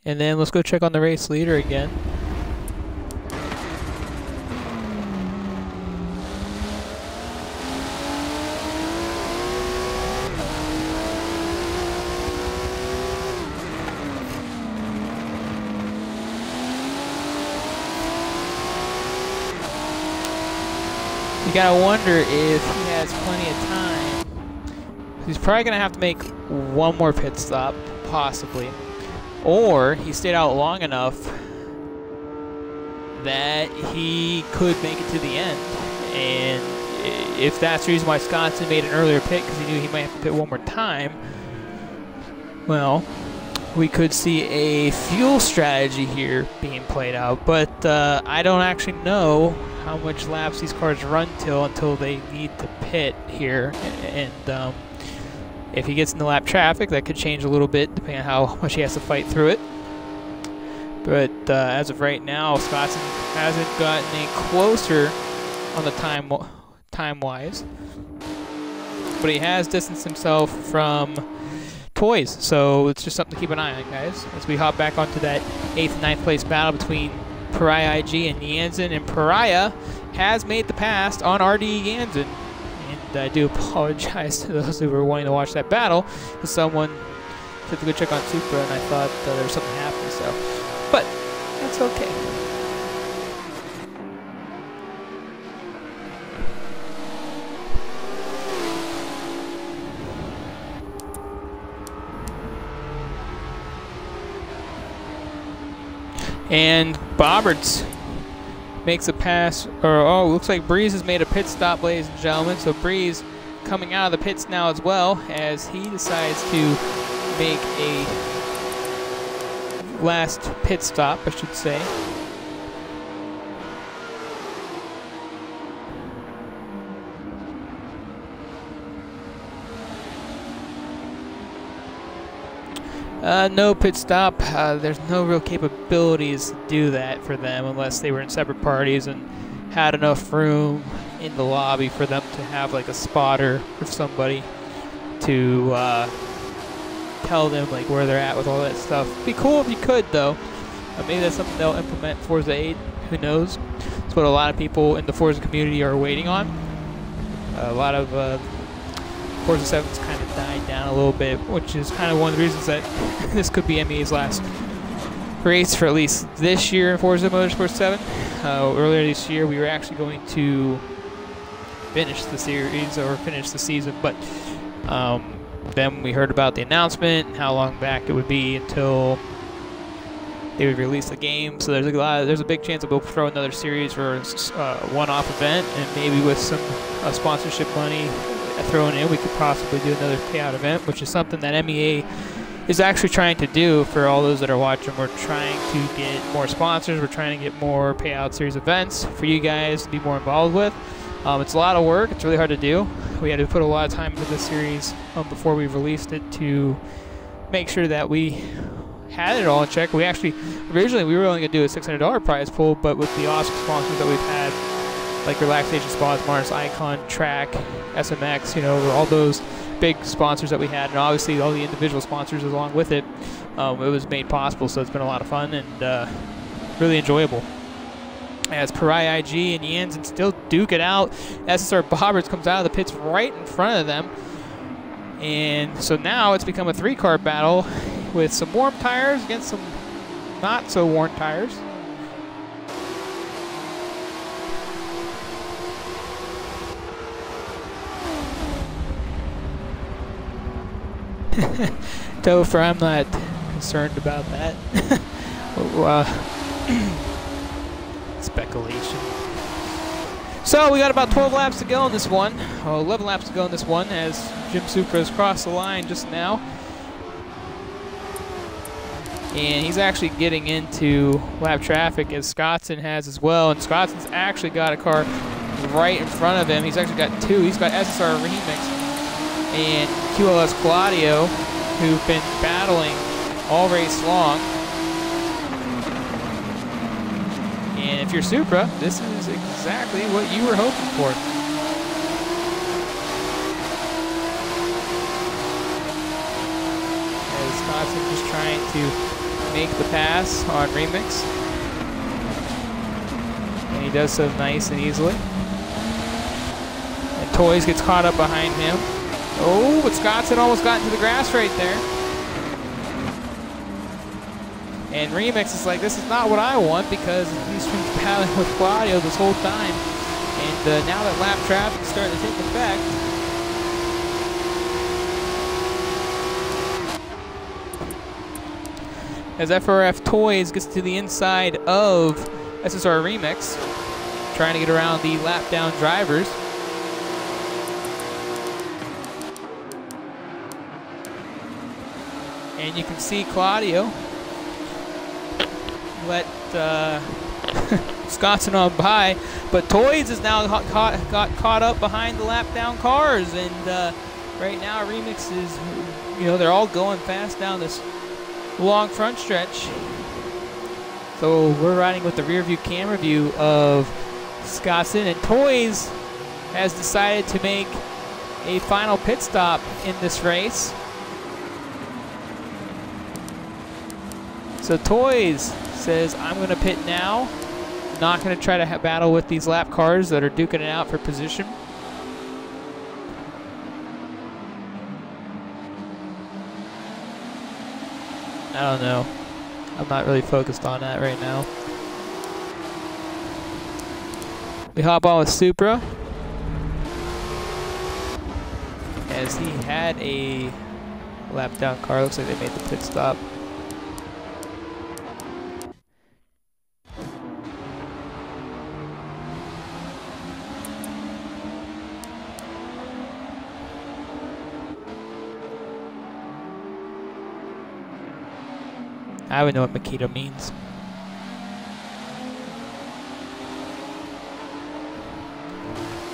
And then let's go check on the race leader again. You gotta wonder if he has plenty of time. He's probably gonna have to make one more pit stop, possibly. Or he stayed out long enough that he could make it to the end. And if that's the reason why Scottson made an earlier pit, because he knew he might have to pit one more time, well, we could see a fuel strategy here being played out. But I don't actually know how much laps these cars run until they need to pit here. And if he gets into lap traffic, that could change a little bit depending on how much he has to fight through it. But as of right now, Scottson hasn't gotten any closer on the time-wise. But he has distanced himself from Toys, so it's just something to keep an eye on, guys, as we hop back onto that 8th and 9th place battle between Pariah IG and Jansen. And Pariah has made the pass on RD Jansen. And I do apologize to those who were wanting to watch that battle, because someone took a good check on Supra and I thought there was something happening, so. But that's okay. And Bobberts makes a pass, looks like Breeze has made a pit stop, ladies and gentlemen. So Breeze coming out of the pits now as well, as he decides to make a last pit stop, I should say. No pit stop. There's no real capabilities to do that for them unless they were in separate parties and had enough room in the lobby for them to have like a spotter or somebody to tell them like where they're at with all that stuff. It'd be cool if you could, though. Maybe that's something they'll implement Forza 8. Who knows? It's what a lot of people in the Forza community are waiting on. A lot of Forza 7's kind of died down a little bit, which is kind of one of the reasons that this could be MEA's last race for at least this year in Forza Motorsport 7. Earlier this year, we were actually going to finish the series or finish the season, but then we heard about the announcement, how long back it would be until they would release the game. So there's a big chance that we'll throw another series for a one-off event, and maybe with some sponsorship money thrown in, we could possibly do another payout event, which is something that MEA is actually trying to do. For all those that are watching, we're trying to get more sponsors, we're trying to get more payout series events for you guys to be more involved with. It's a lot of work, it's really hard to do. We had to put a lot of time into this series before we released it to make sure that we had it all in check. We actually, originally we were only going to do a $600 prize pool, but with the awesome sponsors that we've had, like Relaxation Spas, Mars Icon, Track, SMX, you know, all those big sponsors that we had, and obviously all the individual sponsors along with it, it was made possible. So it's been a lot of fun and really enjoyable. As Pariah IG and Jansen still duke it out, SSR Bobberts comes out of the pits right in front of them. And so now it's become a three-car battle with some warm tires against some not so warm tires. Topher, I'm not concerned about that. Speculation. So we got about 12 laps to go in this one. 11 laps to go in this one as Jim Supra has crossed the line just now. And he's actually getting into lap traffic as Scottson has as well. And Scottson's actually got a car right in front of him. He's actually got two. He's got SSR Remix and QLS Claudio, who've been battling all race long. And if you're Supra, this is exactly what you were hoping for. As Scottson just trying to make the pass on Remix. And he does so nice and easily. And Toys gets caught up behind him. Oh, but Scottson almost got into the grass right there. And Remix is like, this is not what I want, because he's been battling with Claudio this whole time. And now that lap traffic is starting to take effect, as FRF Toys gets to the inside of SSR Remix, trying to get around the lap down drivers. And you can see Claudio let Scottson on by, but Toys is now got caught up behind the lap down cars, and right now Remix is, they're all going fast down this long front stretch. So we're riding with the rear view camera view of Scottson, and Toys has decided to make a final pit stop in this race. So Toys says, I'm going to pit now. Not going to try to battle with these lap cars that are duking it out for position. I don't know. I'm not really focused on that right now. We hop on with Supra, as he had a lap down car. Looks like they made the pit stop. I would know what Makita means.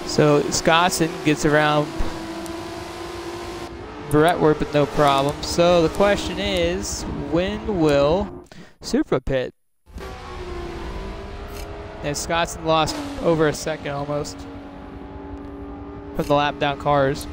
So Scottson gets around Brettworth with no problem. So the question is, when will Supra pit? And Scottson lost over a second almost from the lap down cars.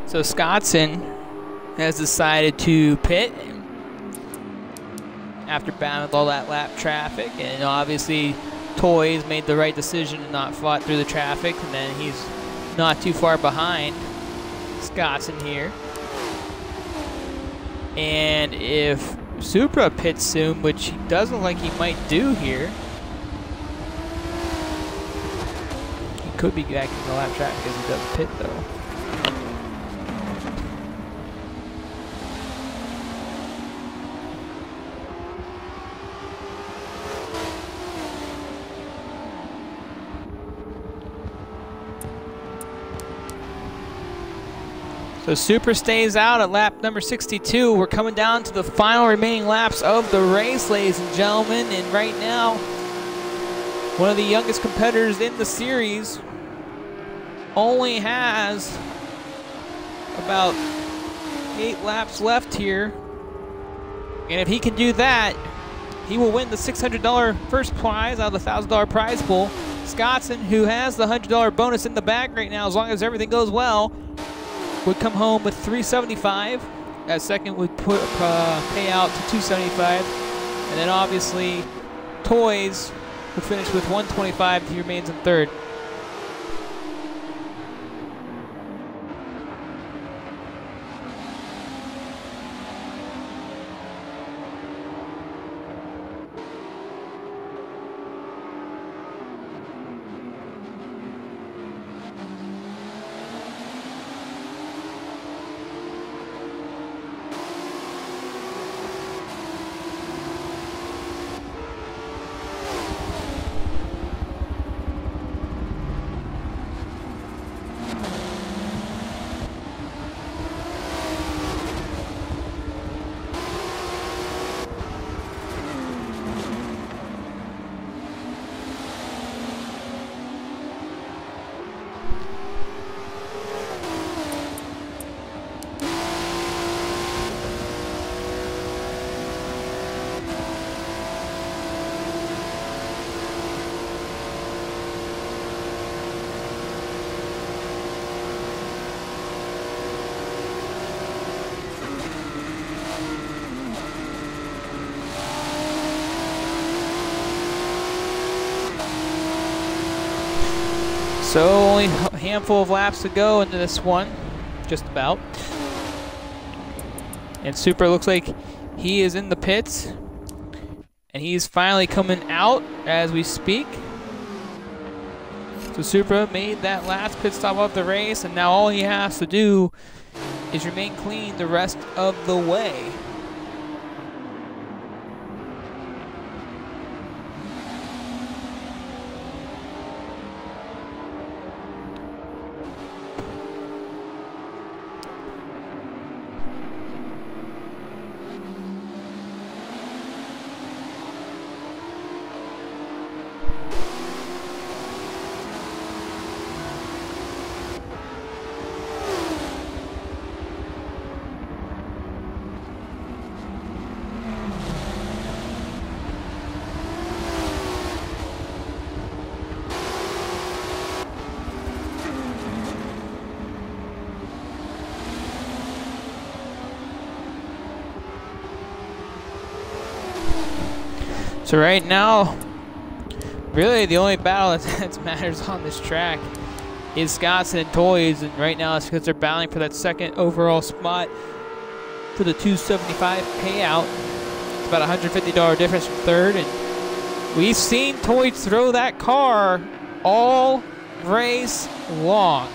So Scottson has decided to pit after battling all that lap traffic, and obviously Toys made the right decision and not fought through the traffic, and then he's not too far behind Scottson here. And if Supra pits soon, which he doesn't look like he might do here, he could be back in the lap traffic as he does pit though. So Supra stays out at lap number 62. We're coming down to the final remaining laps of the race, ladies and gentlemen. And right now, one of the youngest competitors in the series only has about 8 laps left here. And if he can do that, he will win the $600 first prize out of the $1,000 prize pool. Scottson, who has the $100 bonus in the bag right now, as long as everything goes well, would come home with $375. That second would pay out to $275, and then obviously Toys would finish with $125. He remains in third. So only a handful of laps to go into this one, just about. And Supra looks like he is in the pits, and he's finally coming out as we speak. So Supra made that last pit stop of the race, and now all he has to do is remain clean the rest of the way. So right now, really the only battle that matters on this track is Scottson and Toys, and right now it's because they're battling for that second overall spot for the 275 payout. It's about a $150 difference from third, and we've seen Toys throw that car all race long.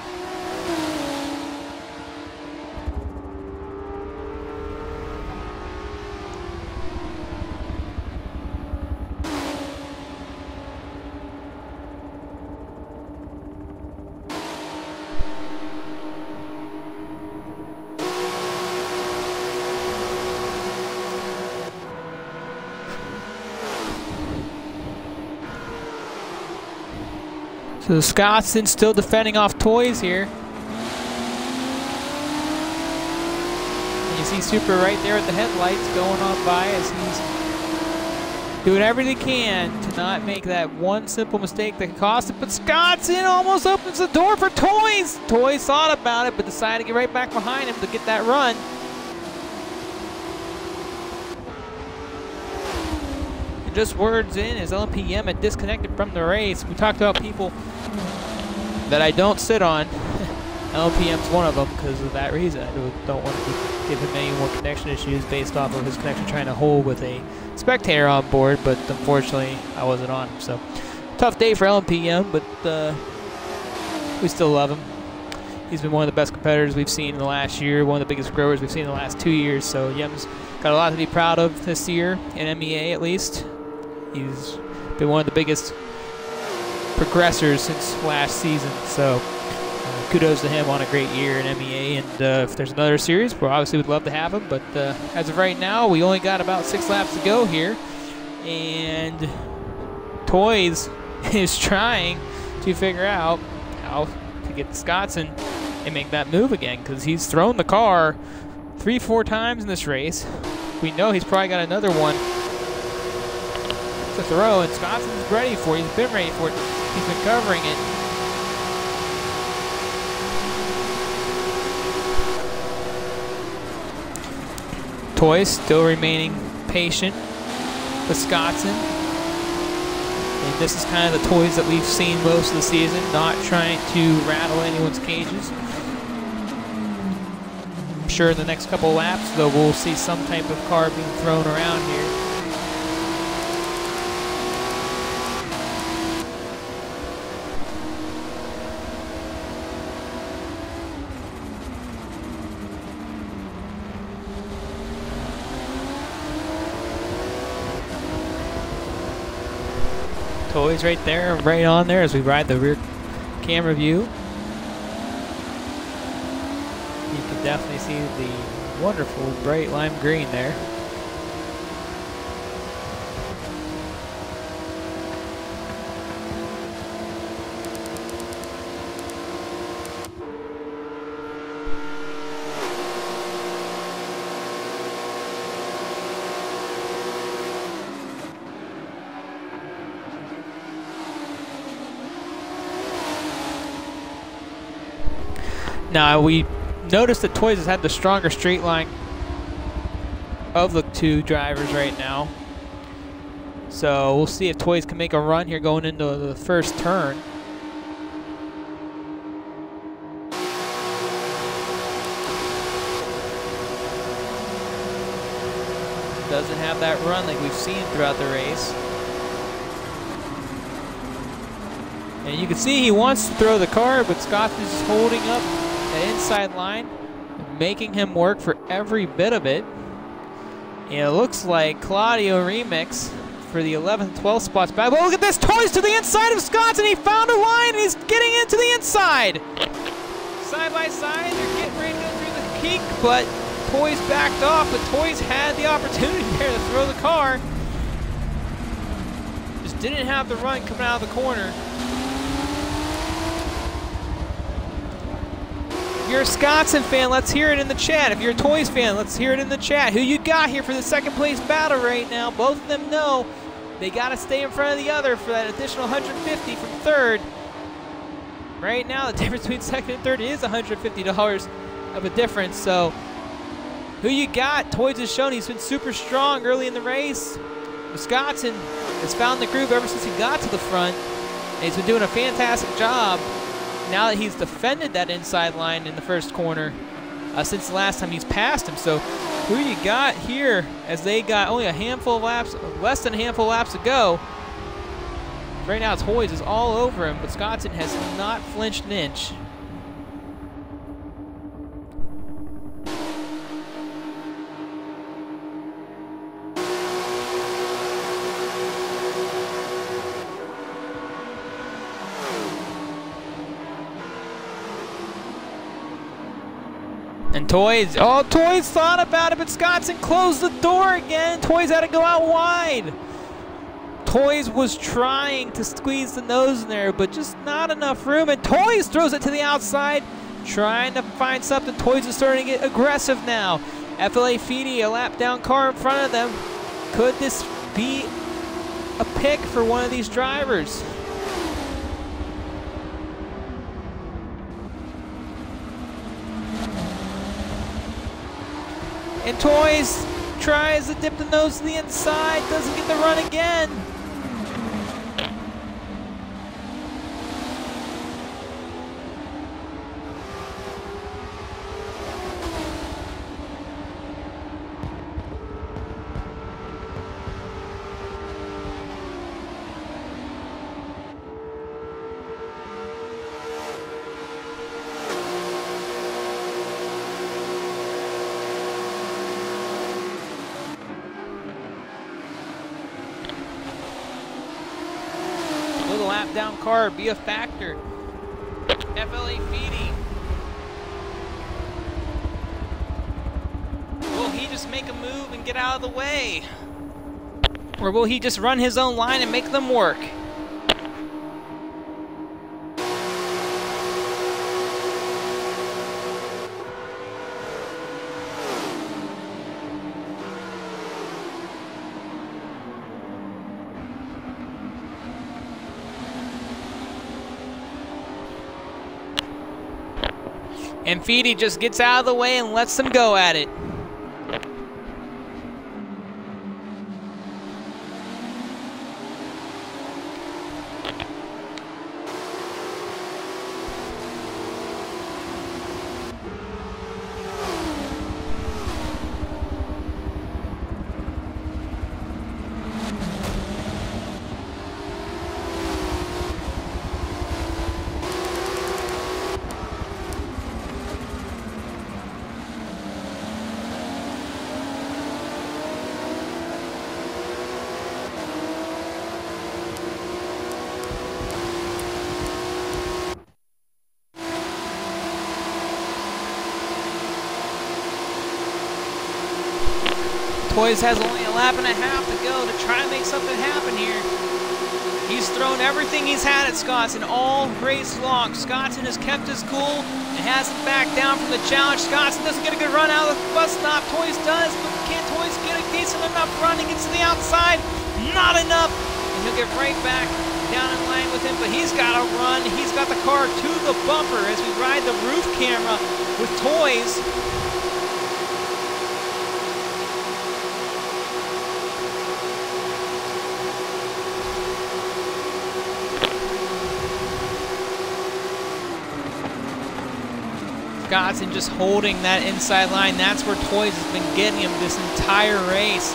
So Scottson still defending off Toys here. And you see Supra right there with the headlights going on by as he's doing everything he can to not make that one simple mistake that could cost it. But Scottson almost opens the door for Toys. Toys thought about it but decided to get right back behind him to get that run. And just words in as LMPM had disconnected from the race. We talked about people that I don't sit on. LMPM's one of them because of that reason. I don't want to give him any more connection issues based off of his connection trying to hold with a spectator on board, but unfortunately I wasn't on him. So tough day for LMPM, but we still love him. He's been one of the best competitors we've seen in the last year, one of the biggest growers we've seen in the last 2 years. So Yem's got a lot to be proud of this year in MEA at least. He's been one of the biggest progressors since last season, so kudos to him on a great year in MEA. And if there's another series, we obviously would love to have him, but as of right now, we only got about 6 laps to go here, and Toys is trying to figure out how to get Scottson and make that move again, because he's thrown the car 3-4 times in this race. We know he's probably got another one to throw, and Scottson's ready for it. He's been ready for it. He's been covering it. Toys still remaining patient with Scottson. And this is kind of the Toys that we've seen most of the season, not trying to rattle anyone's cages. I'm sure in the next couple laps, though, we'll see some type of car being thrown around here. Toys right there, right on there as we ride the rear camera view. You can definitely see the wonderful bright lime green there. Now, we noticed that Toys has had the stronger straight line of the two drivers right now. So we'll see if Toys can make a run here going into the first turn. Doesn't have that run like we've seen throughout the race. And you can see he wants to throw the car, but Scott is just holding up the inside line, making him work for every bit of it. And it looks like Claudio Remix for the 11th, 12th spots back. But look at this, Toys to the inside of Scott, and he found a line, and he's getting into the inside. Side by side, they're getting ready to go through the peak, but Toys backed off, but Toys had the opportunity there to throw the car. Just didn't have the run coming out of the corner. If you're a Scottson fan, let's hear it in the chat. If you're a Toys fan, let's hear it in the chat. Who you got here for the second place battle right now? Both of them know they got to stay in front of the other for that additional 150 from third. Right now, the difference between second and third is $150 of a difference. So, who you got? Toys has shown he's been super strong early in the race. Wisconsin has found the groove ever since he got to the front, and he's been doing a fantastic job now that he's defended that inside line in the first corner since the last time he's passed him. So, who you got here as they got only a handful of laps, less than a handful of laps to go? Right now, Toys is all over him, but Wisconsin has not flinched an inch. And Toys, oh, Toys thought about it, but Wisconsin closed the door again. Toys had to go out wide. Toys was trying to squeeze the nose in there, but just not enough room. And Toys throws it to the outside, trying to find something. Toys is starting to get aggressive now. FLA Feedy, a lap down car in front of them. Could this be a pick for one of these drivers? And Toys tries to dip the nose to the inside, doesn't get the run again. Will the lap down car be a factor? FLA Feedy. Will he just make a move and get out of the way? Or will he just run his own line and make them work? And Feedy just gets out of the way and lets them go at it. Toys has only a lap and a half to go to try and make something happen here. He's thrown everything he's had at Scotson all race long. Scotson has kept his cool and hasn't backed down from the challenge. Scotson doesn't get a good run out of the bus stop. Toys does, but can Toys get a decent enough run? He gets to the outside, not enough, and he'll get right back down in line with him, but he's got to run. He's got the car to the bumper as we ride the roof camera with Toys. Scotson just holding that inside line. That's where Toys has been getting him this entire race.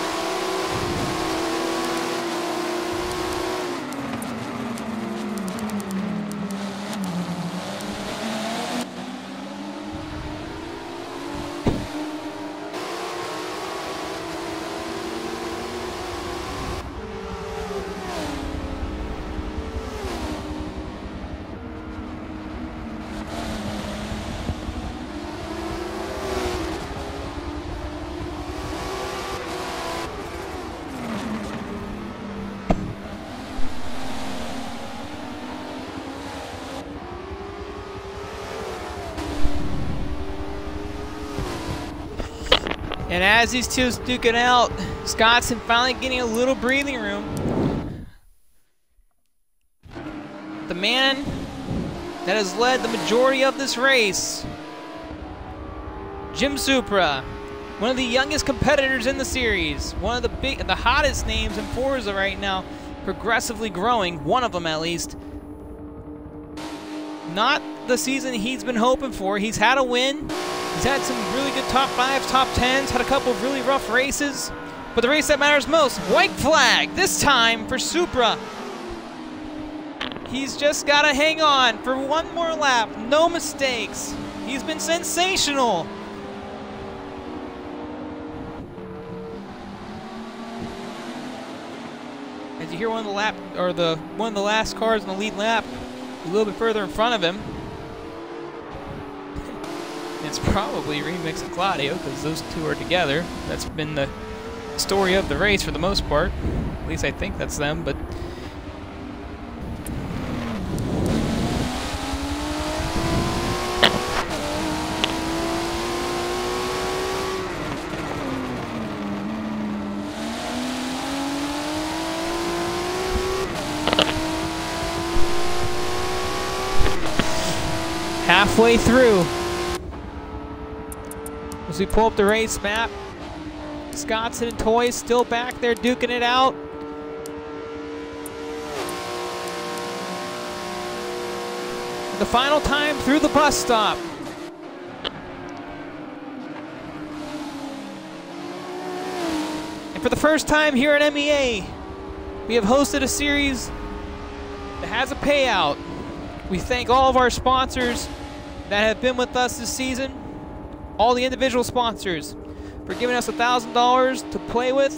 And as these two duke it out, Scottson finally getting a little breathing room. The man that has led the majority of this race, Jim Supra, one of the youngest competitors in the series, one of the hottest names in Forza right now, progressively growing, one of them at least. Not the season he's been hoping for. He's had a win. He's had some really good top 5s, top 10s, had a couple of really rough races. But the race that matters most, white flag, this time for Supra. He's just got to hang on for one more lap, no mistakes. He's been sensational. As you hear one of the last cars in the lead lap, a little bit further in front of him. It's probably Remix and Claudio, because those two are together. That's been the story of the race for the most part. At least I think that's them, but halfway through. As we pull up the race map, Scottson and Toys still back there duking it out. The final time through the bus stop. And for the first time here at MEA, we have hosted a series that has a payout. We thank all of our sponsors that have been with us this season, all the individual sponsors, for giving us $1,000 to play with.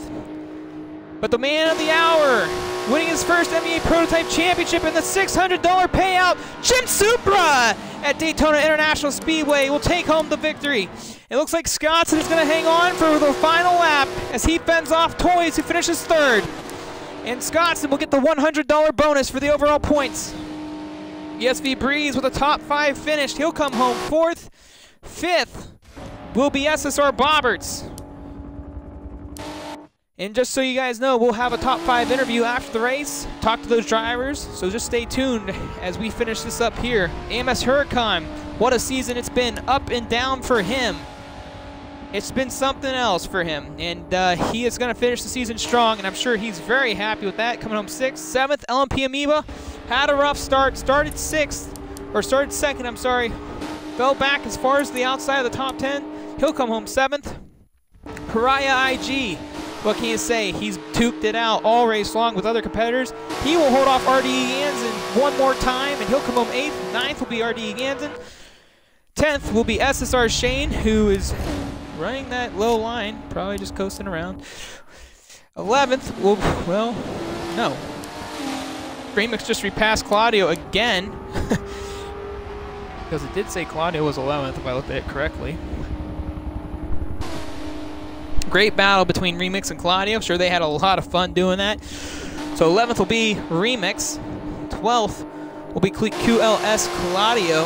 But the man of the hour, winning his first MEA Prototype Championship and the $600 payout, Jim Supra at Daytona International Speedway will take home the victory. It looks like Scottson is going to hang on for the final lap as he fends off Toys, who finishes third. And Scottson will get the $100 bonus for the overall points. ESV Breeze with a top 5 finish. He'll come home 4th. 5th will be SSR Bobberts. And just so you guys know, we'll have a top 5 interview after the race, talk to those drivers, so just stay tuned as we finish this up here. AMS Huracan, what a season it's been, up and down for him. It's been something else for him, and he is going to finish the season strong, and I'm sure he's very happy with that. Coming home 6th. 7th, LMP Amoeba, had a rough start, started 2nd, I'm sorry. Fell back as far as the outside of the top 10. He'll come home 7th. Pariah IG, what can you say? He's tooked it out all race long with other competitors. He will hold off RDE Gansen one more time, and he'll come home 8th. 9th will be RDE Gansen. 10th will be SSR Shane, who is running that low line, probably just coasting around. 11th will, well, no. Remix just repassed Claudio again. Because it did say Claudio was 11th, if I looked at it correctly. Great battle between Remix and Claudio. I'm sure they had a lot of fun doing that. So 11th will be Remix. 12th will be QLS Claudio.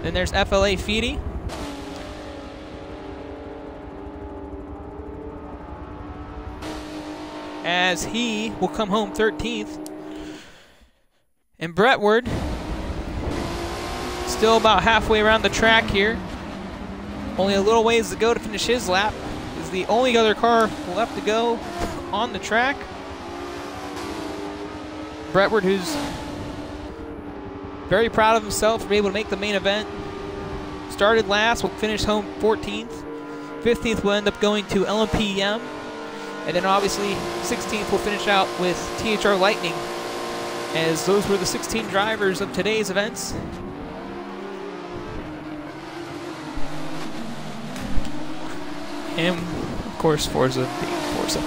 Then there's FLA Feedy. As he will come home 13th. And Brentwood, still about halfway around the track here. Only a little ways to go to finish his lap. Is the only other car left to go on the track. Brentwood, who's very proud of himself for being able to make the main event. Started last, will finish home 14th. 15th will end up going to LMPM. And then obviously 16th will finish out with THR Lightning, as those were the 16 drivers of today's events. And of course Forza being Forza.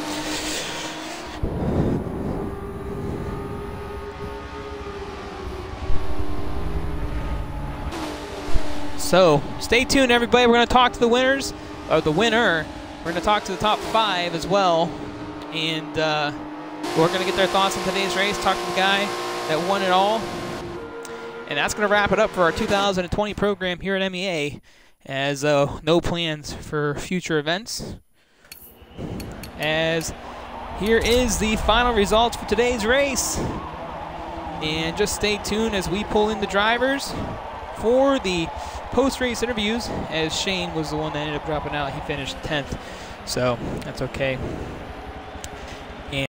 So stay tuned, everybody. We're going to talk to the winners, or the winner. We're going to talk to the top 5 as well, and we're going to get their thoughts on today's race, talk to the guy that won it all. And that's going to wrap it up for our 2020 program here at MEA. as no plans for future events. As here is the final results for today's race. And just stay tuned as we pull in the drivers for the post-race interviews, as Shane was the one that ended up dropping out. He finished 10th, so that's okay.